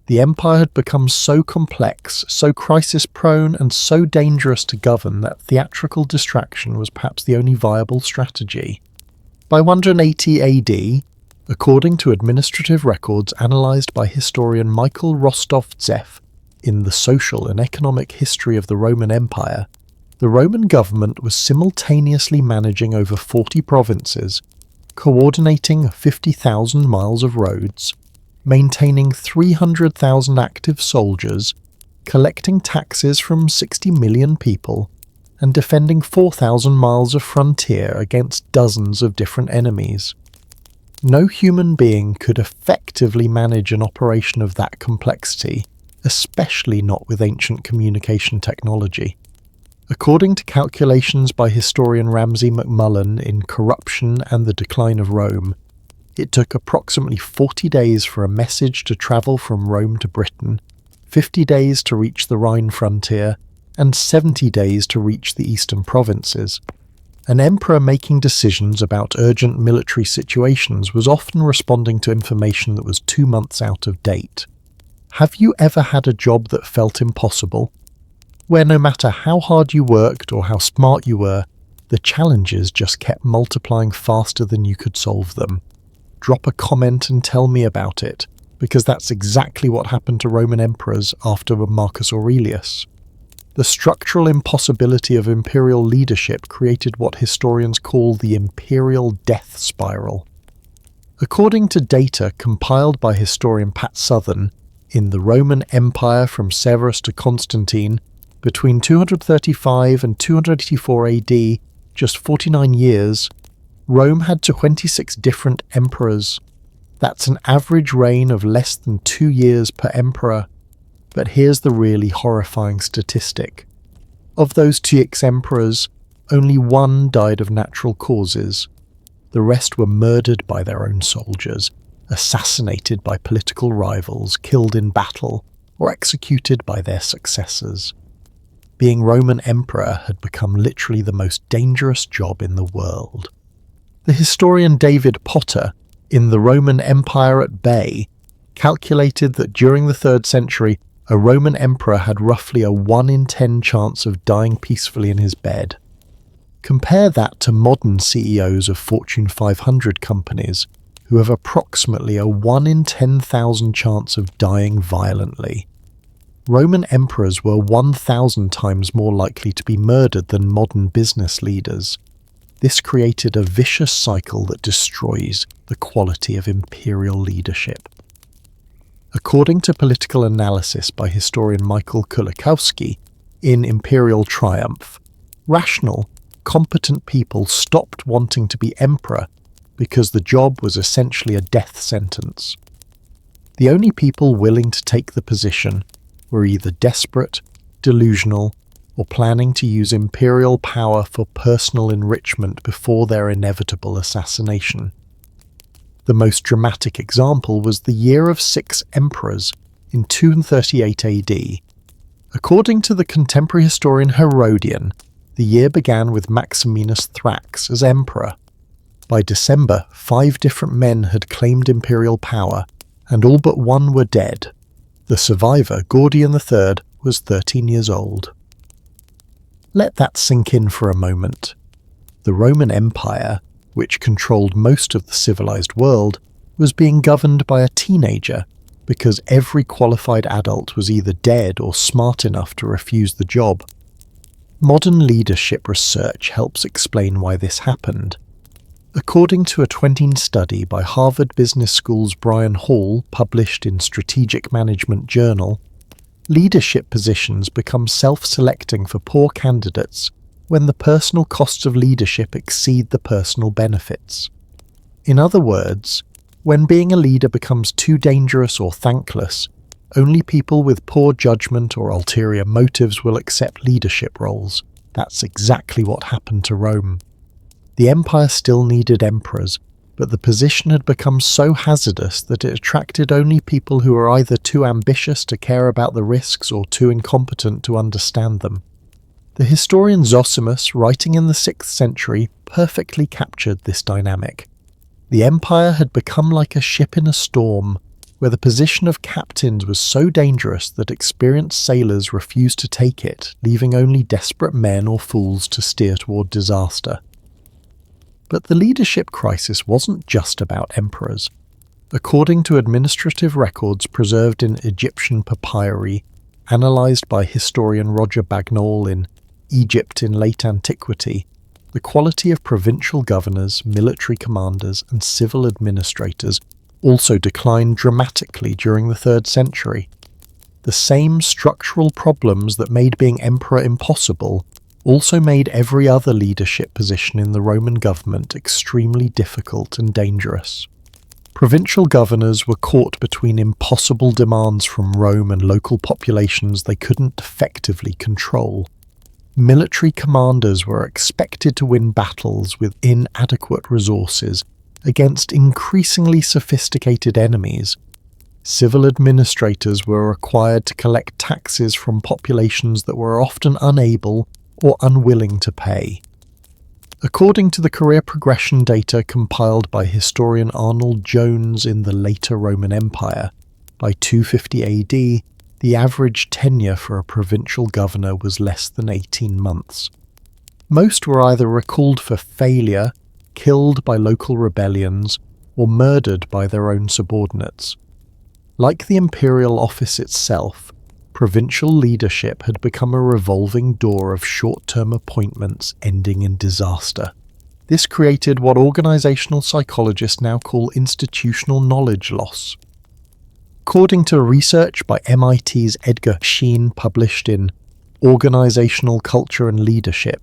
The empire had become so complex, so crisis-prone, and so dangerous to govern that theatrical distraction was perhaps the only viable strategy. By 180 AD, according to administrative records analysed by historian Michael Rostov-Zeff in The Social and Economic History of the Roman Empire, the Roman government was simultaneously managing over 40 provinces, coordinating 50,000 miles of roads, maintaining 300,000 active soldiers, collecting taxes from 60 million people, and defending 4,000 miles of frontier against dozens of different enemies. No human being could effectively manage an operation of that complexity, especially not with ancient communication technology. According to calculations by historian Ramsay MacMullen in Corruption and the Decline of Rome, it took approximately 40 days for a message to travel from Rome to Britain, 50 days to reach the Rhine frontier, and 70 days to reach the eastern provinces. An emperor making decisions about urgent military situations was often responding to information that was 2 months out of date. Have you ever had a job that felt impossible? Where no matter how hard you worked or how smart you were, the challenges just kept multiplying faster than you could solve them? Drop a comment and tell me about it, because that's exactly what happened to Roman emperors after Marcus Aurelius. The structural impossibility of imperial leadership created what historians call the imperial death spiral. According to data compiled by historian Pat Southern in The Roman Empire from Severus to Constantine, between 235 and 284 AD, just 49 years, Rome had 26 different emperors. That's an average reign of less than 2 years per emperor. But here's the really horrifying statistic. Of those 2 emperors, only 1 died of natural causes. The rest were murdered by their own soldiers, assassinated by political rivals, killed in battle, or executed by their successors. Being Roman emperor had become literally the most dangerous job in the world. The historian David Potter, in The Roman Empire at Bay, calculated that during the 3rd century, a Roman emperor had roughly a 1 in 10 chance of dying peacefully in his bed. Compare that to modern CEOs of Fortune 500 companies, who have approximately a 1 in 10,000 chance of dying violently. Roman emperors were 1,000 times more likely to be murdered than modern business leaders. This created a vicious cycle that destroys the quality of imperial leadership. According to political analysis by historian Michael Kulikowski in Imperial Triumph, rational, competent people stopped wanting to be emperor because the job was essentially a death sentence. The only people willing to take the position were either desperate, delusional, or planning to use imperial power for personal enrichment before their inevitable assassination. The most dramatic example was the Year of 6 Emperors in 238 AD. According to the contemporary historian Herodian, the year began with Maximinus Thrax as emperor. By December, 5 different men had claimed imperial power, and all but 1 were dead. The survivor, Gordian III, was 13 years old. Let that sink in for a moment. The Roman Empire, which controlled most of the civilized world, was being governed by a teenager because every qualified adult was either dead or smart enough to refuse the job. Modern leadership research helps explain why this happened. According to a 2010 study by Harvard Business School's Brian Hall, published in Strategic Management Journal, leadership positions become self-selecting for poor candidates when the personal costs of leadership exceed the personal benefits. In other words, when being a leader becomes too dangerous or thankless, only people with poor judgment or ulterior motives will accept leadership roles. That's exactly what happened to Rome. The empire still needed emperors, but the position had become so hazardous that it attracted only people who were either too ambitious to care about the risks or too incompetent to understand them. The historian Zosimus, writing in the 6th century, perfectly captured this dynamic. The empire had become like a ship in a storm, where the position of captains was so dangerous that experienced sailors refused to take it, leaving only desperate men or fools to steer toward disaster. But the leadership crisis wasn't just about emperors. According to administrative records preserved in Egyptian papyri, analysed by historian Roger Bagnall in Egypt in Late Antiquity, the quality of provincial governors, military commanders, and civil administrators also declined dramatically during the 3rd century. The same structural problems that made being emperor impossible also made every other leadership position in the Roman government extremely difficult and dangerous. Provincial governors were caught between impossible demands from Rome and local populations they couldn't effectively control. Military commanders were expected to win battles with inadequate resources against increasingly sophisticated enemies. Civil administrators were required to collect taxes from populations that were often unable or unwilling to pay. According to the career progression data compiled by historian Arnold Jones in the later Roman Empire, by 250 AD, the average tenure for a provincial governor was less than 18 months. Most were either recalled for failure, killed by local rebellions, or murdered by their own subordinates. Like the imperial office itself, provincial leadership had become a revolving door of short-term appointments ending in disaster. This created what organizational psychologists now call institutional knowledge loss. According to research by MIT's Edgar Sheen published in Organizational Culture and Leadership,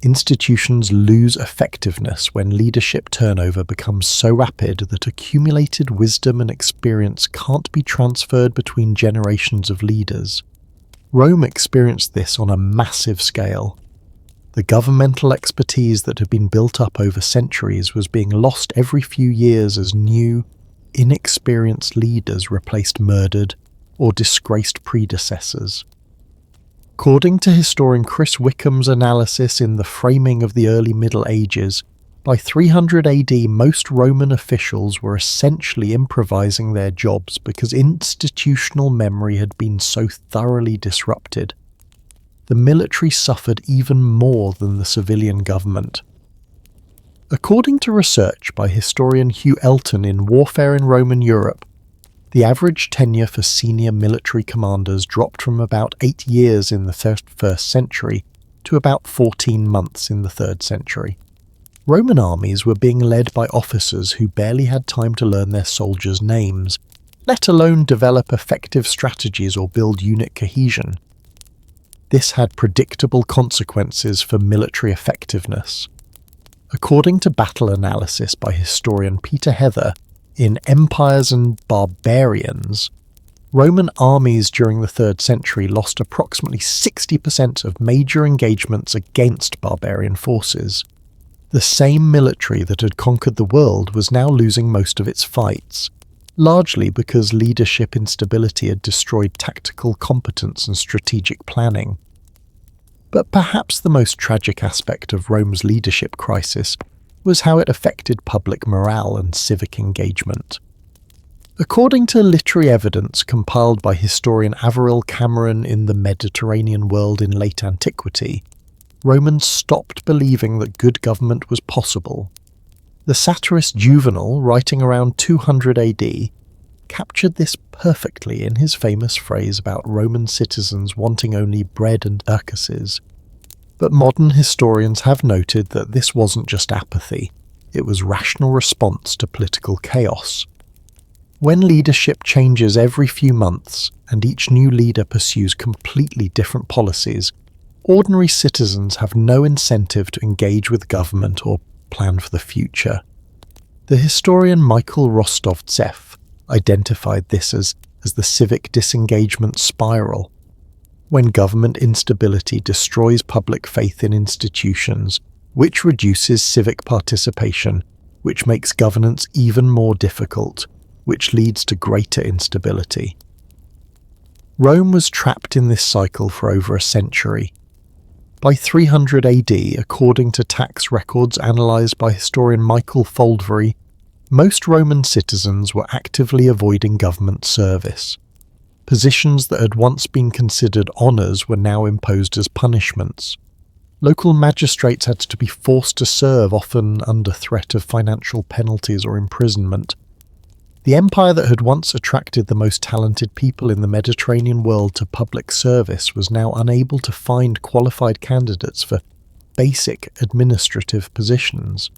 institutions lose effectiveness when leadership turnover becomes so rapid that accumulated wisdom and experience can't be transferred between generations of leaders. Rome experienced this on a massive scale. The governmental expertise that had been built up over centuries was being lost every few years as new, inexperienced leaders replaced murdered or disgraced predecessors. According to historian Chris Wickham's analysis in The Framing of the Early Middle Ages, by 300 AD most Roman officials were essentially improvising their jobs because institutional memory had been so thoroughly disrupted. The military suffered even more than the civilian government. According to research by historian Hugh Elton in Warfare in Roman Europe, the average tenure for senior military commanders dropped from about 8 years in the 1st century to about 14 months in the 3rd century. Roman armies were being led by officers who barely had time to learn their soldiers' names, let alone develop effective strategies or build unit cohesion. This had predictable consequences for military effectiveness. According to battle analysis by historian Peter Heather, in Empires and Barbarians, Roman armies during the 3rd century lost approximately 60% of major engagements against barbarian forces. The same military that had conquered the world was now losing most of its fights, largely because leadership instability had destroyed tactical competence and strategic planning. But perhaps the most tragic aspect of Rome's leadership crisis was how it affected public morale and civic engagement. According to literary evidence compiled by historian Averil Cameron in The Mediterranean World in Late Antiquity, Romans stopped believing that good government was possible. The satirist Juvenal, writing around 200 AD, captured this perfectly in his famous phrase about Roman citizens wanting only bread and circuses. But modern historians have noted that this wasn't just apathy, it was rational response to political chaos. When leadership changes every few months and each new leader pursues completely different policies, ordinary citizens have no incentive to engage with government or plan for the future. The historian Michael Rostovtsev identified this as the civic disengagement spiral. When government instability destroys public faith in institutions, which reduces civic participation, which makes governance even more difficult, which leads to greater instability. Rome was trapped in this cycle for over a century. By 300 AD, according to tax records analysed by historian Michael Foldvary, most Roman citizens were actively avoiding government service. Positions that had once been considered honours were now imposed as punishments. Local magistrates had to be forced to serve, often under threat of financial penalties or imprisonment. The empire that had once attracted the most talented people in the Mediterranean world to public service was now unable to find qualified candidates for basic administrative positions.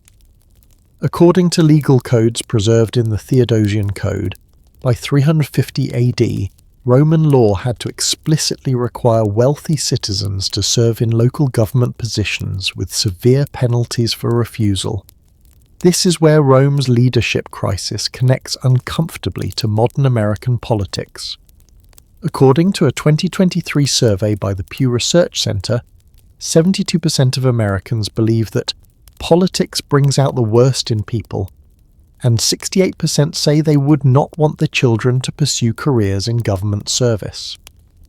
According to legal codes preserved in the Theodosian Code, by 350 AD, Roman law had to explicitly require wealthy citizens to serve in local government positions with severe penalties for refusal. This is where Rome's leadership crisis connects uncomfortably to modern American politics. According to a 2023 survey by the Pew Research Center, 72% of Americans believe that politics brings out the worst in people, and 68% say they would not want their children to pursue careers in government service.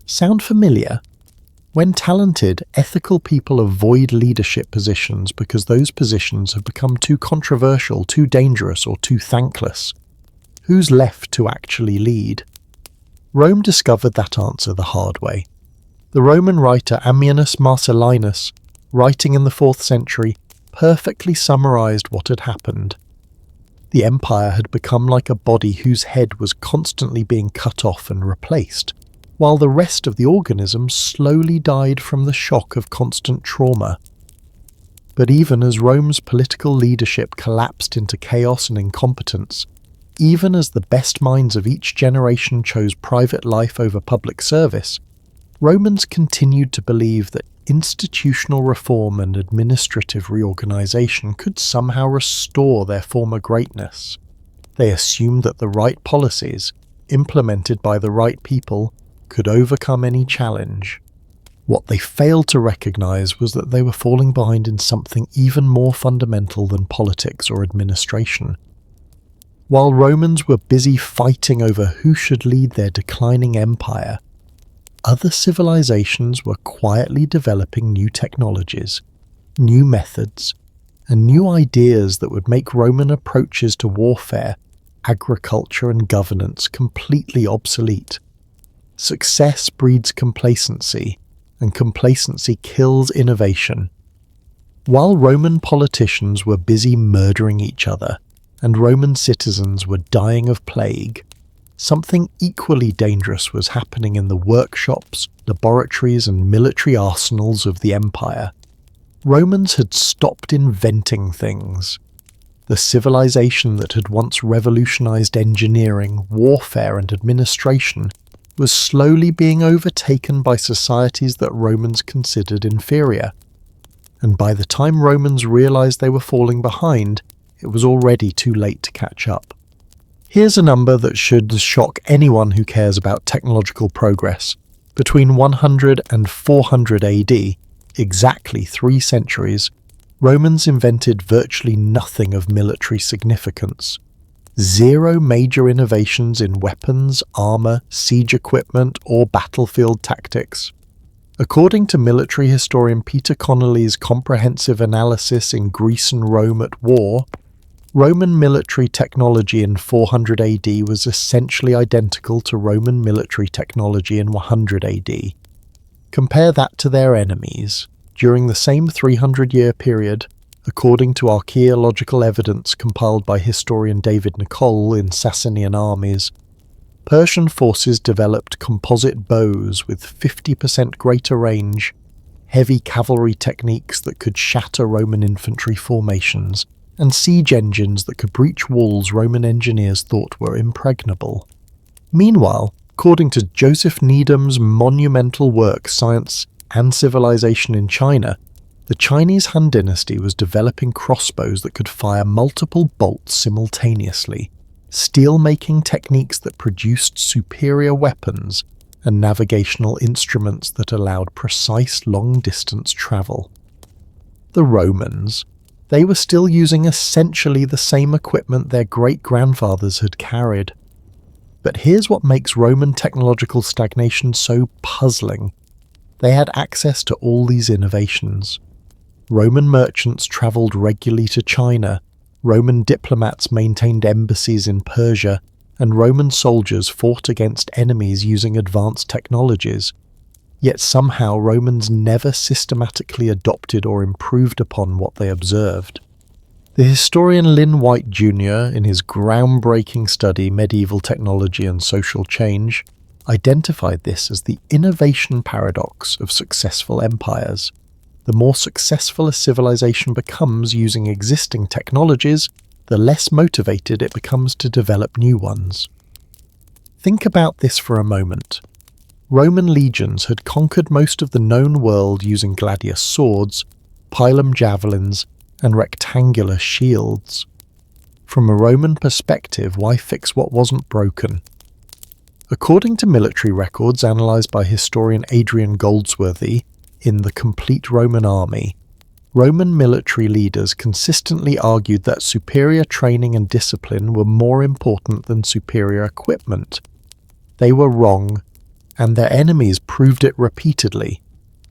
Sound familiar? When talented, ethical people avoid leadership positions because those positions have become too controversial, too dangerous, or too thankless. Who's left to actually lead? Rome discovered that answer the hard way. The Roman writer Ammianus Marcellinus, writing in the 4th century, perfectly summarized what had happened. The empire had become like a body whose head was constantly being cut off and replaced, while the rest of the organism slowly died from the shock of constant trauma. But even as Rome's political leadership collapsed into chaos and incompetence, even as the best minds of each generation chose private life over public service, Romans continued to believe that institutional reform and administrative reorganization could somehow restore their former greatness. They assumed that the right policies, implemented by the right people, could overcome any challenge. What they failed to recognize was that they were falling behind in something even more fundamental than politics or administration. While Romans were busy fighting over who should lead their declining empire, other civilizations were quietly developing new technologies, new methods, and new ideas that would make Roman approaches to warfare, agriculture, and governance completely obsolete. Success breeds complacency, and complacency kills innovation. While Roman politicians were busy murdering each other, and Roman citizens were dying of plague, something equally dangerous was happening in the workshops, laboratories, and military arsenals of the empire. Romans had stopped inventing things. The civilization that had once revolutionized engineering, warfare, and administration was slowly being overtaken by societies that Romans considered inferior. And by the time Romans realized they were falling behind, it was already too late to catch up. Here's a number that should shock anyone who cares about technological progress. Between 100 and 400 AD, exactly 3 centuries, Romans invented virtually nothing of military significance. 0 major innovations in weapons, armor, siege equipment, or battlefield tactics. According to military historian Peter Connolly's comprehensive analysis in Greece and Rome at War, Roman military technology in 400 AD was essentially identical to Roman military technology in 100 AD. Compare that to their enemies. During the same 300-year period, according to archaeological evidence compiled by historian David Nicole in Sasanian Armies, Persian forces developed composite bows with 50% greater range, heavy cavalry techniques that could shatter Roman infantry formations, and siege engines that could breach walls Roman engineers thought were impregnable. Meanwhile, according to Joseph Needham's monumental work Science and Civilization in China, the Chinese Han Dynasty was developing crossbows that could fire multiple bolts simultaneously, steel-making techniques that produced superior weapons, and navigational instruments that allowed precise long-distance travel. The Romans, they were still using essentially the same equipment their great-grandfathers had carried. But here's what makes Roman technological stagnation so puzzling. They had access to all these innovations. Roman merchants travelled regularly to China, Roman diplomats maintained embassies in Persia, and Roman soldiers fought against enemies using advanced technologies. Yet somehow Romans never systematically adopted or improved upon what they observed. The historian Lynn White Jr., in his groundbreaking study Medieval Technology and Social Change, identified this as the innovation paradox of successful empires. The more successful a civilization becomes using existing technologies, the less motivated it becomes to develop new ones. Think about this for a moment. Roman legions had conquered most of the known world using gladius swords, pilum javelins, and rectangular shields. From a Roman perspective, why fix what wasn't broken? According to military records analysed by historian Adrian Goldsworthy in The Complete Roman Army, Roman military leaders consistently argued that superior training and discipline were more important than superior equipment. They were wrong, and their enemies proved it repeatedly.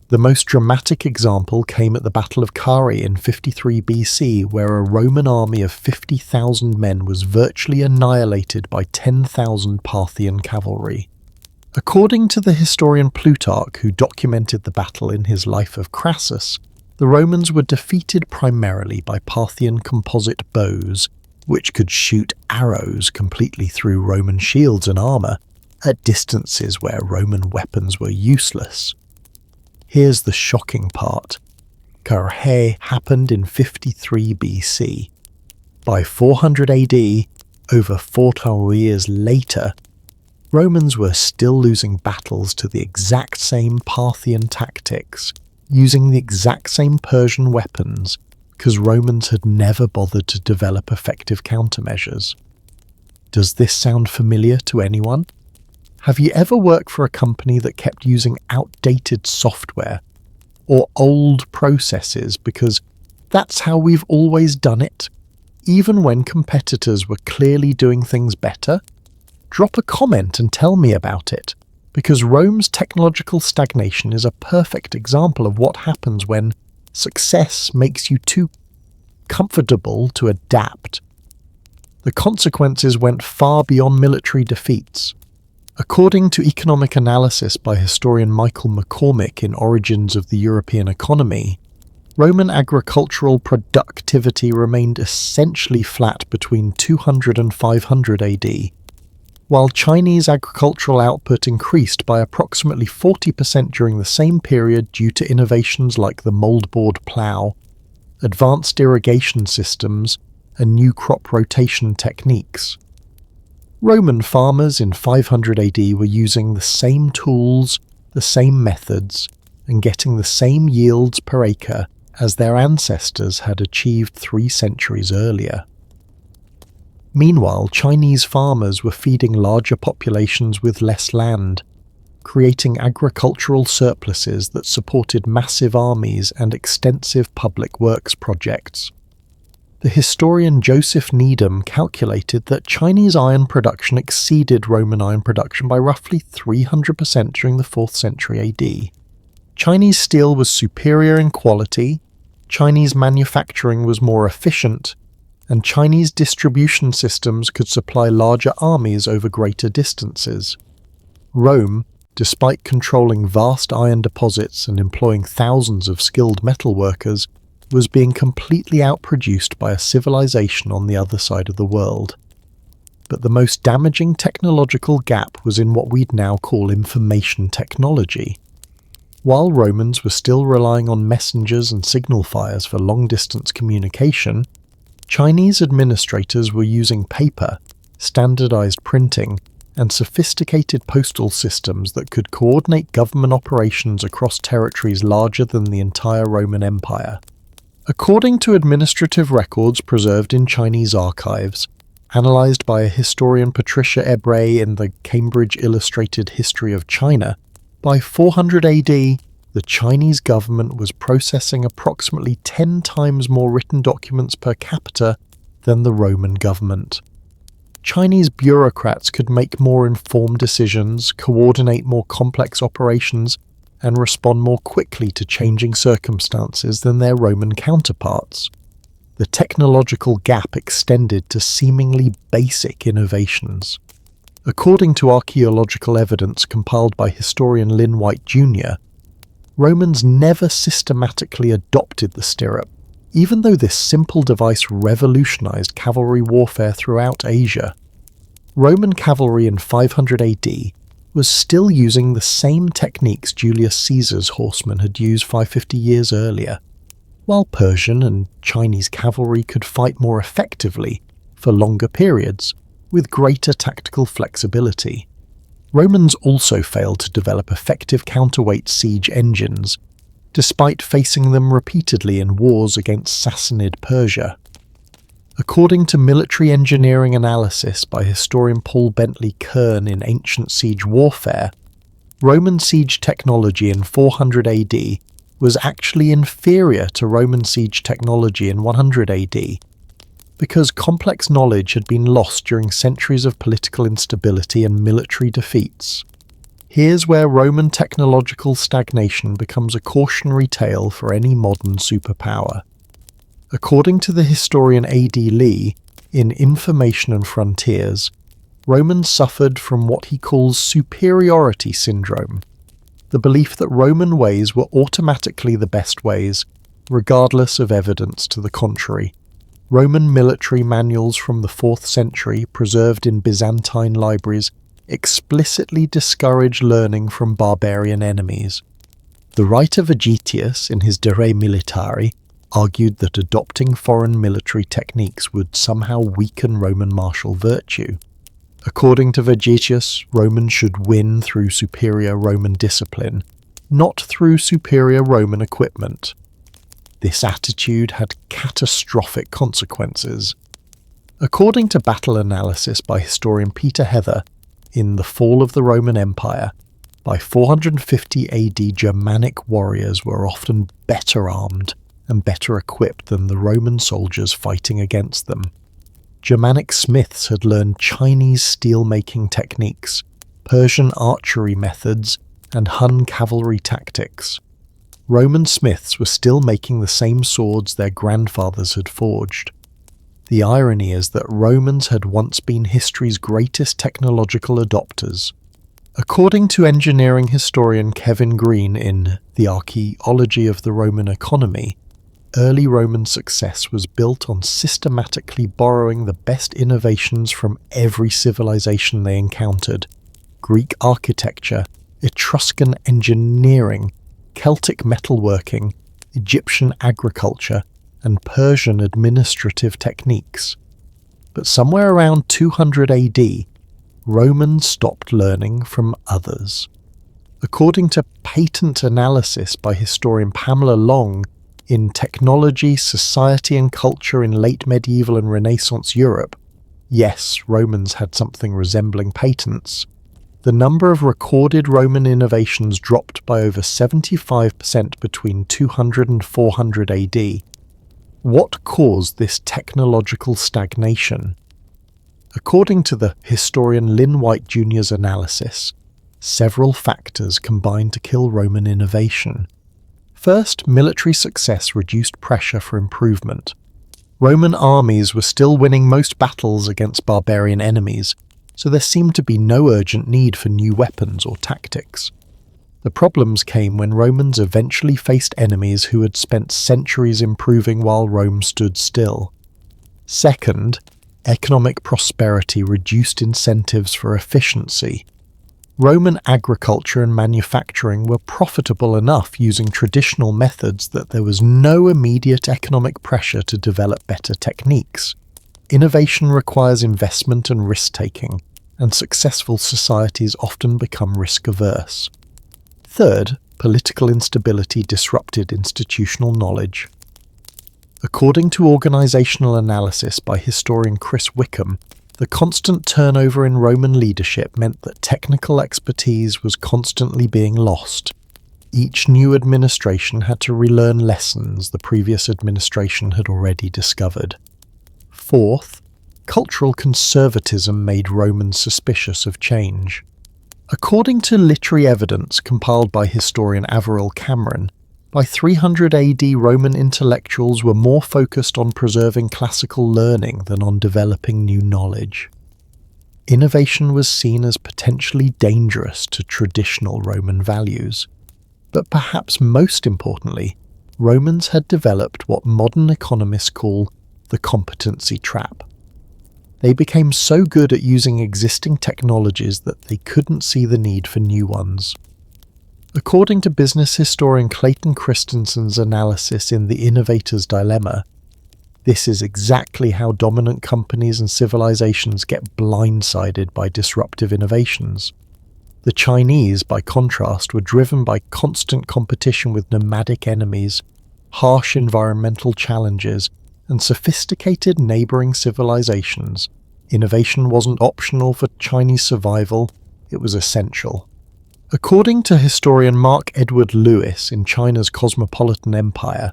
The most dramatic example came at the Battle of Carrhae in 53 BC, where a Roman army of 50,000 men was virtually annihilated by 10,000 Parthian cavalry. According to the historian Plutarch, who documented the battle in his Life of Crassus, the Romans were defeated primarily by Parthian composite bows, which could shoot arrows completely through Roman shields and armour, at distances where Roman weapons were useless. Here's the shocking part. Carrhae happened in 53 BC. By 400 AD, over 400 years later, Romans were still losing battles to the exact same Parthian tactics, using the exact same Persian weapons, because Romans had never bothered to develop effective countermeasures. Does this sound familiar to anyone? Have you ever worked for a company that kept using outdated software or old processes because that's how we've always done it, even when competitors were clearly doing things better? Drop a comment and tell me about it, because Rome's technological stagnation is a perfect example of what happens when success makes you too comfortable to adapt. The consequences went far beyond military defeats. According to economic analysis by historian Michael McCormick in Origins of the European Economy, Roman agricultural productivity remained essentially flat between 200 and 500 AD, while Chinese agricultural output increased by approximately 40% during the same period due to innovations like the moldboard plough, advanced irrigation systems, and new crop rotation techniques. Roman farmers in 500 AD were using the same tools, the same methods, and getting the same yields per acre as their ancestors had achieved 3 centuries earlier. Meanwhile, Chinese farmers were feeding larger populations with less land, creating agricultural surpluses that supported massive armies and extensive public works projects. The historian Joseph Needham calculated that Chinese iron production exceeded Roman iron production by roughly 300% during the 4th century AD. Chinese steel was superior in quality, Chinese manufacturing was more efficient, and Chinese distribution systems could supply larger armies over greater distances. Rome, despite controlling vast iron deposits and employing thousands of skilled metal workers, was being completely outproduced by a civilization on the other side of the world. But the most damaging technological gap was in what we'd now call information technology. While Romans were still relying on messengers and signal fires for long-distance communication, Chinese administrators were using paper, standardized printing, and sophisticated postal systems that could coordinate government operations across territories larger than the entire Roman Empire. According to administrative records preserved in Chinese archives, analysed by a historian Patricia Ebrey in the Cambridge Illustrated History of China, by 400 AD, the Chinese government was processing approximately 10 times more written documents per capita than the Roman government. Chinese bureaucrats could make more informed decisions, coordinate more complex operations, and respond more quickly to changing circumstances than their Roman counterparts. The technological gap extended to seemingly basic innovations. According to archaeological evidence compiled by historian Lynn White Jr., Romans never systematically adopted the stirrup, even though this simple device revolutionized cavalry warfare throughout Asia. Roman cavalry in 500 AD was still using the same techniques Julius Caesar's horsemen had used 550 years earlier, while Persian and Chinese cavalry could fight more effectively for longer periods with greater tactical flexibility. Romans also failed to develop effective counterweight siege engines, despite facing them repeatedly in wars against Sassanid Persia. According to military engineering analysis by historian Paul Bentley Kern in Ancient Siege Warfare, Roman siege technology in 400 AD was actually inferior to Roman siege technology in 100 AD, because complex knowledge had been lost during centuries of political instability and military defeats. Here's where Roman technological stagnation becomes a cautionary tale for any modern superpower. According to the historian A.D. Lee, in Information and Frontiers, Romans suffered from what he calls superiority syndrome, the belief that Roman ways were automatically the best ways, regardless of evidence to the contrary. Roman military manuals from the 4th century, preserved in Byzantine libraries, explicitly discourage learning from barbarian enemies. The writer Vegetius, in his De Re Militari, argued that adopting foreign military techniques would somehow weaken Roman martial virtue. According to Vegetius, Romans should win through superior Roman discipline, not through superior Roman equipment. This attitude had catastrophic consequences. According to battle analysis by historian Peter Heather, in The Fall of the Roman Empire, by 450 AD Germanic warriors were often better armed and better equipped than the Roman soldiers fighting against them. Germanic smiths had learned Chinese steel-making techniques, Persian archery methods, and Hun cavalry tactics. Roman smiths were still making the same swords their grandfathers had forged. The irony is that Romans had once been history's greatest technological adopters. According to engineering historian Kevin Green in The Archaeology of the Roman Economy, early Roman success was built on systematically borrowing the best innovations from every civilization they encountered: Greek architecture, Etruscan engineering, Celtic metalworking, Egyptian agriculture, and Persian administrative techniques. But somewhere around 200 AD, Romans stopped learning from others. According to patent analysis by historian Pamela Long in Technology, Society and Culture in Late Medieval and Renaissance Europe, yes, Romans had something resembling patents. The number of recorded Roman innovations dropped by over 75% between 200 and 400 AD. What caused this technological stagnation? According to the historian Lynn White Jr.'s analysis, several factors combined to kill Roman innovation. First, military success reduced pressure for improvement. Roman armies were still winning most battles against barbarian enemies, so there seemed to be no urgent need for new weapons or tactics. The problems came when Romans eventually faced enemies who had spent centuries improving while Rome stood still. Second, economic prosperity reduced incentives for efficiency. Roman agriculture and manufacturing were profitable enough using traditional methods that there was no immediate economic pressure to develop better techniques. Innovation requires investment and risk-taking, and successful societies often become risk-averse. Third, political instability disrupted institutional knowledge. According to organizational analysis by historian Chris Wickham, the constant turnover in Roman leadership meant that technical expertise was constantly being lost. Each new administration had to relearn lessons the previous administration had already discovered. Fourth, cultural conservatism made Romans suspicious of change. According to literary evidence compiled by historian Averil Cameron, by 300 AD Roman intellectuals were more focused on preserving classical learning than on developing new knowledge. Innovation was seen as potentially dangerous to traditional Roman values. But perhaps most importantly, Romans had developed what modern economists call the competency trap. They became so good at using existing technologies that they couldn't see the need for new ones. According to business historian Clayton Christensen's analysis in The Innovator's Dilemma, this is exactly how dominant companies and civilizations get blindsided by disruptive innovations. The Chinese, by contrast, were driven by constant competition with nomadic enemies, harsh environmental challenges, and sophisticated neighboring civilizations. Innovation wasn't optional for Chinese survival, it was essential. According to historian Mark Edward Lewis in China's Cosmopolitan Empire,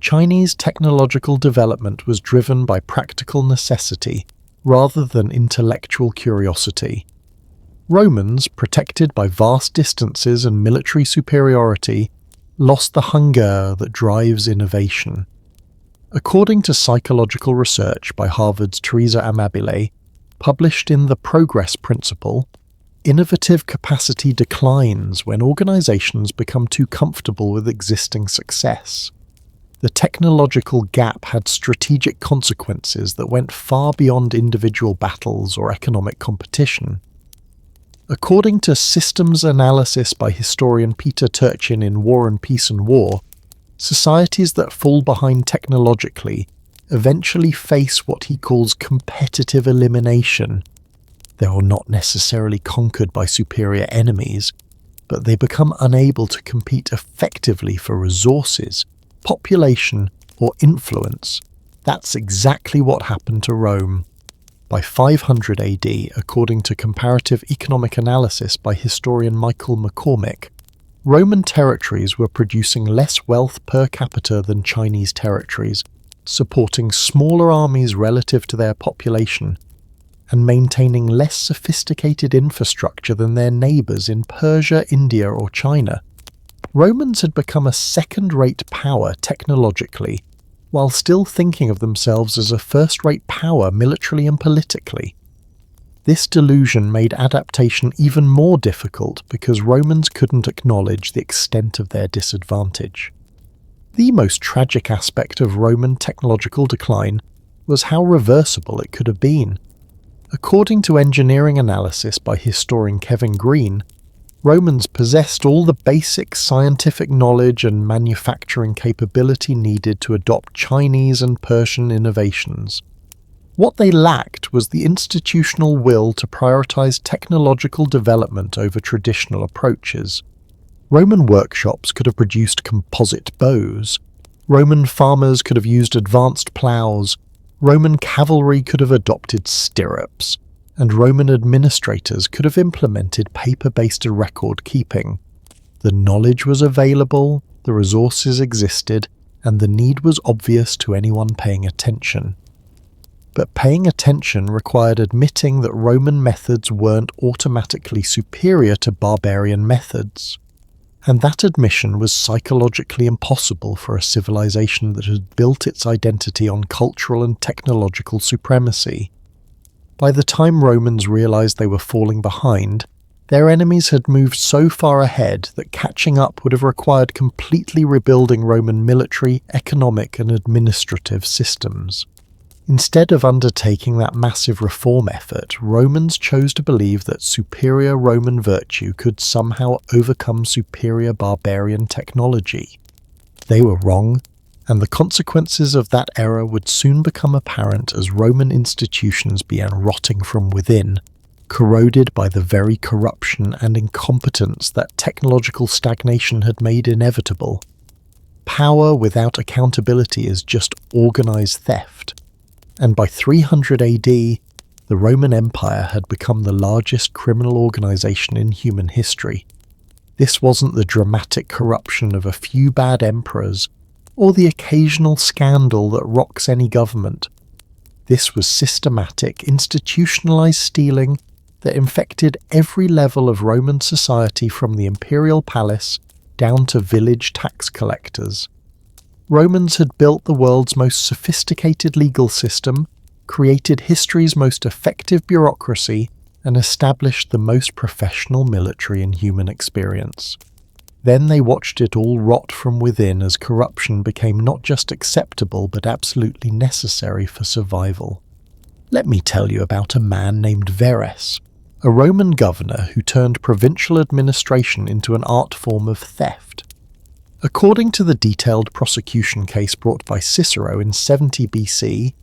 Chinese technological development was driven by practical necessity rather than intellectual curiosity. Romans, protected by vast distances and military superiority, lost the hunger that drives innovation. According to psychological research by Harvard's Teresa Amabile, published in The Progress Principle, innovative capacity declines when organizations become too comfortable with existing success. The technological gap had strategic consequences that went far beyond individual battles or economic competition. According to systems analysis by historian Peter Turchin in War and Peace and War, societies that fall behind technologically eventually face what he calls competitive elimination. They are not necessarily conquered by superior enemies, but they become unable to compete effectively for resources, population, or influence. That's exactly what happened to Rome. By 500 AD, according to comparative economic analysis by historian Michael McCormick, Roman territories were producing less wealth per capita than Chinese territories, supporting smaller armies relative to their population, and maintaining less sophisticated infrastructure than their neighbours in Persia, India, or China. Romans had become a second-rate power technologically, while still thinking of themselves as a first-rate power militarily and politically. This delusion made adaptation even more difficult because Romans couldn't acknowledge the extent of their disadvantage. The most tragic aspect of Roman technological decline was how reversible it could have been. According to engineering analysis by historian Kevin Green, Romans possessed all the basic scientific knowledge and manufacturing capability needed to adopt Chinese and Persian innovations. What they lacked was the institutional will to prioritize technological development over traditional approaches. Roman workshops could have produced composite bows. Roman farmers could have used advanced plows. Roman cavalry could have adopted stirrups, and Roman administrators could have implemented paper-based record-keeping. The knowledge was available, the resources existed, and the need was obvious to anyone paying attention. But paying attention required admitting that Roman methods weren't automatically superior to barbarian methods. And that admission was psychologically impossible for a civilization that had built its identity on cultural and technological supremacy. By the time Romans realized they were falling behind, their enemies had moved so far ahead that catching up would have required completely rebuilding Roman military, economic, and administrative systems. Instead of undertaking that massive reform effort, Romans chose to believe that superior Roman virtue could somehow overcome superior barbarian technology. They were wrong, and the consequences of that error would soon become apparent as Roman institutions began rotting from within, corroded by the very corruption and incompetence that technological stagnation had made inevitable. Power without accountability is just organized theft, and by 300 AD, the Roman Empire had become the largest criminal organization in human history. This wasn't the dramatic corruption of a few bad emperors, or the occasional scandal that rocks any government. This was systematic, institutionalized stealing that infected every level of Roman society from the imperial palace down to village tax collectors. Romans had built the world's most sophisticated legal system, created history's most effective bureaucracy, and established the most professional military in human experience. Then they watched it all rot from within as corruption became not just acceptable but absolutely necessary for survival. Let me tell you about a man named Verres, a Roman governor who turned provincial administration into an art form of theft. According to the detailed prosecution case brought by Cicero in 70 BC,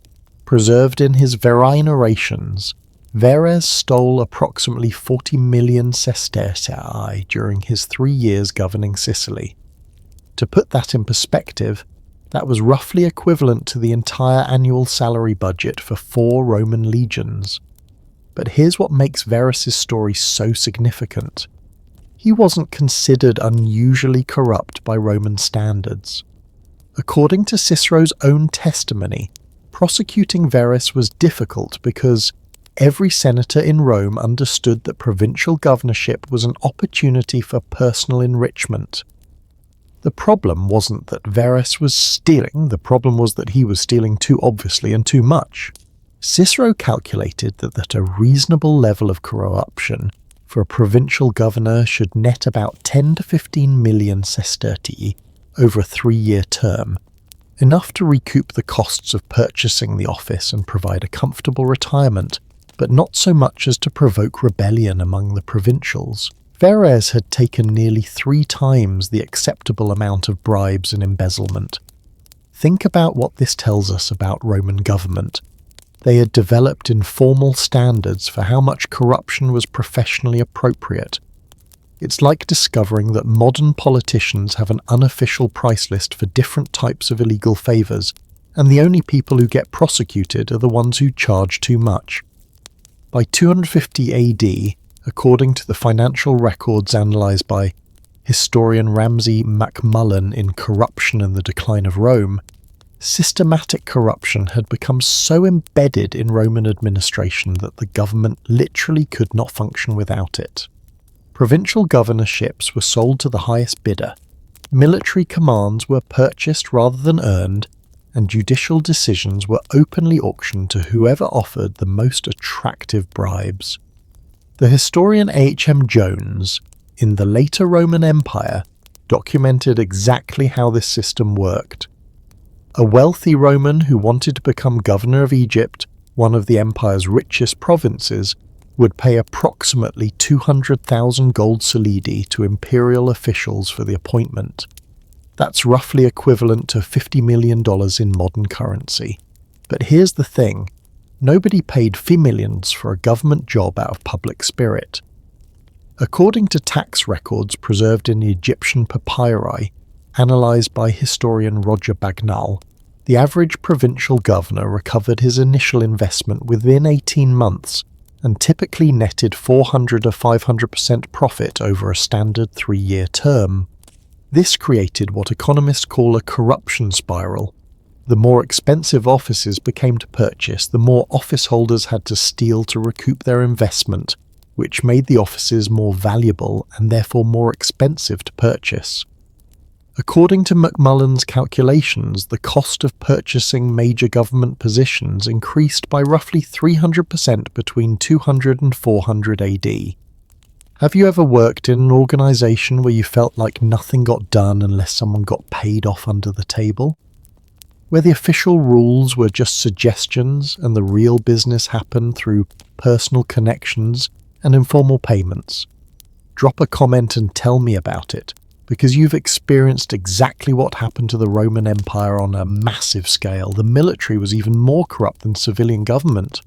preserved in his Narrations, Verres stole approximately 40 million sestertii during his 3 years governing Sicily. To put that in perspective, that was roughly equivalent to the entire annual salary budget for 4 Roman legions. But here's what makes Verres' story so significant. He wasn't considered unusually corrupt by Roman standards. According to Cicero's own testimony, prosecuting Verres was difficult because every senator in Rome understood that provincial governorship was an opportunity for personal enrichment. The problem wasn't that Verres was stealing, the problem was that he was stealing too obviously and too much. Cicero calculated that a reasonable level of corruption for a provincial governor should net about 10 to 15 million sestertii over a 3-year term, enough to recoup the costs of purchasing the office and provide a comfortable retirement, but not so much as to provoke rebellion among the provincials. Verres had taken nearly 3 times the acceptable amount of bribes and embezzlement. Think about what this tells us about Roman government. They had developed informal standards for how much corruption was professionally appropriate. It's like discovering that modern politicians have an unofficial price list for different types of illegal favours, and the only people who get prosecuted are the ones who charge too much. By 250 AD, according to the financial records analysed by historian Ramsay MacMullen in Corruption and the Decline of Rome, systematic corruption had become so embedded in Roman administration that the government literally could not function without it. Provincial governorships were sold to the highest bidder, military commands were purchased rather than earned, and judicial decisions were openly auctioned to whoever offered the most attractive bribes. The historian A.H.M. Jones, in the later Roman Empire, documented exactly how this system worked. A wealthy Roman who wanted to become governor of Egypt, one of the empire's richest provinces, would pay approximately 200,000 gold solidi to imperial officials for the appointment. That's roughly equivalent to $50 million in modern currency. But here's the thing, nobody paid millions for a government job out of public spirit. According to tax records preserved in the Egyptian papyri, analysed by historian Roger Bagnall, the average provincial governor recovered his initial investment within 18 months and typically netted 400 or 500% profit over a standard 3-year term. This created what economists call a corruption spiral. The more expensive offices became to purchase, the more office holders had to steal to recoup their investment, which made the offices more valuable and therefore more expensive to purchase. According to MacMullen's calculations, the cost of purchasing major government positions increased by roughly 300% between 200 and 400 AD. Have you ever worked in an organisation where you felt like nothing got done unless someone got paid off under the table? where the official rules were just suggestions and the real business happened through personal connections and informal payments. Drop a comment and tell me about it, because you've experienced exactly what happened to the Roman Empire on a massive scale. The military was even more corrupt than civilian government.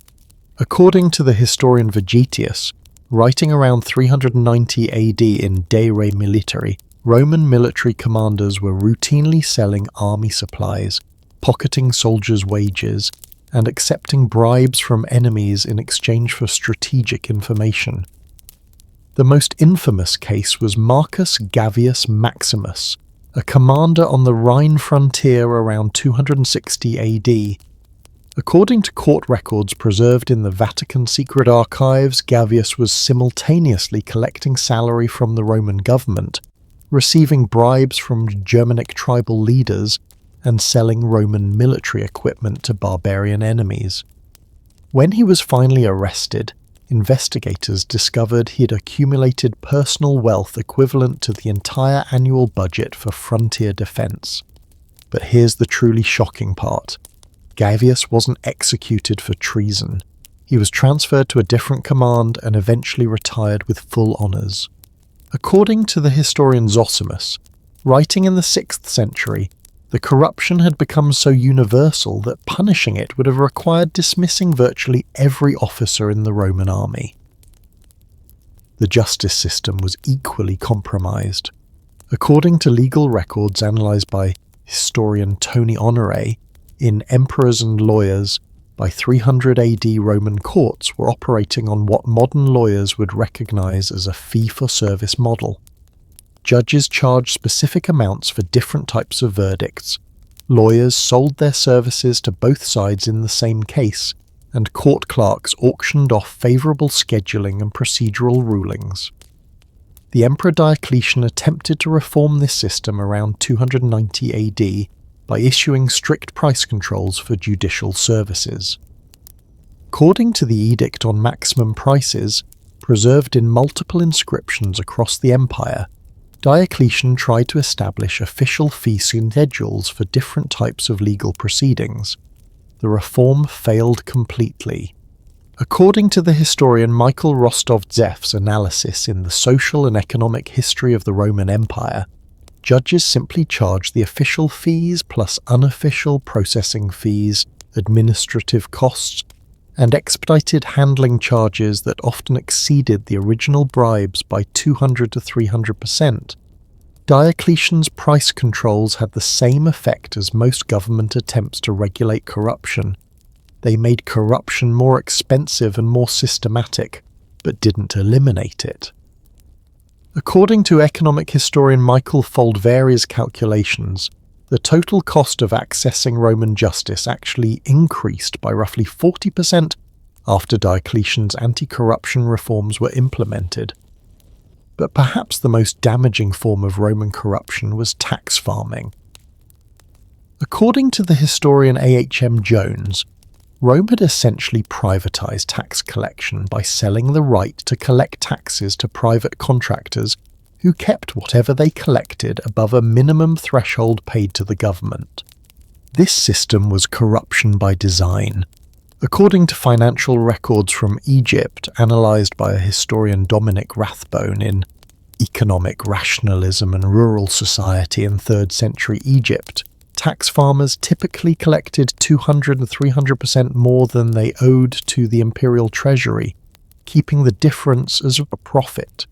According to the historian Vegetius, writing around 390 AD in De Re Militari, Roman military commanders were routinely selling army supplies, pocketing soldiers' wages, and accepting bribes from enemies in exchange for strategic information. The most infamous case was Marcus Gavius Maximus, a commander on the Rhine frontier around 260 AD. According to court records preserved in the Vatican secret archives, Gavius was simultaneously collecting salary from the Roman government, receiving bribes from Germanic tribal leaders, and selling Roman military equipment to barbarian enemies. When he was finally arrested, investigators discovered he'd accumulated personal wealth equivalent to the entire annual budget for frontier defense. But here's the truly shocking part. Gavius wasn't executed for treason. He was transferred to a different command and eventually retired with full honours. According to the historian Zosimus, writing in the 6th century, the corruption had become so universal that punishing it would have required dismissing virtually every officer in the Roman army. The justice system was equally compromised. According to legal records analysed by historian Tony Honore, in Emperors and Lawyers, by 300 AD Roman courts were operating on what modern lawyers would recognise as a fee-for-service model. Judges charged specific amounts for different types of verdicts. Lawyers sold their services to both sides in the same case, and court clerks auctioned off favourable scheduling and procedural rulings. The Emperor Diocletian attempted to reform this system around 290 AD by issuing strict price controls for judicial services. According to the Edict on Maximum Prices, preserved in multiple inscriptions across the empire, Diocletian tried to establish official fee schedules for different types of legal proceedings. The reform failed completely. According to the historian Michael Rostov-Zeff's analysis in the Social and Economic History of the Roman Empire, judges simply charged the official fees plus unofficial processing fees, administrative costs, and expedited handling charges that often exceeded the original bribes by 200 to 300%. Diocletian's price controls had the same effect as most government attempts to regulate corruption. They made corruption more expensive and more systematic, but didn't eliminate it. According to economic historian Michael Foldveri's calculations, the total cost of accessing Roman justice actually increased by roughly 40% after Diocletian's anti-corruption reforms were implemented. But perhaps the most damaging form of Roman corruption was tax farming. According to the historian A.H.M. Jones, Rome had essentially privatized tax collection by selling the right to collect taxes to private contractors who kept whatever they collected above a minimum threshold paid to the government. This system was corruption by design. According to financial records from Egypt analysed by a historian Dominic Rathbone in Economic Rationalism and Rural Society in 3rd century Egypt, tax farmers typically collected 200 and 300% more than they owed to the imperial treasury, keeping the difference as a profit.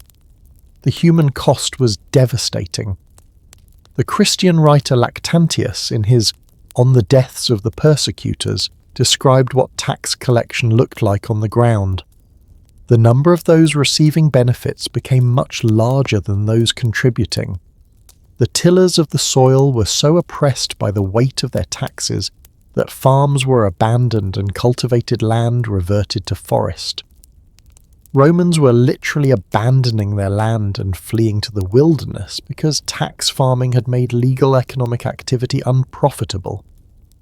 The human cost was devastating. The Christian writer Lactantius, in his On the Deaths of the Persecutors, described what tax collection looked like on the ground. The number of those receiving benefits became much larger than those contributing. The tillers of the soil were so oppressed by the weight of their taxes that farms were abandoned and cultivated land reverted to forest. Romans were literally abandoning their land and fleeing to the wilderness because tax farming had made legal economic activity unprofitable.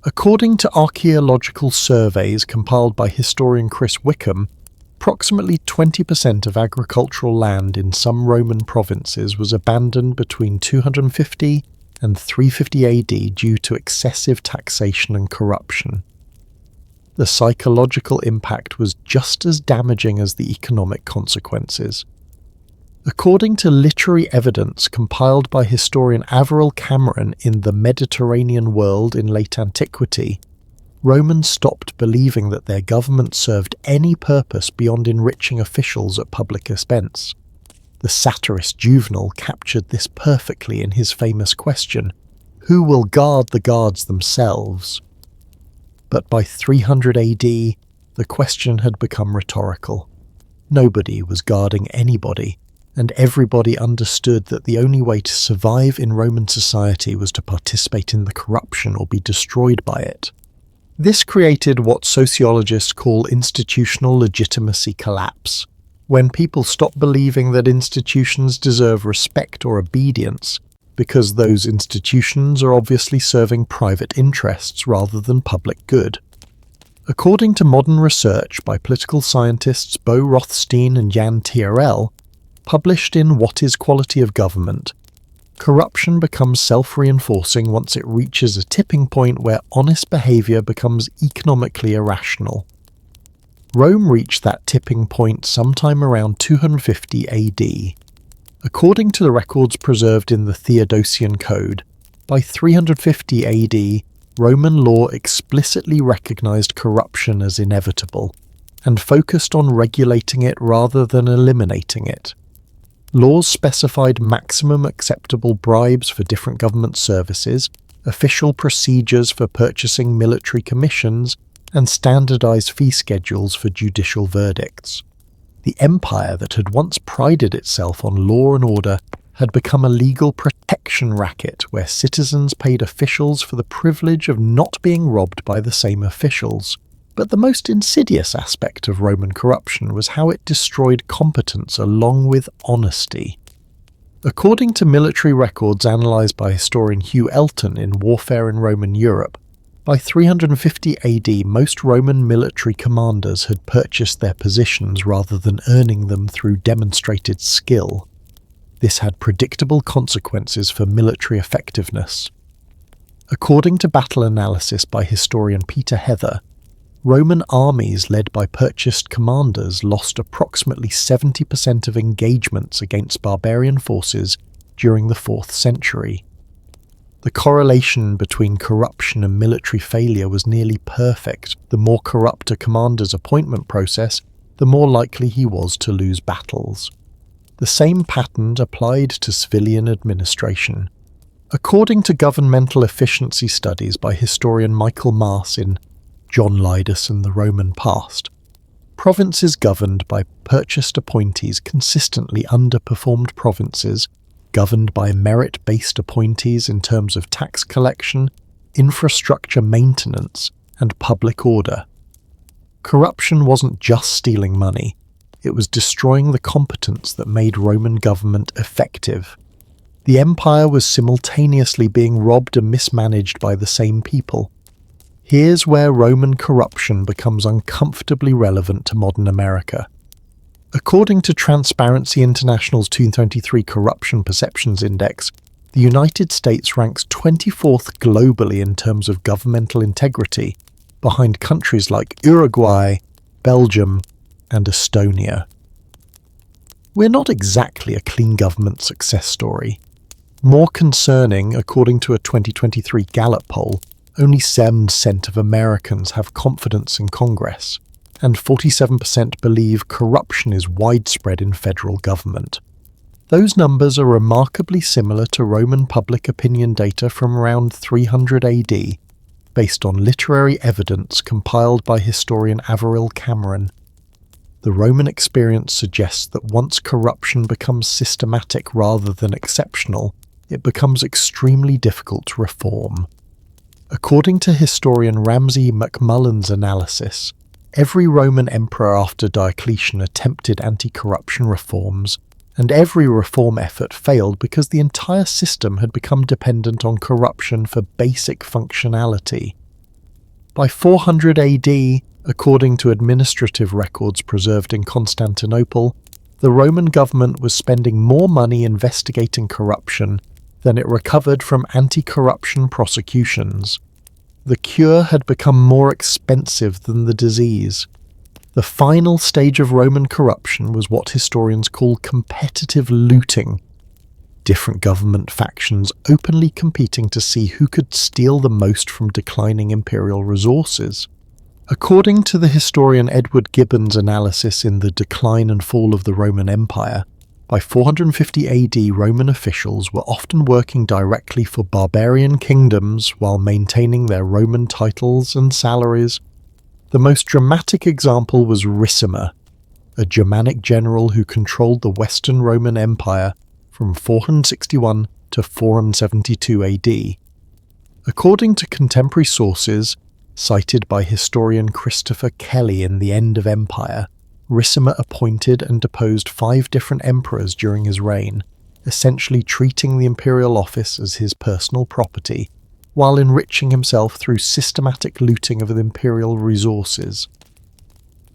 According to archaeological surveys compiled by historian Chris Wickham, approximately 20% of agricultural land in some Roman provinces was abandoned between 250 and 350 AD due to excessive taxation and corruption. The psychological impact was just as damaging as the economic consequences. According to literary evidence compiled by historian Averell Cameron in The Mediterranean World in Late Antiquity, Romans stopped believing that their government served any purpose beyond enriching officials at public expense. The satirist Juvenal captured this perfectly in his famous question, "Who will guard the guards themselves?" But by 300 AD, the question had become rhetorical. Nobody was guarding anybody, and everybody understood that the only way to survive in Roman society was to participate in the corruption or be destroyed by it. This created what sociologists call institutional legitimacy collapse. When people stop believing that institutions deserve respect or obedience, because those institutions are obviously serving private interests rather than public good. According to modern research by political scientists Bo Rothstein and Jan TRL, published in What is Quality of Government, corruption becomes self-reinforcing once it reaches a tipping point where honest behaviour becomes economically irrational. Rome reached that tipping point sometime around 250 AD. According to the records preserved in the Theodosian Code, by 350 AD, Roman law explicitly recognized corruption as inevitable, and focused on regulating it rather than eliminating it. Laws specified maximum acceptable bribes for different government services, official procedures for purchasing military commissions, and standardized fee schedules for judicial verdicts. The empire that had once prided itself on law and order had become a legal protection racket where citizens paid officials for the privilege of not being robbed by the same officials. But the most insidious aspect of Roman corruption was how it destroyed competence along with honesty. According to military records analysed by historian Hugh Elton in Warfare in Roman Europe, by 350 AD, most Roman military commanders had purchased their positions rather than earning them through demonstrated skill. This had predictable consequences for military effectiveness. According to battle analysis by historian Peter Heather, Roman armies led by purchased commanders lost approximately 70% of engagements against barbarian forces during the 4th century. The correlation between corruption and military failure was nearly perfect. The more corrupt a commander's appointment process, the more likely he was to lose battles. The same pattern applied to civilian administration. According to governmental efficiency studies by historian Michael Marss in John Lydus and the Roman Past, provinces governed by purchased appointees consistently underperformed provinces governed by merit-based appointees in terms of tax collection, infrastructure maintenance, and public order. Corruption wasn't just stealing money, it was destroying the competence that made Roman government effective. The empire was simultaneously being robbed and mismanaged by the same people. Here's where Roman corruption becomes uncomfortably relevant to modern America. According to Transparency International's 2023 Corruption Perceptions Index, the United States ranks 24th globally in terms of governmental integrity, behind countries like Uruguay, Belgium, and Estonia. We're not exactly a clean government success story. More concerning, according to a 2023 Gallup poll, only 7% of Americans have confidence in Congress, and 47% believe corruption is widespread in federal government. Those numbers are remarkably similar to Roman public opinion data from around 300 AD, based on literary evidence compiled by historian Averell Cameron. The Roman experience suggests that once corruption becomes systematic rather than exceptional, it becomes extremely difficult to reform. According to historian Ramsay MacMullen's analysis, every Roman emperor after Diocletian attempted anti-corruption reforms, and every reform effort failed because the entire system had become dependent on corruption for basic functionality. By 400 AD, according to administrative records preserved in Constantinople, the Roman government was spending more money investigating corruption Then it recovered from anti-corruption prosecutions. The cure had become more expensive than the disease. The final stage of Roman corruption was what historians call competitive looting. Different government factions openly competing to see who could steal the most from declining imperial resources. According to the historian Edward Gibbon's analysis in The Decline and Fall of the Roman Empire, by 450 AD Roman officials were often working directly for barbarian kingdoms while maintaining their Roman titles and salaries. The most dramatic example was Ricimer, a Germanic general who controlled the Western Roman Empire from 461 to 472 AD. According to contemporary sources, cited by historian Christopher Kelly in The End of Empire, Ricimer appointed and deposed 5 different emperors during his reign, essentially treating the imperial office as his personal property, while enriching himself through systematic looting of the imperial resources.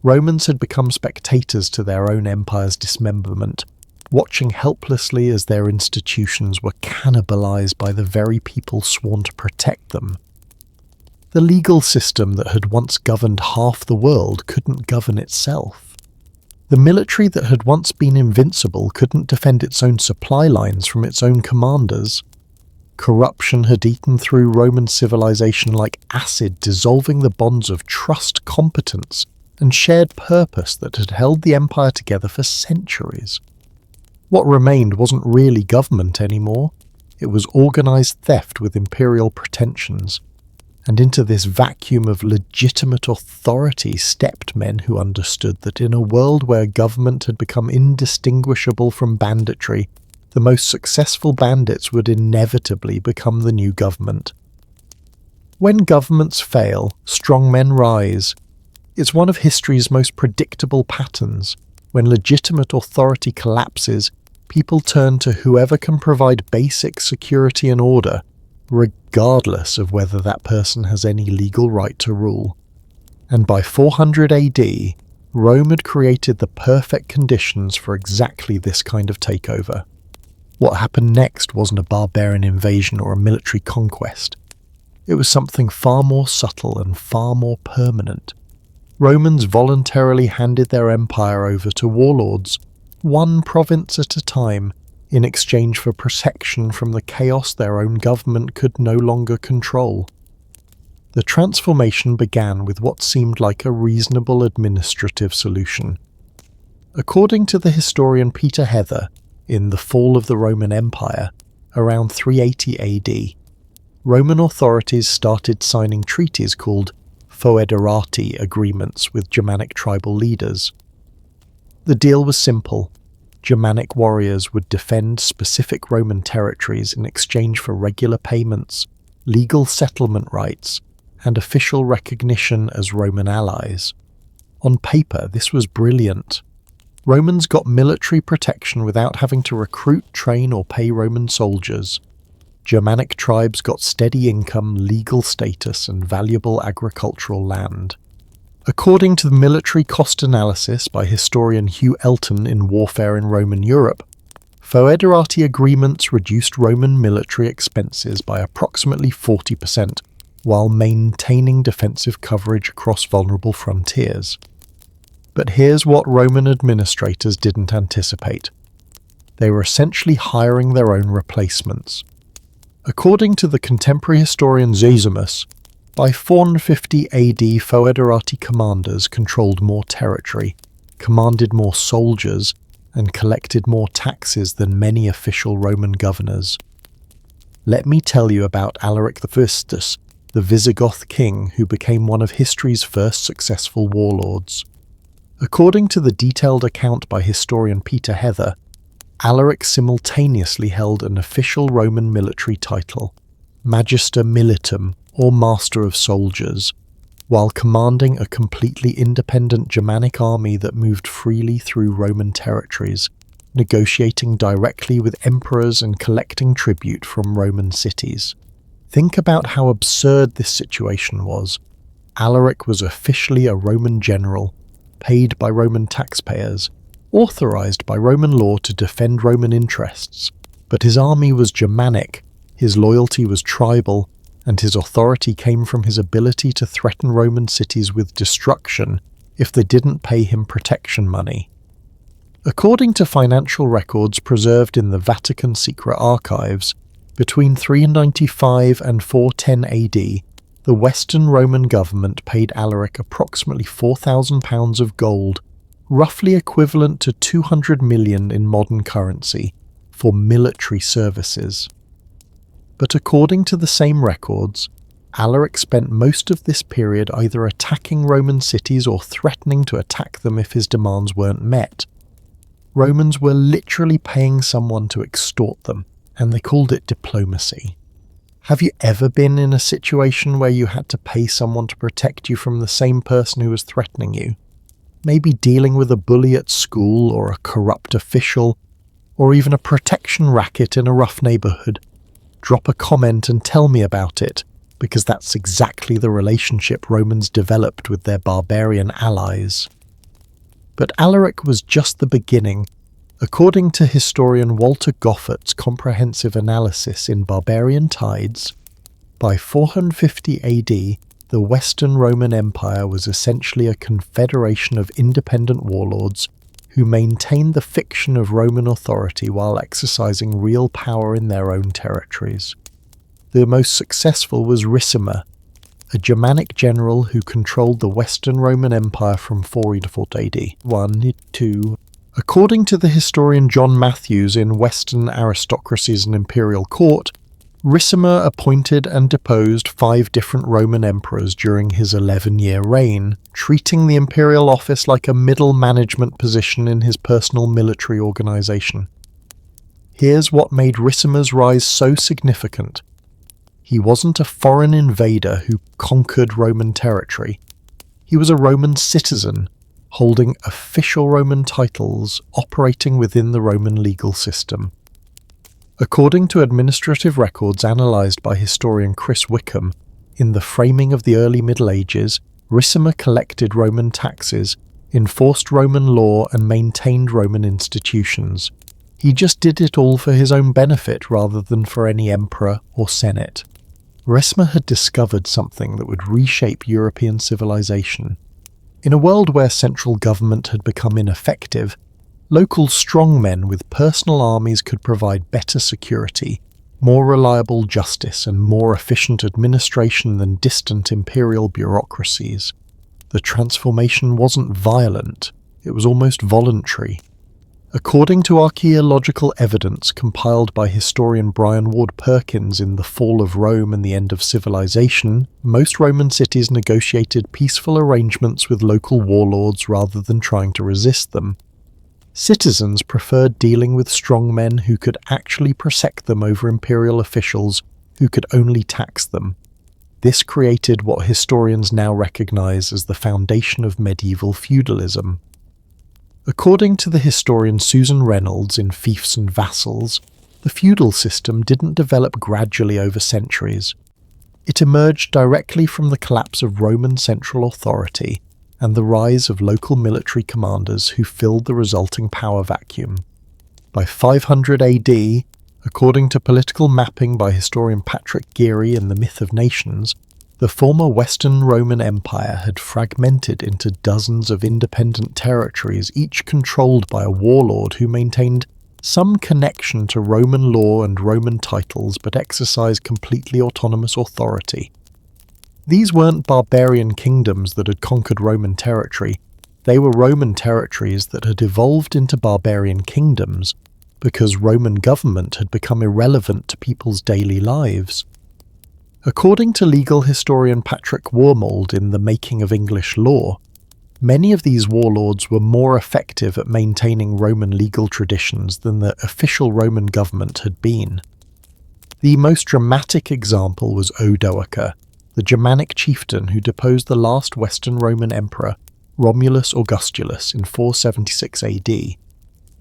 Romans had become spectators to their own empire's dismemberment, watching helplessly as their institutions were cannibalized by the very people sworn to protect them. The legal system that had once governed half the world couldn't govern itself. The military that had once been invincible couldn't defend its own supply lines from its own commanders. Corruption had eaten through Roman civilization like acid, dissolving the bonds of trust, competence, and shared purpose that had held the empire together for centuries. What remained wasn't really government anymore. It was organized theft with imperial pretensions. And into this vacuum of legitimate authority stepped men who understood that in a world where government had become indistinguishable from banditry, the most successful bandits would inevitably become the new government. When governments fail, strong men rise. It's one of history's most predictable patterns. When legitimate authority collapses, people turn to whoever can provide basic security and order, regardless of whether that person has any legal right to rule. And by 400 AD, Rome had created the perfect conditions for exactly this kind of takeover. What happened next wasn't a barbarian invasion or a military conquest. It was something far more subtle and far more permanent. Romans voluntarily handed their empire over to warlords, one province at a time, in exchange for protection from the chaos their own government could no longer control. The transformation began with what seemed like a reasonable administrative solution. According to the historian Peter Heather, in The Fall of the Roman Empire, around 380 AD, Roman authorities started signing treaties called foederati agreements with Germanic tribal leaders. The deal was simple. Germanic warriors would defend specific Roman territories in exchange for regular payments, legal settlement rights, and official recognition as Roman allies. On paper, this was brilliant. Romans got military protection without having to recruit, train, or pay Roman soldiers. Germanic tribes got steady income, legal status, and valuable agricultural land. According to the military cost analysis by historian Hugh Elton in Warfare in Roman Europe, foederati agreements reduced Roman military expenses by approximately 40%, while maintaining defensive coverage across vulnerable frontiers. But here's what Roman administrators didn't anticipate. They were essentially hiring their own replacements. According to the contemporary historian Zosimus, by 450 AD foederati commanders controlled more territory, commanded more soldiers, and collected more taxes than many official Roman governors. Let me tell you about Alaric I, the Visigoth king who became one of history's first successful warlords. According to the detailed account by historian Peter Heather, Alaric simultaneously held an official Roman military title, Magister Militum, or Master of Soldiers, while commanding a completely independent Germanic army that moved freely through Roman territories, negotiating directly with emperors and collecting tribute from Roman cities. Think about how absurd this situation was. Alaric was officially a Roman general, paid by Roman taxpayers, authorized by Roman law to defend Roman interests, But his army was Germanic, his loyalty was tribal, and his authority came from his ability to threaten Roman cities with destruction if they didn't pay him protection money. According to financial records preserved in the Vatican secret archives, between 395 and 410 AD, the Western Roman government paid Alaric approximately £4,000 of gold, roughly equivalent to 200 million in modern currency, for military services. But according to the same records, Alaric spent most of this period either attacking Roman cities or threatening to attack them if his demands weren't met. Romans were literally paying someone to extort them, and they called it diplomacy. Have you ever been in a situation where you had to pay someone to protect you from the same person who was threatening you? Maybe dealing with a bully at school, or a corrupt official, or even a protection racket in a rough neighbourhood. Drop a comment and tell me about it, because that's exactly the relationship Romans developed with their barbarian allies. But Alaric was just the beginning. According to historian Walter Goffert's comprehensive analysis in Barbarian Tides, by 450 AD, the Western Roman Empire was essentially a confederation of independent warlords who maintained the fiction of Roman authority while exercising real power in their own territories. The most successful was Ricimer, a Germanic general who controlled the Western Roman Empire from 440 AD. 1, 2. According to the historian John Matthews in Western Aristocracies and Imperial Court, Ricimer appointed and deposed 5 different Roman emperors during his 11-year reign, treating the imperial office like a middle management position in his personal military organization. Here's what made Ricimer's rise so significant. He wasn't a foreign invader who conquered Roman territory. He was a Roman citizen, holding official Roman titles, operating within the Roman legal system. According to administrative records analysed by historian Chris Wickham, in the framing of the early Middle Ages, Ricimer collected Roman taxes, enforced Roman law and maintained Roman institutions. He just did it all for his own benefit rather than for any emperor or senate. Ricimer had discovered something that would reshape European civilization. In a world where central government had become ineffective, local strongmen with personal armies could provide better security, more reliable justice, and more efficient administration than distant imperial bureaucracies. The transformation wasn't violent, it was almost voluntary. According to archaeological evidence compiled by historian Brian Ward Perkins in The Fall of Rome and the End of Civilization, most Roman cities negotiated peaceful arrangements with local warlords rather than trying to resist them. Citizens preferred dealing with strongmen who could actually protect them over imperial officials who could only tax them. This created what historians now recognize as the foundation of medieval feudalism. According to the historian Susan Reynolds in Fiefs and Vassals, the feudal system didn't develop gradually over centuries. It emerged directly from the collapse of Roman central authority and the rise of local military commanders who filled the resulting power vacuum. By 500 AD, according to political mapping by historian Patrick Geary in The Myth of Nations, the former Western Roman Empire had fragmented into dozens of independent territories, each controlled by a warlord who maintained some connection to Roman law and Roman titles but exercised completely autonomous authority. These weren't barbarian kingdoms that had conquered Roman territory, they were Roman territories that had evolved into barbarian kingdoms because Roman government had become irrelevant to people's daily lives. According to legal historian Patrick Wormold in The Making of English Law, many of these warlords were more effective at maintaining Roman legal traditions than the official Roman government had been. The most dramatic example was Odoacer, the Germanic chieftain who deposed the last Western Roman emperor, Romulus Augustulus, in 476 AD.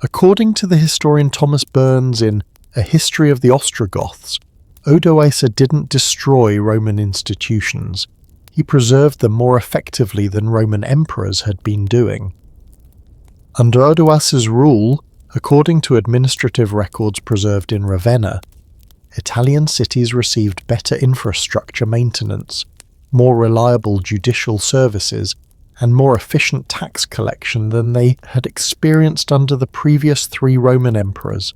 According to the historian Thomas Burns in A History of the Ostrogoths, Odoacer didn't destroy Roman institutions. He preserved them more effectively than Roman emperors had been doing. Under Odoacer's rule, According to administrative records preserved in Ravenna, Italian cities received better infrastructure maintenance, more reliable judicial services, and more efficient tax collection than they had experienced under the previous 3 Roman emperors.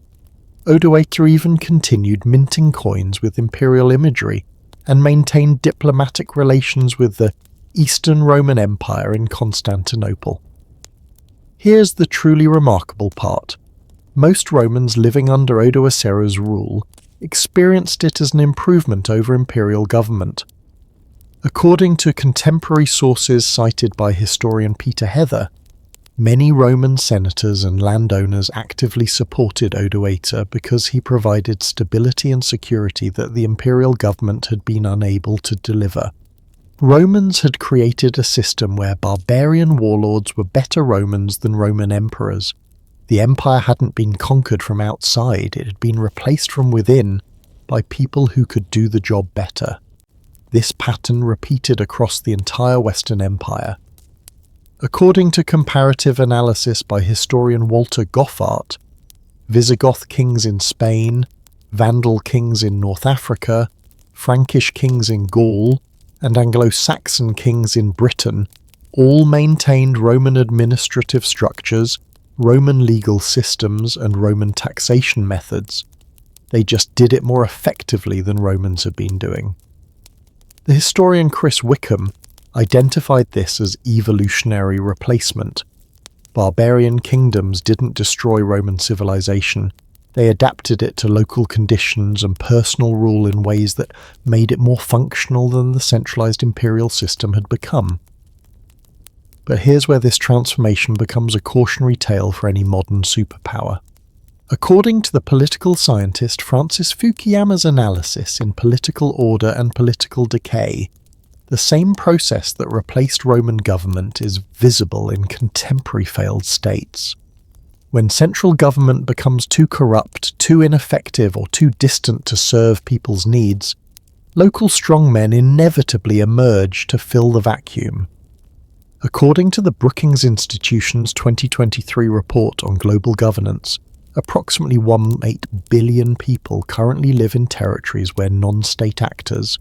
Odoacer even continued minting coins with imperial imagery and maintained diplomatic relations with the Eastern Roman Empire in Constantinople. Here's the truly remarkable part. Most Romans living under Odoacer's rule experienced it as an improvement over imperial government. According to contemporary sources cited by historian Peter Heather, many Roman senators and landowners actively supported Odoacer because he provided stability and security that the imperial government had been unable to deliver. Romans had created a system where barbarian warlords were better Romans than Roman emperors. The empire hadn't been conquered from outside, it had been replaced from within by people who could do the job better. This pattern repeated across the entire Western Empire. According to comparative analysis by historian Walter Goffart, Visigoth kings in Spain, Vandal kings in North Africa, Frankish kings in Gaul, and Anglo-Saxon kings in Britain all maintained Roman administrative structures, Roman legal systems, and Roman taxation methods. They just did it more effectively than Romans had been doing. The historian Chris Wickham identified this as evolutionary replacement. Barbarian kingdoms didn't destroy Roman civilization. They adapted it to local conditions and personal rule in ways that made it more functional than the centralized imperial system had become. But here's where this transformation becomes a cautionary tale for any modern superpower. According to the political scientist Francis Fukuyama's analysis in Political Order and Political Decay, the same process that replaced Roman government is visible in contemporary failed states. When central government becomes too corrupt, too ineffective, or too distant to serve people's needs, local strongmen inevitably emerge to fill the vacuum. According to the Brookings Institution's 2023 report on global governance, approximately 1.8 billion people currently live in territories where non-state actors,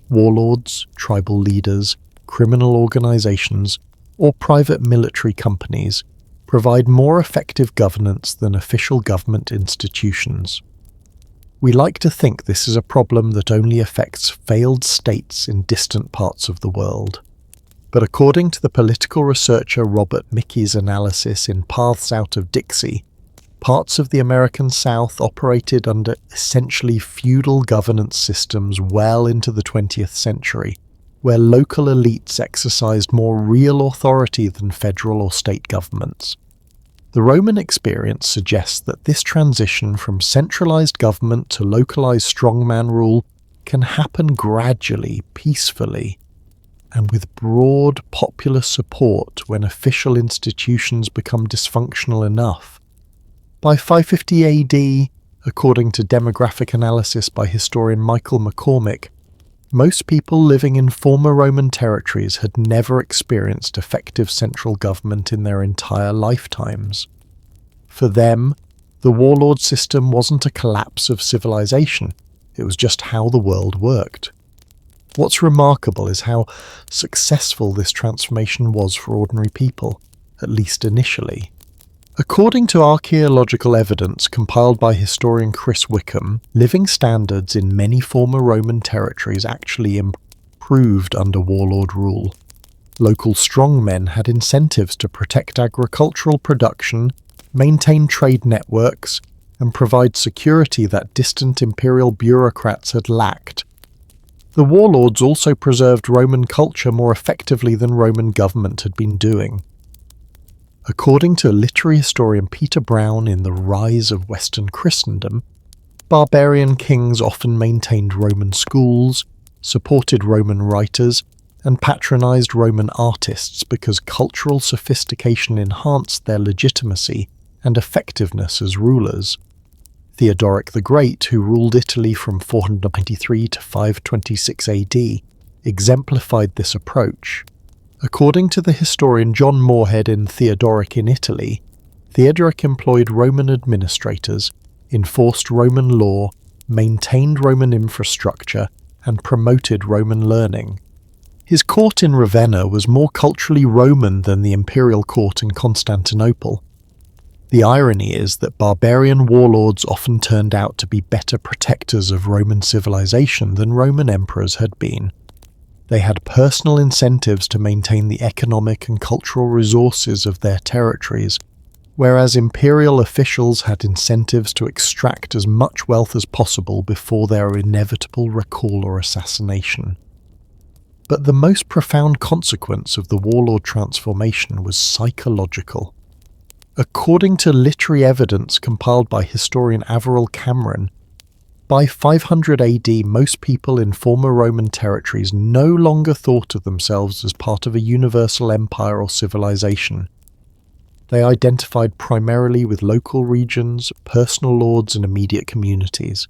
warlords, tribal leaders, criminal organizations, or private military companies provide more effective governance than official government institutions. We like to think this is a problem that only affects failed states in distant parts of the world. But according to the political researcher Robert Mickey's analysis in Paths Out of Dixie, parts of the American South operated under essentially feudal governance systems well into the 20th century, where local elites exercised more real authority than federal or state governments. The Roman experience suggests that this transition from centralized government to localized strongman rule can happen gradually, peacefully, and with broad popular support when official institutions become dysfunctional enough. By 550 AD, according to demographic analysis by historian Michael McCormick, most people living in former Roman territories had never experienced effective central government in their entire lifetimes. For them, the warlord system wasn't a collapse of civilization, it was just how the world worked. What's remarkable is how successful this transformation was for ordinary people, at least initially. According to archaeological evidence compiled by historian Chris Wickham, living standards in many former Roman territories actually improved under warlord rule. Local strongmen had incentives to protect agricultural production, maintain trade networks, and provide security that distant imperial bureaucrats had lacked. The warlords also preserved Roman culture more effectively than Roman government had been doing. According to literary historian Peter Brown in The Rise of Western Christendom, barbarian kings often maintained Roman schools, supported Roman writers, and patronized Roman artists because cultural sophistication enhanced their legitimacy and effectiveness as rulers. Theodoric the Great, who ruled Italy from 493 to 526 AD, exemplified this approach. According to the historian John Moorhead in Theodoric in Italy, Theodoric employed Roman administrators, enforced Roman law, maintained Roman infrastructure, and promoted Roman learning. His court in Ravenna was more culturally Roman than the imperial court in Constantinople. The irony is that barbarian warlords often turned out to be better protectors of Roman civilization than Roman emperors had been. They had personal incentives to maintain the economic and cultural resources of their territories, whereas imperial officials had incentives to extract as much wealth as possible before their inevitable recall or assassination. But the most profound consequence of the warlord transformation was psychological. According to literary evidence compiled by historian Averell Cameron, by 500 AD most people in former Roman territories no longer thought of themselves as part of a universal empire or civilization. They identified primarily with local regions, personal lords, and immediate communities.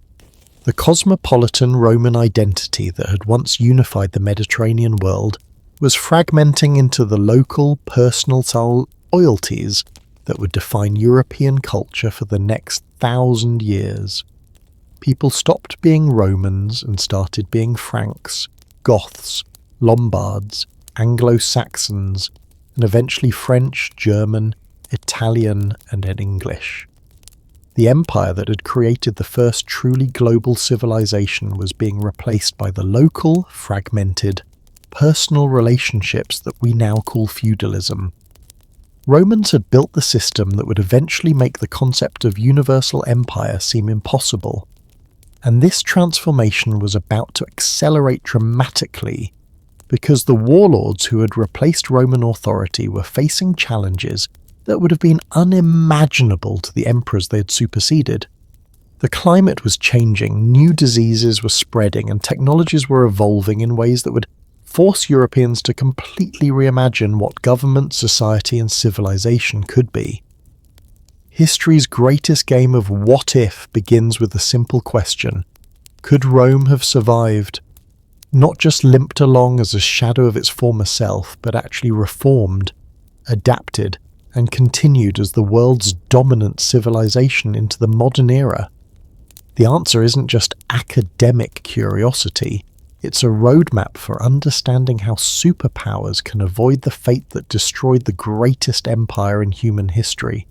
The cosmopolitan Roman identity that had once unified the Mediterranean world was fragmenting into the local, personal loyalties that would define European culture for the next 1,000 years. People stopped being Romans and started being Franks, Goths, Lombards, Anglo-Saxons, and eventually French, German, Italian, and English. The empire that had created the first truly global civilization was being replaced by the local, fragmented, personal relationships that we now call feudalism. Romans had built the system that would eventually make the concept of universal empire seem impossible, and this transformation was about to accelerate dramatically because the warlords who had replaced Roman authority were facing challenges that would have been unimaginable to the emperors they had superseded. The climate was changing, new diseases were spreading, and technologies were evolving in ways that would force Europeans to completely reimagine what government, society, and civilization could be. History's greatest game of what if begins with the simple question: could Rome have survived? Not just limped along as a shadow of its former self, but actually reformed, adapted, and continued as the world's dominant civilization into the modern era? The answer isn't just academic curiosity, it's a roadmap for understanding how superpowers can avoid the fate that destroyed the greatest empire in human history.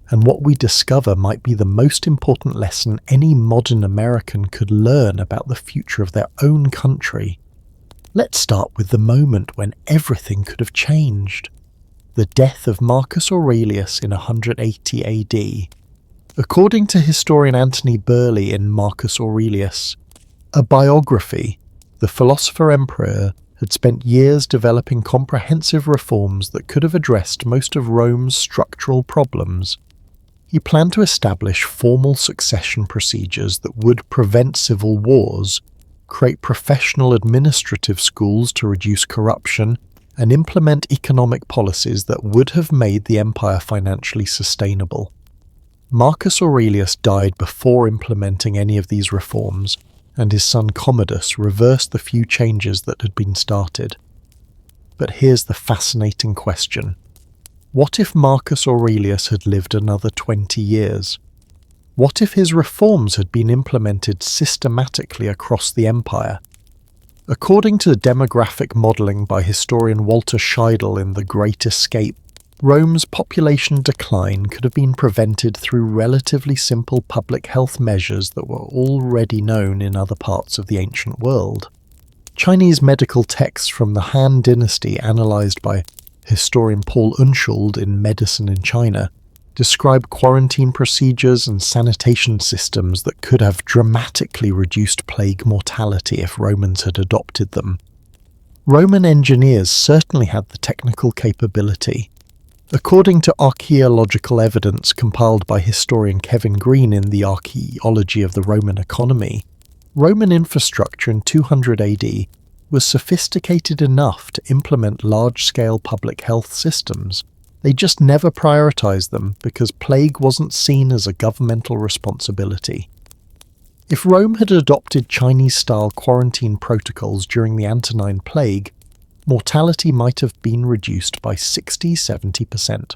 And what we discover might be the most important lesson any modern American could learn about the future of their own country. Let's start with the moment when everything could have changed. The death of Marcus Aurelius in 180 AD. According to historian Anthony Burley in Marcus Aurelius, a biography, the philosopher-emperor had spent years developing comprehensive reforms that could have addressed most of Rome's structural problems. He planned to establish formal succession procedures that would prevent civil wars, create professional administrative schools to reduce corruption, and implement economic policies that would have made the empire financially sustainable. Marcus Aurelius died before implementing any of these reforms, and his son Commodus reversed the few changes that had been started. But here's the fascinating question. What if Marcus Aurelius had lived another 20 years? What if his reforms had been implemented systematically across the empire? According to demographic modelling by historian Walter Scheidel in The Great Escape, Rome's population decline could have been prevented through relatively simple public health measures that were already known in other parts of the ancient world. Chinese medical texts from the Han Dynasty, analysed by historian Paul Unschuld in Medicine in China, describe quarantine procedures and sanitation systems that could have dramatically reduced plague mortality if Romans had adopted them. Roman engineers certainly had the technical capability. According to archaeological evidence compiled by historian Kevin Green in The Archaeology of the Roman Economy, Roman infrastructure in 200 AD was sophisticated enough to implement large-scale public health systems. They just never prioritized them because plague wasn't seen as a governmental responsibility. If Rome had adopted Chinese-style quarantine protocols during the Antonine Plague, mortality might have been reduced by 60–70%.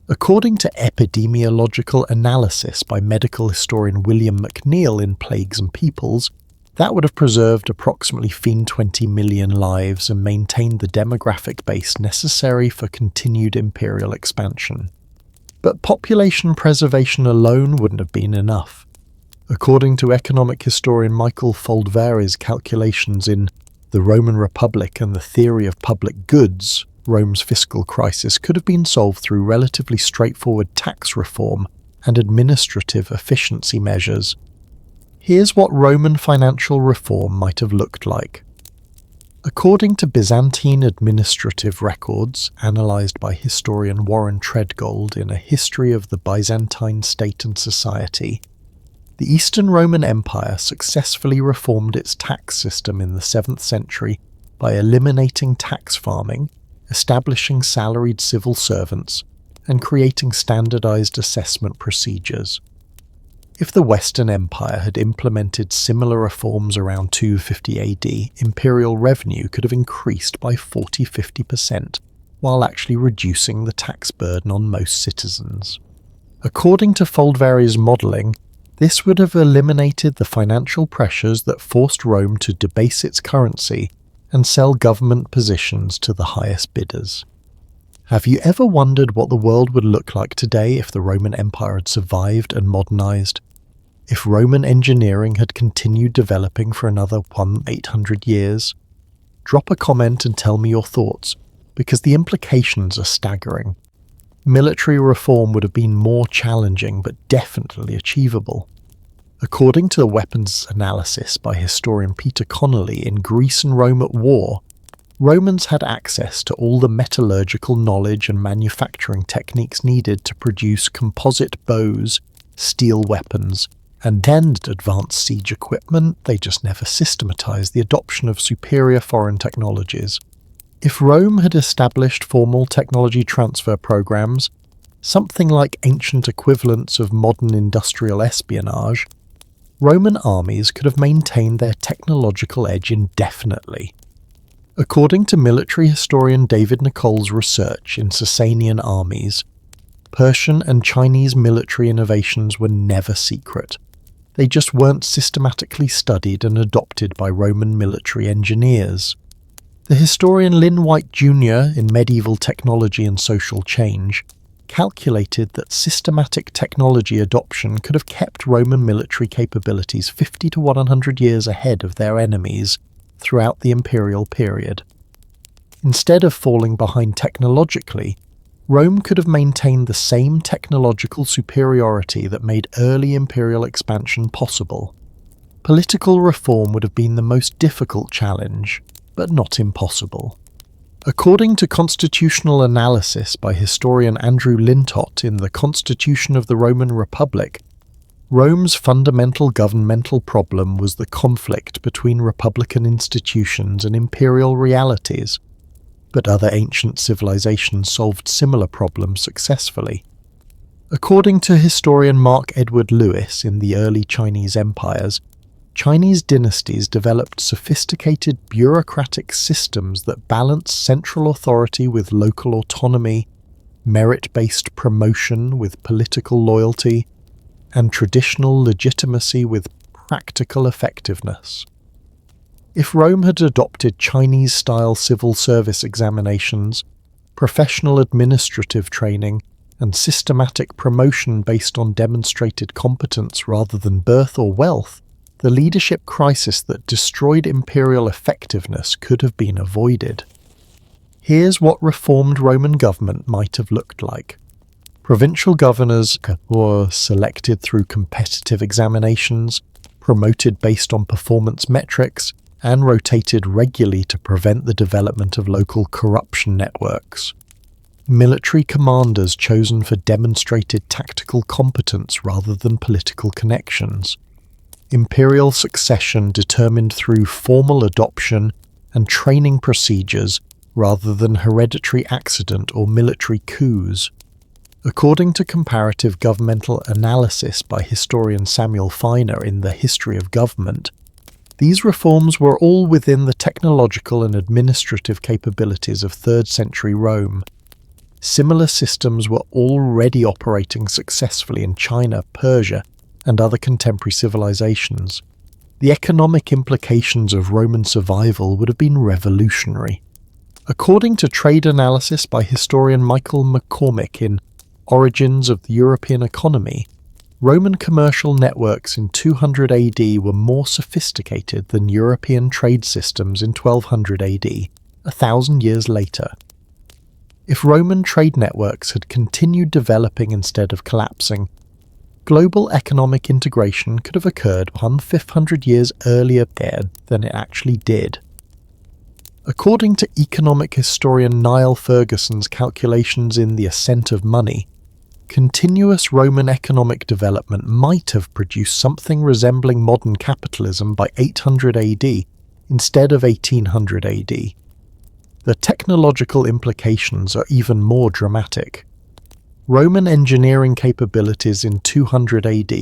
According to epidemiological analysis by medical historian William McNeill in Plagues and Peoples, that would have preserved approximately 20 million lives and maintained the demographic base necessary for continued imperial expansion. But population preservation alone wouldn't have been enough. According to economic historian Michael Foldveri's calculations in The Roman Republic and the Theory of Public Goods, Rome's fiscal crisis could have been solved through relatively straightforward tax reform and administrative efficiency measures. Here's what Roman financial reform might have looked like. According to Byzantine administrative records, analysed by historian Warren Treadgold in A History of the Byzantine State and Society, the Eastern Roman Empire successfully reformed its tax system in the 7th century by eliminating tax farming, establishing salaried civil servants, and creating standardized assessment procedures. If the Western Empire had implemented similar reforms around 250 AD, imperial revenue could have increased by 40–50%, while actually reducing the tax burden on most citizens. According to Foldveri's modelling, this would have eliminated the financial pressures that forced Rome to debase its currency and sell government positions to the highest bidders. Have you ever wondered what the world would look like today if the Roman Empire had survived and modernized? If Roman engineering had continued developing for another 800 years? Drop a comment and tell me your thoughts, because the implications are staggering. Military reform would have been more challenging but definitely achievable. According to the weapons analysis by historian Peter Connolly in Greece and Rome at War, Romans had access to all the metallurgical knowledge and manufacturing techniques needed to produce composite bows, steel weapons, and advanced siege equipment. They just never systematized the adoption of superior foreign technologies. If Rome had established formal technology transfer programs, something like ancient equivalents of modern industrial espionage, Roman armies could have maintained their technological edge indefinitely. According to military historian David Nicole's research in Sasanian armies, Persian and Chinese military innovations were never secret. They just weren't systematically studied and adopted by Roman military engineers. The historian Lynn White Jr. in Medieval Technology and Social Change calculated that systematic technology adoption could have kept Roman military capabilities 50 to 100 years ahead of their enemies throughout the imperial period. Instead of falling behind technologically, Rome could have maintained the same technological superiority that made early imperial expansion possible. Political reform would have been the most difficult challenge, but not impossible. According to constitutional analysis by historian Andrew Lintott in The Constitution of the Roman Republic, Rome's fundamental governmental problem was the conflict between republican institutions and imperial realities, but other ancient civilizations solved similar problems successfully. According to historian Mark Edward Lewis in The Early Chinese Empires, Chinese dynasties developed sophisticated bureaucratic systems that balanced central authority with local autonomy, merit-based promotion with political loyalty, and traditional legitimacy with practical effectiveness. If Rome had adopted Chinese-style civil service examinations, professional administrative training, and systematic promotion based on demonstrated competence rather than birth or wealth, the leadership crisis that destroyed imperial effectiveness could have been avoided. Here's what reformed Roman government might have looked like. Provincial governors were selected through competitive examinations, promoted based on performance metrics, and rotated regularly to prevent the development of local corruption networks. Military commanders chosen for demonstrated tactical competence rather than political connections. Imperial succession determined through formal adoption and training procedures rather than hereditary accident or military coups. According to comparative governmental analysis by historian Samuel Feiner in The History of Government, these reforms were all within the technological and administrative capabilities of 3rd century Rome. Similar systems were already operating successfully in China, Persia, and other contemporary civilizations. The economic implications of Roman survival would have been revolutionary. According to trade analysis by historian Michael McCormick in Origins of the European Economy, Roman commercial networks in 200 AD were more sophisticated than European trade systems in 1200 AD, 1,000 years later. If Roman trade networks had continued developing instead of collapsing, global economic integration could have occurred 1,500 years earlier than it actually did. According to economic historian Niall Ferguson's calculations in The Ascent of Money, continuous Roman economic development might have produced something resembling modern capitalism by 800 AD instead of 1800 AD. The technological implications are even more dramatic. Roman engineering capabilities in 200 AD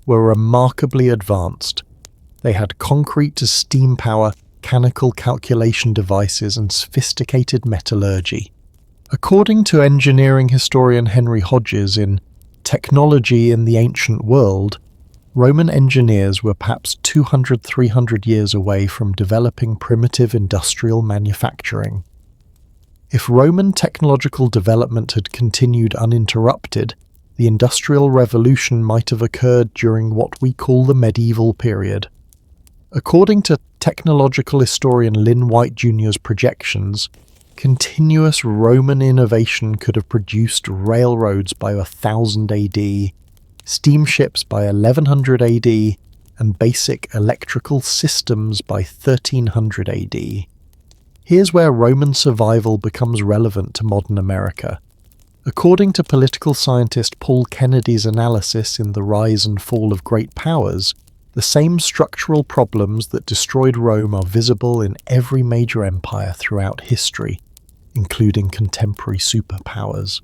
were remarkably advanced. They had concrete to steam power, mechanical calculation devices, and sophisticated metallurgy. According to engineering historian Henry Hodges in Technology in the Ancient World, Roman engineers were perhaps 200–300 years away from developing primitive industrial manufacturing. If Roman technological development had continued uninterrupted, the Industrial Revolution might have occurred during what we call the medieval period. According to technological historian Lynn White Jr.'s projections, continuous Roman innovation could have produced railroads by 1000 AD, steamships by 1100 AD, and basic electrical systems by 1300 AD. Here's where Roman survival becomes relevant to modern America. According to political scientist Paul Kennedy's analysis in The Rise and Fall of Great Powers, the same structural problems that destroyed Rome are visible in every major empire throughout history, including contemporary superpowers.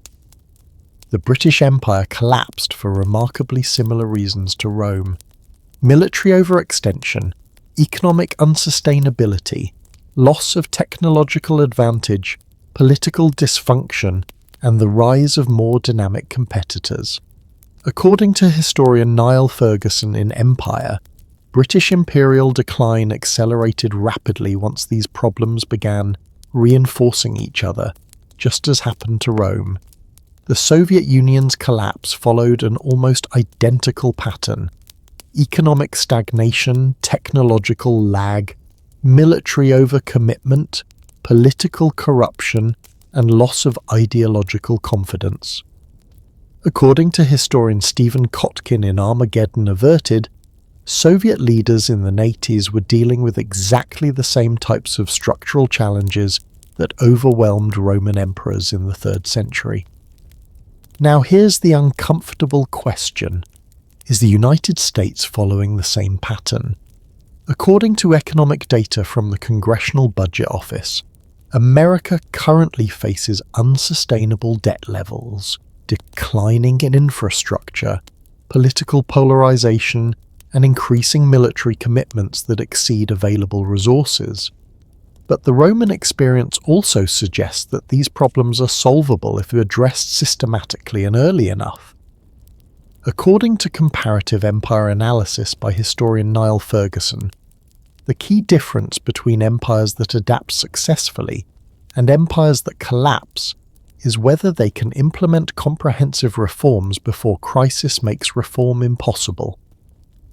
The British Empire collapsed for remarkably similar reasons to Rome: military overextension, economic unsustainability, loss of technological advantage, political dysfunction, and the rise of more dynamic competitors. According to historian Niall Ferguson in Empire, British imperial decline accelerated rapidly once these problems began reinforcing each other, just as happened to Rome. The Soviet Union's collapse followed an almost identical pattern: economic stagnation, technological lag, military overcommitment, political corruption, and loss of ideological confidence. According to historian Stephen Kotkin in Armageddon Averted, Soviet leaders in the 80s were dealing with exactly the same types of structural challenges that overwhelmed Roman emperors in the 3rd century. Now here's the uncomfortable question: is the United States following the same pattern? According to economic data from the Congressional Budget Office, America currently faces unsustainable debt levels, declining in infrastructure, political polarization, and increasing military commitments that exceed available resources. But the Roman experience also suggests that these problems are solvable if addressed systematically and early enough. According to comparative empire analysis by historian Niall Ferguson, the key difference between empires that adapt successfully and empires that collapse is whether they can implement comprehensive reforms before crisis makes reform impossible.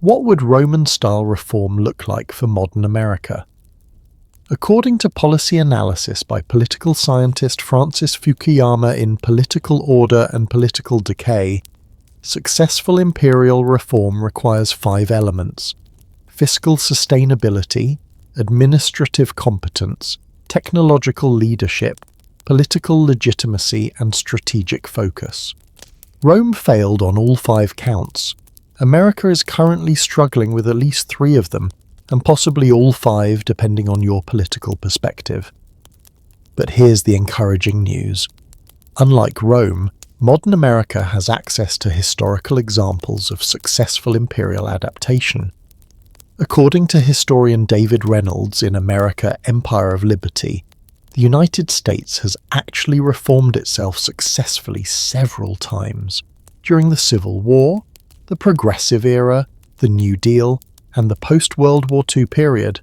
What would Roman-style reform look like for modern America? According to policy analysis by political scientist Francis Fukuyama in Political Order and Political Decay, successful imperial reform requires 5 elements: fiscal sustainability, administrative competence, technological leadership, political legitimacy, and strategic focus. Rome failed on all 5 counts. America is currently struggling with at least 3 of them, and possibly all 5 depending on your political perspective. But here's the encouraging news. Unlike Rome, modern America has access to historical examples of successful imperial adaptation. According to historian David Reynolds in America, Empire of Liberty, The United States has actually reformed itself successfully several times, during the Civil War, the Progressive Era, the New Deal, and the post-World War II period.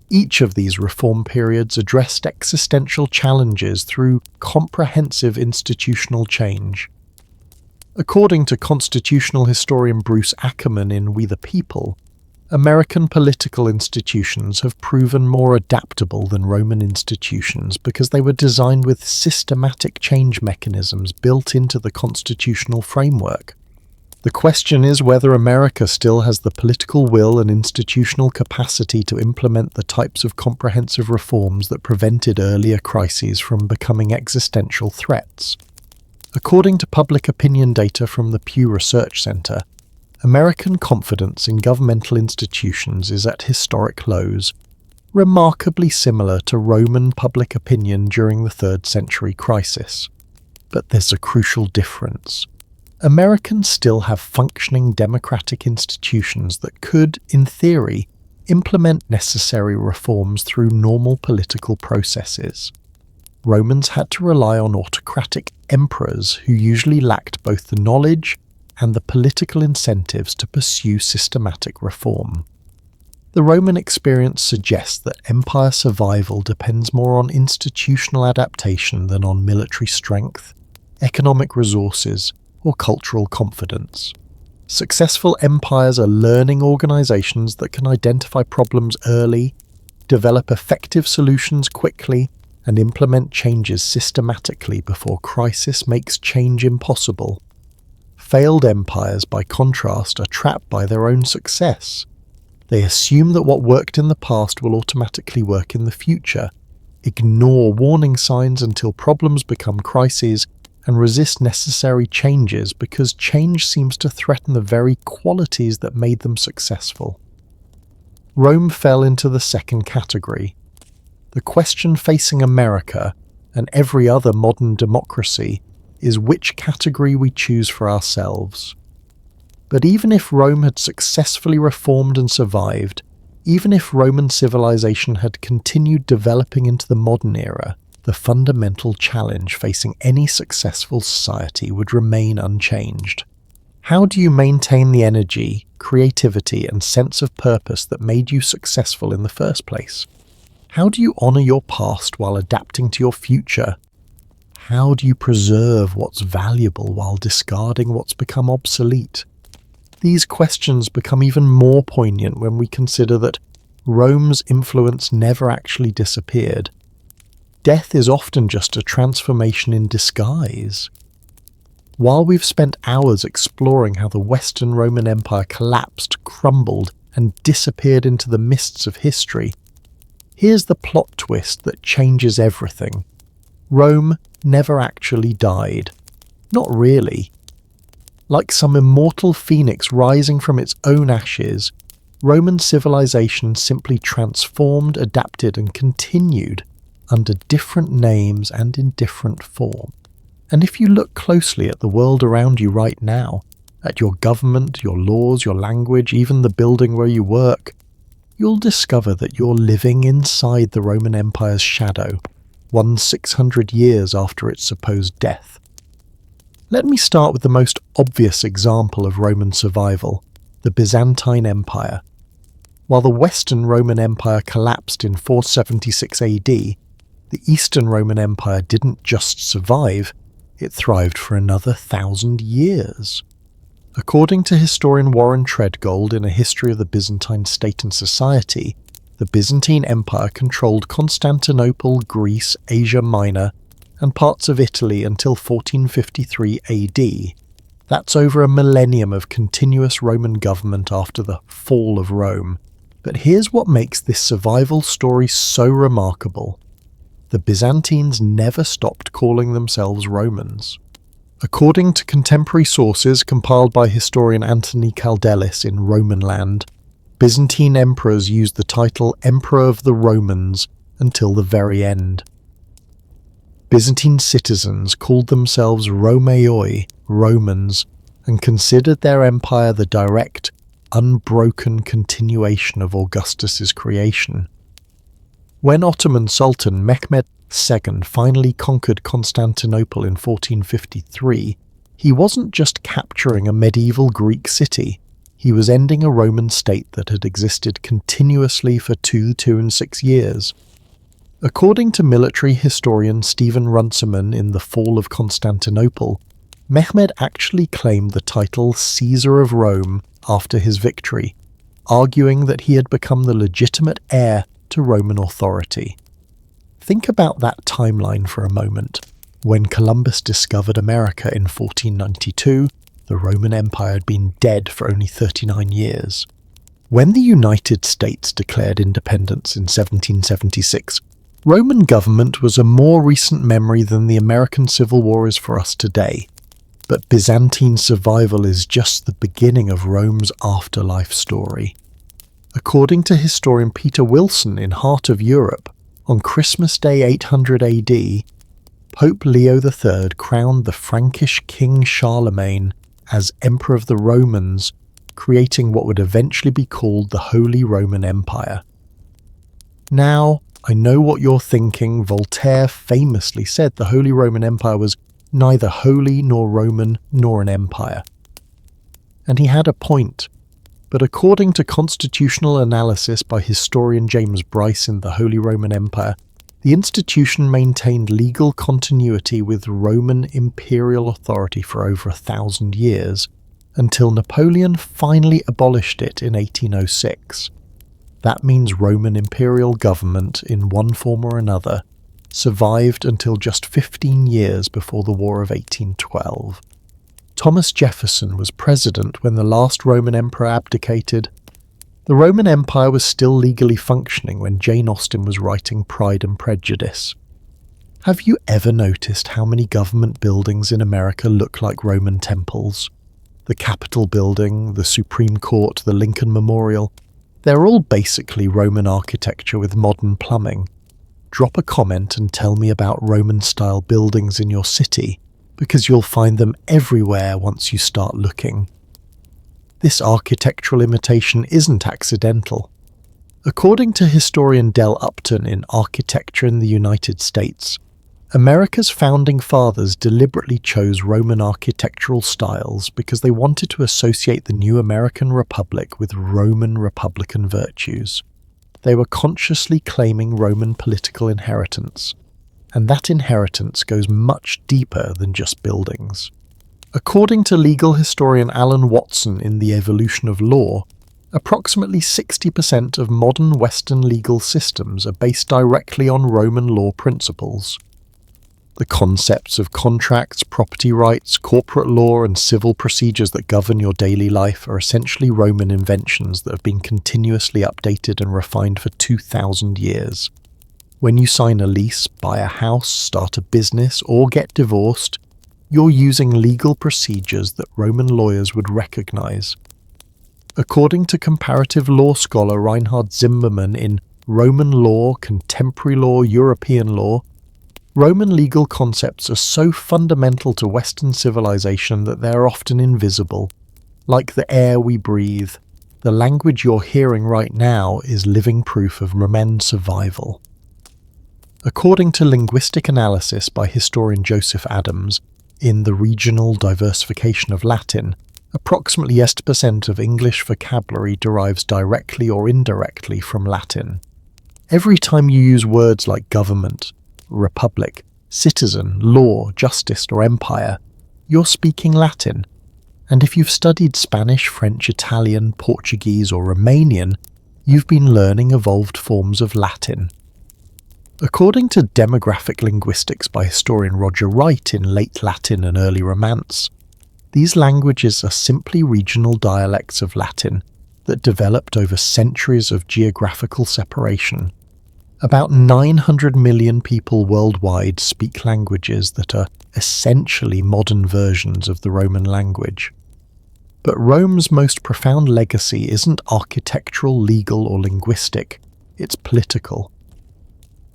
Each of these reform periods addressed existential challenges through comprehensive institutional change. According to constitutional historian Bruce Ackerman in We the People, American political institutions have proven more adaptable than Roman institutions because they were designed with systematic change mechanisms built into the constitutional framework. The question is whether America still has the political will and institutional capacity to implement the types of comprehensive reforms that prevented earlier crises from becoming existential threats. According to public opinion data from the Pew Research Center, American confidence in governmental institutions is at historic lows, remarkably similar to Roman public opinion during the 3rd century crisis. But there's a crucial difference. Americans still have functioning democratic institutions that could, in theory, implement necessary reforms through normal political processes. Romans had to rely on autocratic emperors who usually lacked both the knowledge and the political incentives to pursue systematic reform. The Roman experience suggests that empire survival depends more on institutional adaptation than on military strength, economic resources, or cultural confidence. Successful empires are learning organizations that can identify problems early, develop effective solutions quickly, and implement changes systematically before crisis makes change impossible. Failed empires, by contrast, are trapped by their own success. They assume that what worked in the past will automatically work in the future, ignore warning signs until problems become crises, and resist necessary changes because change seems to threaten the very qualities that made them successful. Rome fell into the second category. The question facing America, and every other modern democracy, is which category we choose for ourselves. But even if Rome had successfully reformed and survived, even if Roman civilization had continued developing into the modern era, the fundamental challenge facing any successful society would remain unchanged. How do you maintain the energy, creativity, and sense of purpose that made you successful in the first place? How do you honor your past while adapting to your future? How do you preserve what's valuable while discarding what's become obsolete? These questions become even more poignant when we consider that Rome's influence never actually disappeared. Death is often just a transformation in disguise. While we've spent hours exploring how the Western Roman Empire collapsed, crumbled, and disappeared into the mists of history, here's the plot twist that changes everything. Rome never actually died. Not really. Like some immortal phoenix rising from its own ashes, Roman civilization simply transformed, adapted, and continued under different names and in different form. And if you look closely at the world around you right now, at your government, your laws, your language, even the building where you work, you'll discover that you're living inside the Roman Empire's shadow, 600 years after its supposed death. Let me start with the most obvious example of Roman survival, the Byzantine Empire. While the Western Roman Empire collapsed in 476 AD, the Eastern Roman Empire didn't just survive, it thrived for another 1,000 years. According to historian Warren Treadgold in A History of the Byzantine State and Society, the Byzantine Empire controlled Constantinople, Greece, Asia Minor, and parts of Italy until 1453 AD. That's over a millennium of continuous Roman government after the fall of Rome. But here's what makes this survival story so remarkable. The Byzantines never stopped calling themselves Romans. According to contemporary sources compiled by historian Anthony Kaldelis in Roman Land, Byzantine emperors used the title Emperor of the Romans until the very end. Byzantine citizens called themselves Romaioi, Romans, and considered their empire the direct, unbroken continuation of Augustus's creation. When Ottoman Sultan Mehmed II finally conquered Constantinople in 1453, he wasn't just capturing a medieval Greek city, he was ending a Roman state that had existed continuously for 2 and 6 years. According to military historian Stephen Runciman in The Fall of Constantinople, Mehmed actually claimed the title Caesar of Rome after his victory, arguing that he had become the legitimate heir to Roman authority. Think about that timeline for a moment. When Columbus discovered America in 1492, the Roman Empire had been dead for only 39 years. When the United States declared independence in 1776, Roman government was a more recent memory than the American Civil War is for us today. But Byzantine survival is just the beginning of Rome's afterlife story. According to historian Peter Wilson in Heart of Europe, on Christmas Day 800 AD, Pope Leo III crowned the Frankish king Charlemagne as Emperor of the Romans, creating what would eventually be called the Holy Roman Empire. Now, I know what you're thinking. Voltaire famously said the Holy Roman Empire was neither holy nor Roman nor an empire. And he had a point, but according to constitutional analysis by historian James Bryce in the Holy Roman Empire, the institution maintained legal continuity with Roman imperial authority for over 1,000 years, until Napoleon finally abolished it in 1806. That means Roman imperial government, in one form or another, survived until just 15 years before the War of 1812. Thomas Jefferson was president when the last Roman emperor abdicated. The Roman Empire was still legally functioning when Jane Austen was writing Pride and Prejudice. Have you ever noticed how many government buildings in America look like Roman temples? The Capitol building, the Supreme Court, the Lincoln Memorial, they're all basically Roman architecture with modern plumbing. Drop a comment and tell me about Roman-style buildings in your city, because you'll find them everywhere once you start looking. This architectural imitation isn't accidental. According to historian Del Upton in Architecture in the United States, America's founding fathers deliberately chose Roman architectural styles because they wanted to associate the new American Republic with Roman Republican virtues. They were consciously claiming Roman political inheritance, and that inheritance goes much deeper than just buildings. According to legal historian Alan Watson in The Evolution of Law, approximately 60% of modern Western legal systems are based directly on Roman law principles. The concepts of contracts, property rights, corporate law, and civil procedures that govern your daily life are essentially Roman inventions that have been continuously updated and refined for 2,000 years. When you sign a lease, buy a house, start a business, or get divorced, you're using legal procedures that Roman lawyers would recognize. According to comparative law scholar Reinhard Zimmermann in Roman Law, Contemporary Law, European Law, Roman legal concepts are so fundamental to Western civilization that they are often invisible. Like the air we breathe, the language you're hearing right now is living proof of Roman survival. According to linguistic analysis by historian Joseph Adams, in The Regional Diversification of Latin, approximately 80% of English vocabulary derives directly or indirectly from Latin. Every time you use words like government, republic, citizen, law, justice, or empire, you're speaking Latin. And if you've studied Spanish, French, Italian, Portuguese, or Romanian, you've been learning evolved forms of Latin. According to demographic linguistics by historian Roger Wright in Late Latin and Early Romance, these languages are simply regional dialects of Latin that developed over centuries of geographical separation. About 900 million people worldwide speak languages that are essentially modern versions of the Roman language. But Rome's most profound legacy isn't architectural, legal, or linguistic, it's political.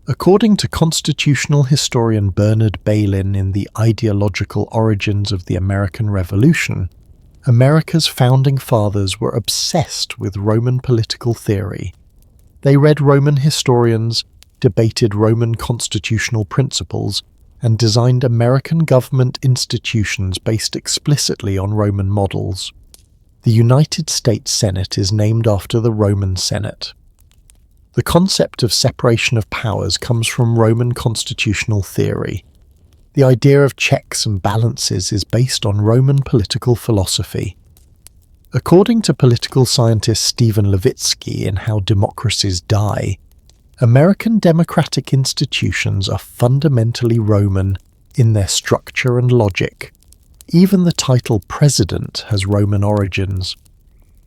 According to constitutional historian Bernard Bailyn in The Ideological Origins of the American Revolution, America's founding fathers were obsessed with Roman political theory. They read Roman historians, debated Roman constitutional principles, and designed American government institutions based explicitly on Roman models. The United States Senate is named after the Roman Senate. The concept of separation of powers comes from Roman constitutional theory. The idea of checks and balances is based on Roman political philosophy. According to political scientist Stephen Levitsky in How Democracies Die, American democratic institutions are fundamentally Roman in their structure and logic. Even the title president has Roman origins.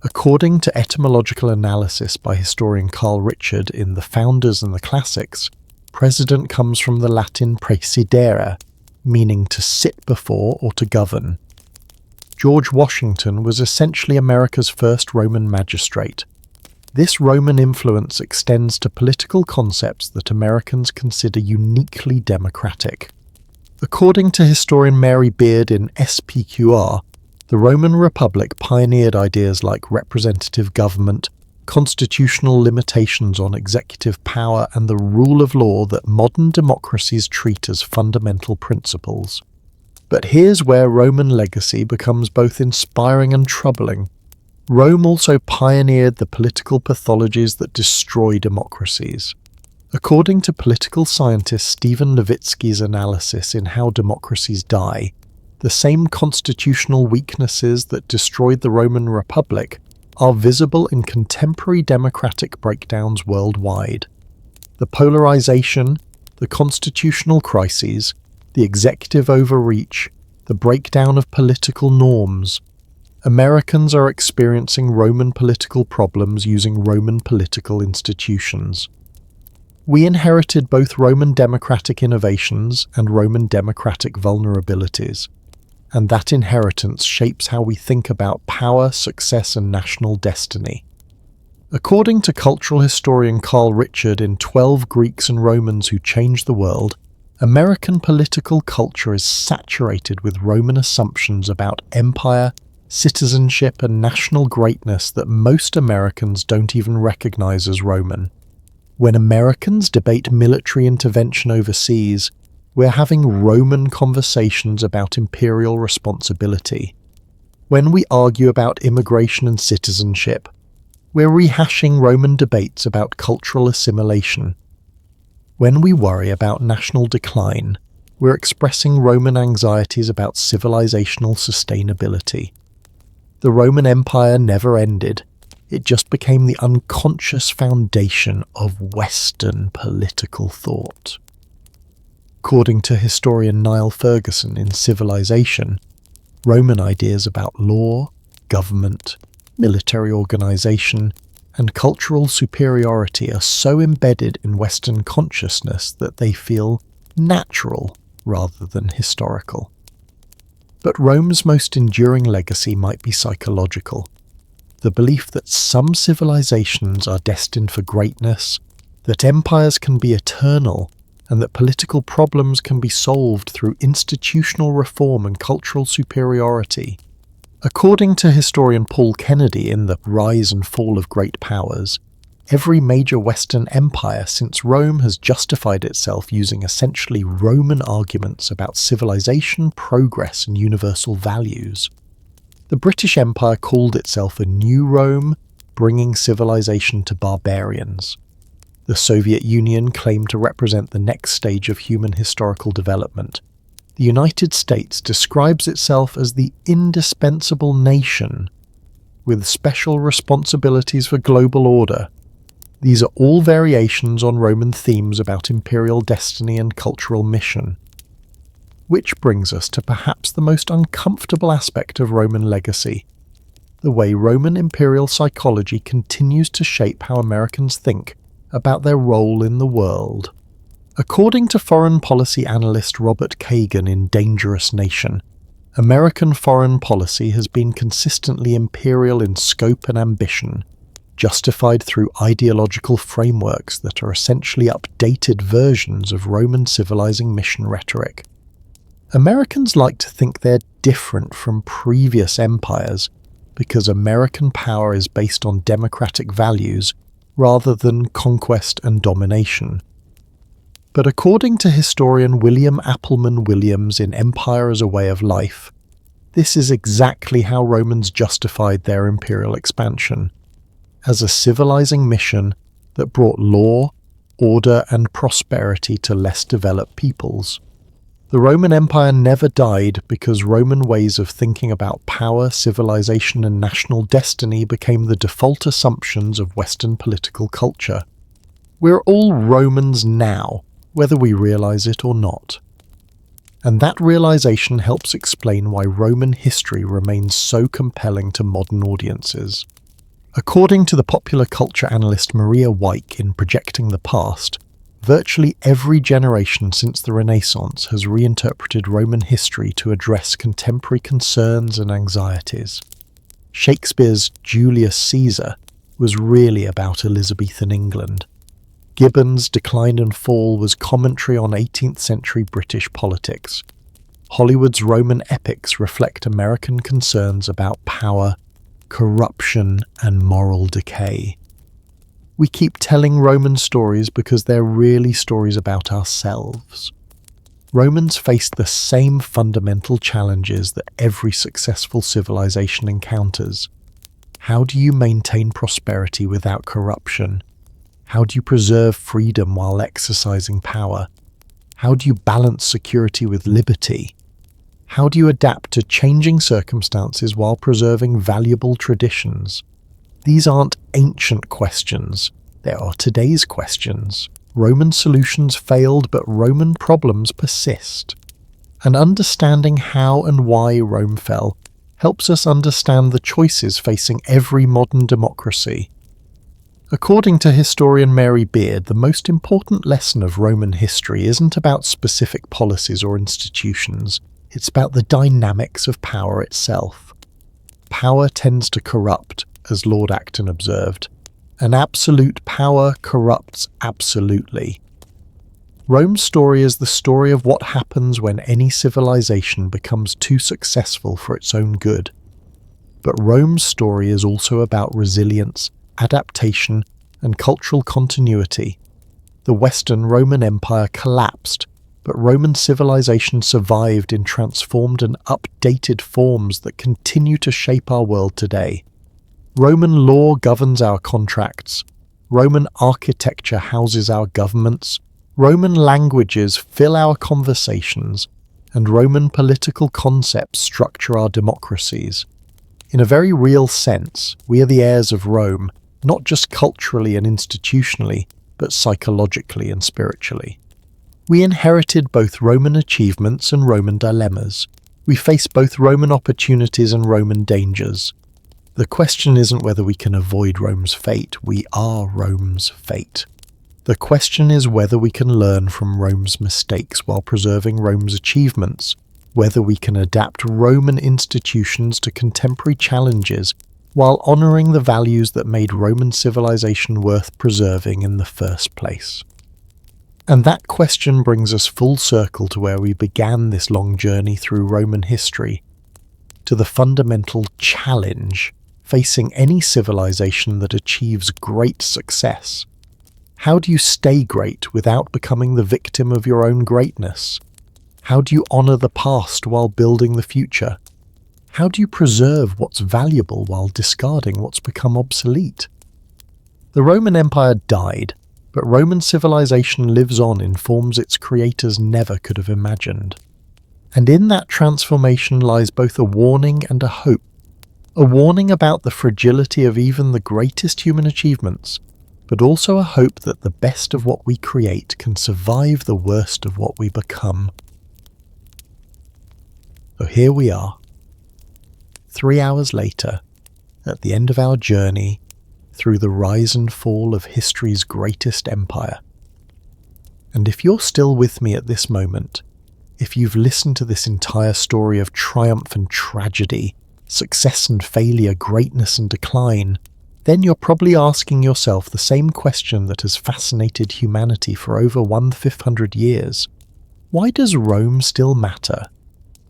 According to etymological analysis by historian Carl Richard in The Founders and the Classics, president comes from the Latin praesidere, meaning to sit before or to govern. George Washington was essentially America's first Roman magistrate. This Roman influence extends to political concepts that Americans consider uniquely democratic. According to historian Mary Beard in SPQR, the Roman Republic pioneered ideas like representative government, constitutional limitations on executive power, and the rule of law that modern democracies treat as fundamental principles. But here's where Roman legacy becomes both inspiring and troubling. Rome also pioneered the political pathologies that destroy democracies. According to political scientist Stephen Levitsky's analysis in How Democracies Die, the same constitutional weaknesses that destroyed the Roman Republic are visible in contemporary democratic breakdowns worldwide. The polarization, the constitutional crises, the executive overreach, the breakdown of political norms. Americans are experiencing Roman political problems using Roman political institutions. We inherited both Roman democratic innovations and Roman democratic vulnerabilities, and that inheritance shapes how we think about power, success, and national destiny. According to cultural historian Carl Richard in 12 Greeks and Romans Who Changed the World, American political culture is saturated with Roman assumptions about empire, citizenship, and national greatness that most Americans don't even recognize as Roman. When Americans debate military intervention overseas, we're having Roman conversations about imperial responsibility. When we argue about immigration and citizenship, we're rehashing Roman debates about cultural assimilation. When we worry about national decline, we're expressing Roman anxieties about civilizational sustainability. The Roman Empire never ended. It just became the unconscious foundation of Western political thought. According to historian Niall Ferguson in Civilization, Roman ideas about law, government, military organization, and cultural superiority are so embedded in Western consciousness that they feel natural rather than historical. But Rome's most enduring legacy might be psychological. The belief that some civilizations are destined for greatness, that empires can be eternal, and that political problems can be solved through institutional reform and cultural superiority. According to historian Paul Kennedy in The Rise and Fall of Great Powers, every major Western empire since Rome has justified itself using essentially Roman arguments about civilization, progress, and universal values. The British Empire called itself a New Rome, bringing civilization to barbarians. The Soviet Union claimed to represent the next stage of human historical development. The United States describes itself as the indispensable nation, with special responsibilities for global order. These are all variations on Roman themes about imperial destiny and cultural mission. Which brings us to perhaps the most uncomfortable aspect of Roman legacy, the way Roman imperial psychology continues to shape how Americans think about their role in the world. According to foreign policy analyst Robert Kagan in Dangerous Nation, American foreign policy has been consistently imperial in scope and ambition, justified through ideological frameworks that are essentially updated versions of Roman civilizing mission rhetoric. Americans like to think they're different from previous empires because American power is based on democratic values rather than conquest and domination. But according to historian William Appleman Williams in Empire as a Way of Life, this is exactly how Romans justified their imperial expansion, as a civilizing mission that brought law, order, and prosperity to less developed peoples. The Roman Empire never died because Roman ways of thinking about power, civilization, and national destiny became the default assumptions of Western political culture. We're all Romans now, whether we realize it or not. And that realization helps explain why Roman history remains so compelling to modern audiences. According to the popular culture analyst Maria Wyke in Projecting the Past, virtually every generation since the Renaissance has reinterpreted Roman history to address contemporary concerns and anxieties. Shakespeare's Julius Caesar was really about Elizabethan England. Gibbon's Decline and Fall was commentary on 18th century British politics. Hollywood's Roman epics reflect American concerns about power, corruption, and moral decay. We keep telling Roman stories because they're really stories about ourselves. Romans faced the same fundamental challenges that every successful civilization encounters. How do you maintain prosperity without corruption? How do you preserve freedom while exercising power? How do you balance security with liberty? How do you adapt to changing circumstances while preserving valuable traditions? These aren't ancient questions, they are today's questions. Roman solutions failed, but Roman problems persist. And understanding how and why Rome fell helps us understand the choices facing every modern democracy. According to historian Mary Beard, the most important lesson of Roman history isn't about specific policies or institutions, it's about the dynamics of power itself. Power tends to corrupt, as Lord Acton observed, and absolute power corrupts absolutely. Rome's story is the story of what happens when any civilization becomes too successful for its own good. But Rome's story is also about resilience, adaptation, and cultural continuity. The Western Roman Empire collapsed, but Roman civilization survived in transformed and updated forms that continue to shape our world today. Roman law governs our contracts, Roman architecture houses our governments, Roman languages fill our conversations, and Roman political concepts structure our democracies. In a very real sense, we are the heirs of Rome, not just culturally and institutionally, but psychologically and spiritually. We inherited both Roman achievements and Roman dilemmas. We face both Roman opportunities and Roman dangers. The question isn't whether we can avoid Rome's fate, we are Rome's fate. The question is whether we can learn from Rome's mistakes while preserving Rome's achievements, whether we can adapt Roman institutions to contemporary challenges while honouring the values that made Roman civilization worth preserving in the first place. And that question brings us full circle to where we began this long journey through Roman history, to the fundamental challenge facing any civilization that achieves great success. How do you stay great without becoming the victim of your own greatness? How do you honour the past while building the future? How do you preserve what's valuable while discarding what's become obsolete? The Roman Empire died, but Roman civilization lives on in forms its creators never could have imagined. And in that transformation lies both a warning and a hope. A warning about the fragility of even the greatest human achievements, but also a hope that the best of what we create can survive the worst of what we become. So here we are, 3 hours later, at the end of our journey through the rise and fall of history's greatest empire. And if you're still with me at this moment, if you've listened to this entire story of triumph and tragedy, success and failure, greatness and decline, then you're probably asking yourself the same question that has fascinated humanity for over 1,500 years. Why does Rome still matter?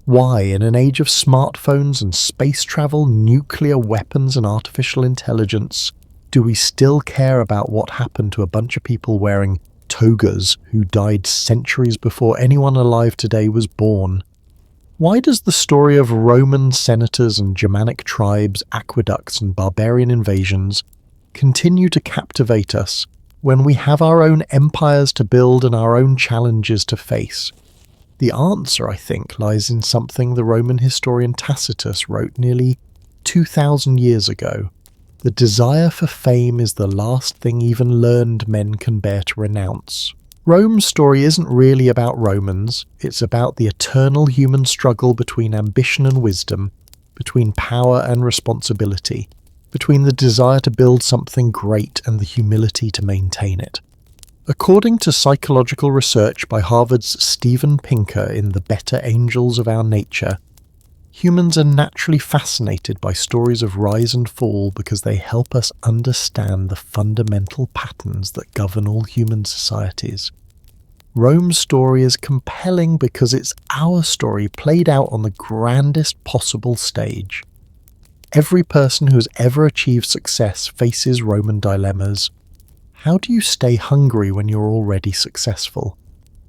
Why, in an age of smartphones and space travel, nuclear weapons and artificial intelligence, do we still care about what happened to a bunch of people wearing togas who died centuries before anyone alive today was born? Why does the story of Roman senators and Germanic tribes, aqueducts and barbarian invasions continue to captivate us when we have our own empires to build and our own challenges to face? The answer, I think, lies in something the Roman historian Tacitus wrote nearly 2,000 years ago. The desire for fame is the last thing even learned men can bear to renounce. Rome's story isn't really about Romans, it's about the eternal human struggle between ambition and wisdom, between power and responsibility, between the desire to build something great and the humility to maintain it. According to psychological research by Harvard's Steven Pinker in The Better Angels of Our Nature, humans are naturally fascinated by stories of rise and fall because they help us understand the fundamental patterns that govern all human societies. Rome's story is compelling because it's our story played out on the grandest possible stage. Every person who has ever achieved success faces Roman dilemmas. How do you stay hungry when you're already successful?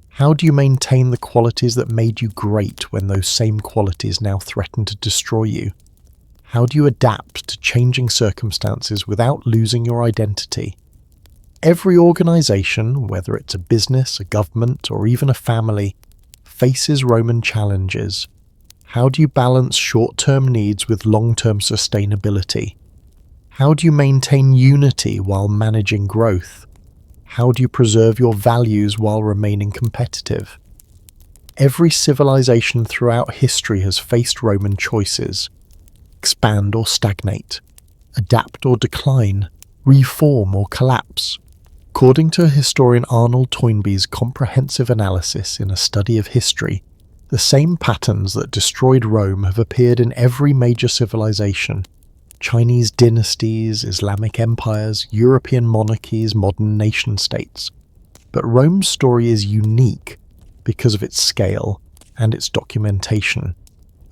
How do you maintain the qualities that made you great when those same qualities now threaten to destroy you? How do you adapt to changing circumstances without losing your identity? Every organization, whether it's a business, a government, or even a family, faces Roman challenges. How do you balance short-term needs with long-term sustainability? How do you maintain unity while managing growth? How do you preserve your values while remaining competitive? Every civilization throughout history has faced Roman choices: expand or stagnate, adapt or decline, reform or collapse. According to historian Arnold Toynbee's comprehensive analysis in A Study of History, the same patterns that destroyed Rome have appeared in every major civilization: Chinese dynasties, Islamic empires, European monarchies, modern nation-states. But Rome's story is unique because of its scale and its documentation.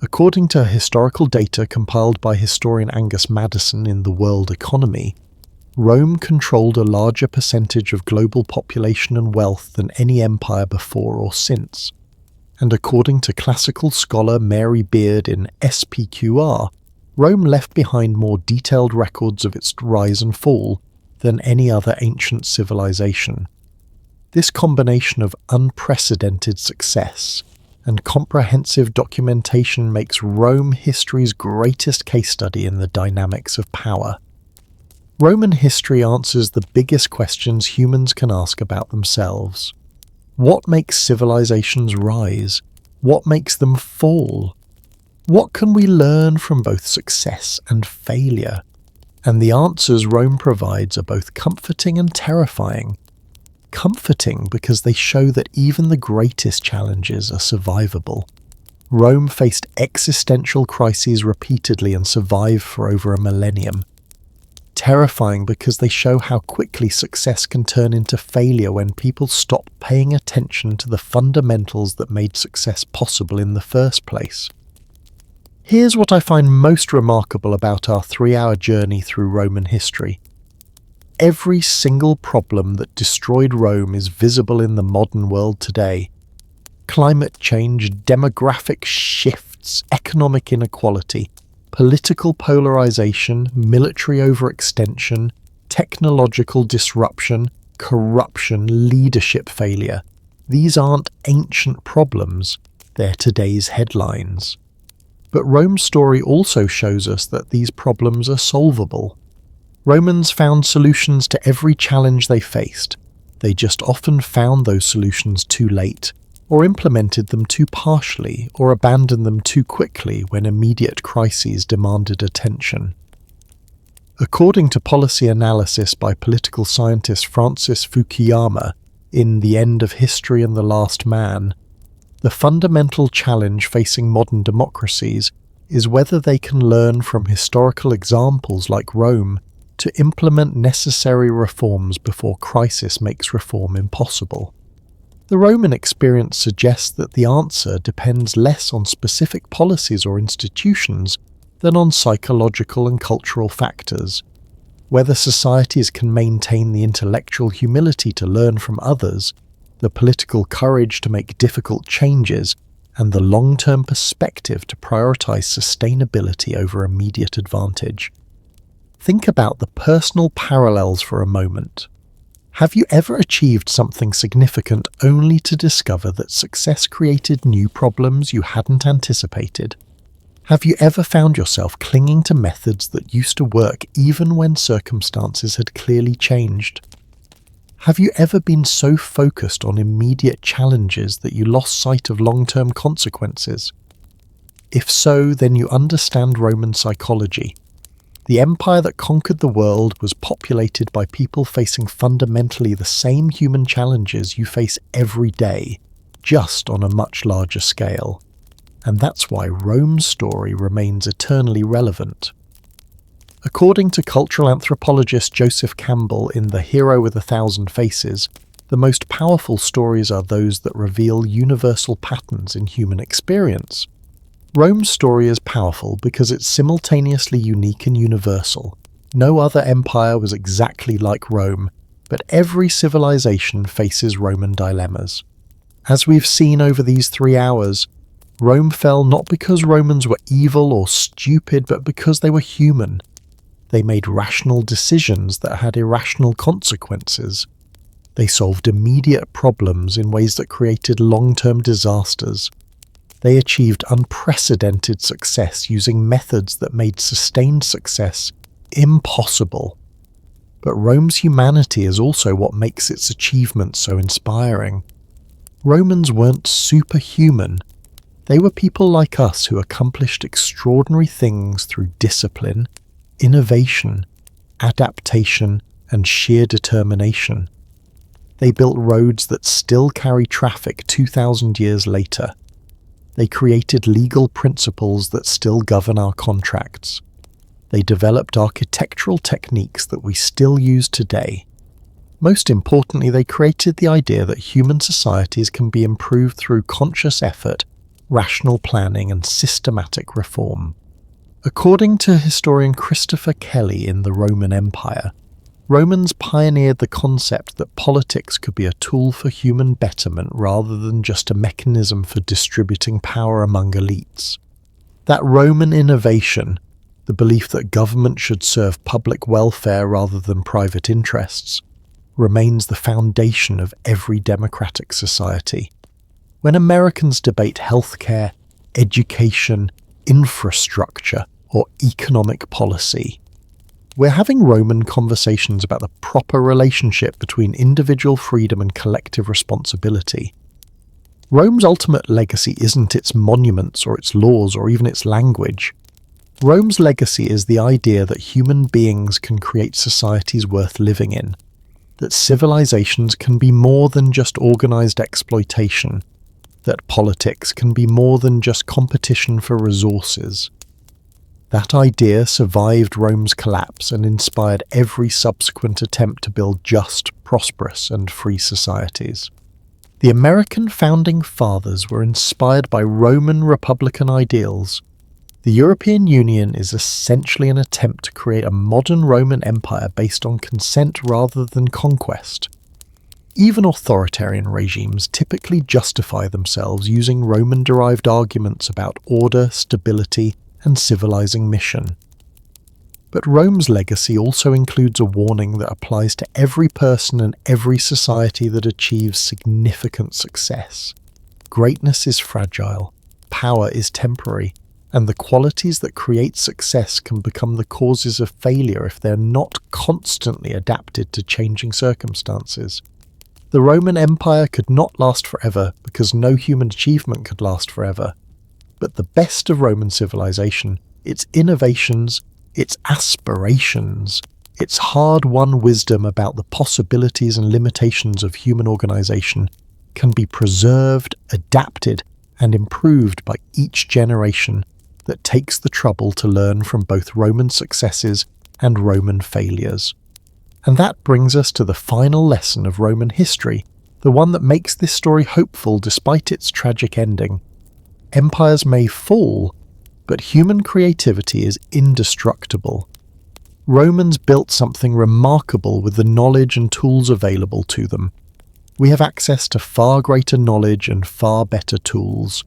According to historical data compiled by historian Angus Maddison in The World Economy, Rome controlled a larger percentage of global population and wealth than any empire before or since. And according to classical scholar Mary Beard in SPQR, Rome left behind more detailed records of its rise and fall than any other ancient civilization. This combination of unprecedented success and comprehensive documentation makes Rome history's greatest case study in the dynamics of power. Roman history answers the biggest questions humans can ask about themselves. What makes civilizations rise? What makes them fall? What can we learn from both success and failure? And the answers Rome provides are both comforting and terrifying. Comforting because they show that even the greatest challenges are survivable. Rome faced existential crises repeatedly and survived for over a millennium. Terrifying because they show how quickly success can turn into failure when people stop paying attention to the fundamentals that made success possible in the first place. Here's what I find most remarkable about our 3-hour journey through Roman history. Every single problem that destroyed Rome is visible in the modern world today. Climate change, demographic shifts, economic inequality, political polarization, military overextension, technological disruption, corruption, leadership failure. These aren't ancient problems, they're today's headlines. But Rome's story also shows us that these problems are solvable. Romans found solutions to every challenge they faced. They just often found those solutions too late, or implemented them too partially, or abandoned them too quickly when immediate crises demanded attention. According to policy analysis by political scientist Francis Fukuyama in The End of History and the Last Man, the fundamental challenge facing modern democracies is whether they can learn from historical examples like Rome to implement necessary reforms before crisis makes reform impossible. The Roman experience suggests that the answer depends less on specific policies or institutions than on psychological and cultural factors. Whether societies can maintain the intellectual humility to learn from others, the political courage to make difficult changes, and the long-term perspective to prioritize sustainability over immediate advantage. Think about the personal parallels for a moment. Have you ever achieved something significant only to discover that success created new problems you hadn't anticipated? Have you ever found yourself clinging to methods that used to work even when circumstances had clearly changed? Have you ever been so focused on immediate challenges that you lost sight of long-term consequences? If so, then you understand Roman psychology. The empire that conquered the world was populated by people facing fundamentally the same human challenges you face every day, just on a much larger scale. And that's why Rome's story remains eternally relevant. According to cultural anthropologist Joseph Campbell in The Hero with a Thousand Faces, the most powerful stories are those that reveal universal patterns in human experience. Rome's story is powerful because it's simultaneously unique and universal. No other empire was exactly like Rome, but every civilization faces Roman dilemmas. As we've seen over these 3 hours, Rome fell not because Romans were evil or stupid, but because they were human. They made rational decisions that had irrational consequences. They solved immediate problems in ways that created long-term disasters. They achieved unprecedented success using methods that made sustained success impossible. But Rome's humanity is also what makes its achievements so inspiring. Romans weren't superhuman. They were people like us who accomplished extraordinary things through discipline, innovation, adaptation, and sheer determination. They built roads that still carry traffic 2,000 years later. They created legal principles that still govern our contracts. They developed architectural techniques that we still use today. Most importantly, they created the idea that human societies can be improved through conscious effort, rational planning, and systematic reform. According to historian Christopher Kelly in The Roman Empire, Romans pioneered the concept that politics could be a tool for human betterment rather than just a mechanism for distributing power among elites. That Roman innovation, the belief that government should serve public welfare rather than private interests, remains the foundation of every democratic society. When Americans debate healthcare, education, infrastructure, or economic policy, we're having Roman conversations about the proper relationship between individual freedom and collective responsibility. Rome's ultimate legacy isn't its monuments or its laws or even its language. Rome's legacy is the idea that human beings can create societies worth living in, that civilizations can be more than just organized exploitation, that politics can be more than just competition for resources. That idea survived Rome's collapse and inspired every subsequent attempt to build just, prosperous, and free societies. The American founding fathers were inspired by Roman republican ideals. The European Union is essentially an attempt to create a modern Roman Empire based on consent rather than conquest. Even authoritarian regimes typically justify themselves using Roman-derived arguments about order, stability, and civilizing mission. But Rome's legacy also includes a warning that applies to every person and every society that achieves significant success. Greatness is fragile, power is temporary, and the qualities that create success can become the causes of failure if they're not constantly adapted to changing circumstances. The Roman Empire could not last forever because no human achievement could last forever. But the best of Roman civilization, its innovations, its aspirations, its hard-won wisdom about the possibilities and limitations of human organization, can be preserved, adapted, and improved by each generation that takes the trouble to learn from both Roman successes and Roman failures. And that brings us to the final lesson of Roman history, the one that makes this story hopeful despite its tragic ending. Empires may fall, but human creativity is indestructible. Romans built something remarkable with the knowledge and tools available to them. We have access to far greater knowledge and far better tools.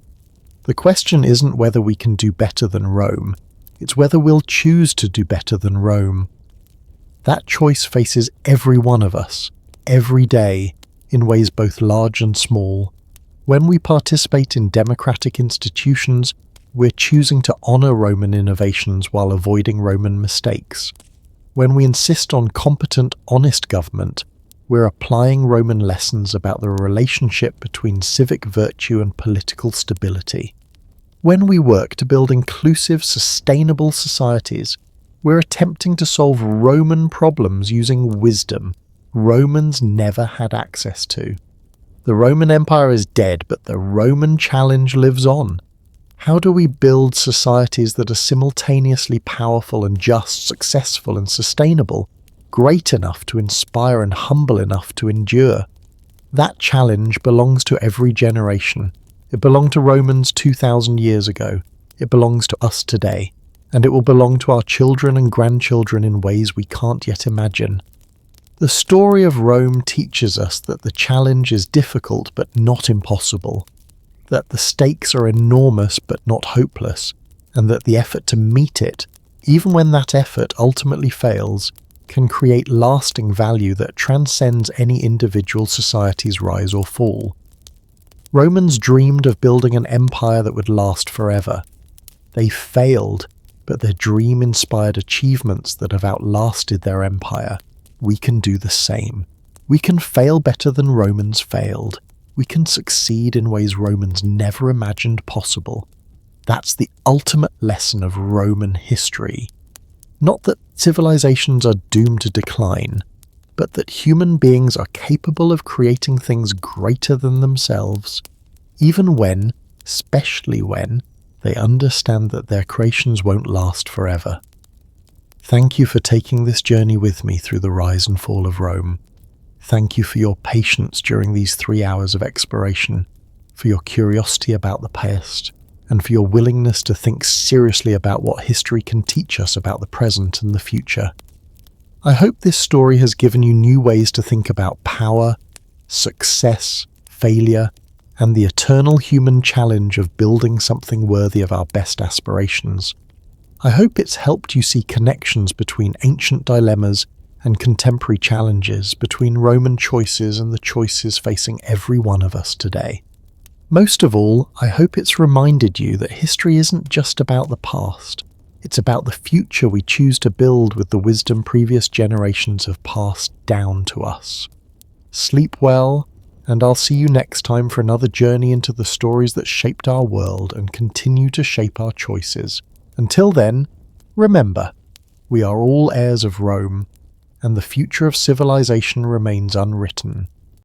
The question isn't whether we can do better than Rome, it's whether we'll choose to do better than Rome. That choice faces every one of us, every day, in ways both large and small. When we participate in democratic institutions, we're choosing to honour Roman innovations while avoiding Roman mistakes. When we insist on competent, honest government, we're applying Roman lessons about the relationship between civic virtue and political stability. When we work to build inclusive, sustainable societies, we're attempting to solve Roman problems using wisdom Romans never had access to. The Roman Empire is dead, but the Roman challenge lives on. How do we build societies that are simultaneously powerful and just, successful and sustainable, great enough to inspire and humble enough to endure? That challenge belongs to every generation. It belonged to Romans 2,000 years ago. It belongs to us today. And it will belong to our children and grandchildren in ways we can't yet imagine. The story of Rome teaches us that the challenge is difficult but not impossible, that the stakes are enormous but not hopeless, and that the effort to meet it, even when that effort ultimately fails, can create lasting value that transcends any individual society's rise or fall. Romans dreamed of building an empire that would last forever. They failed, but their dream inspired achievements that have outlasted their empire. We can do the same. We can fail better than Romans failed. We can succeed in ways Romans never imagined possible. That's the ultimate lesson of Roman history. Not that civilizations are doomed to decline, but that human beings are capable of creating things greater than themselves, even when, especially when, they understand that their creations won't last forever. Thank you for taking this journey with me through the rise and fall of Rome. Thank you for your patience during these 3 hours of exploration, for your curiosity about the past, and for your willingness to think seriously about what history can teach us about the present and the future. I hope this story has given you new ways to think about power, success, failure, and the eternal human challenge of building something worthy of our best aspirations. I hope it's helped you see connections between ancient dilemmas and contemporary challenges, between Roman choices and the choices facing every one of us today. Most of all, I hope it's reminded you that history isn't just about the past. It's about the future we choose to build with the wisdom previous generations have passed down to us. Sleep well, and I'll see you next time for another journey into the stories that shaped our world and continue to shape our choices. Until then, remember, we are all heirs of Rome, and the future of civilization remains unwritten.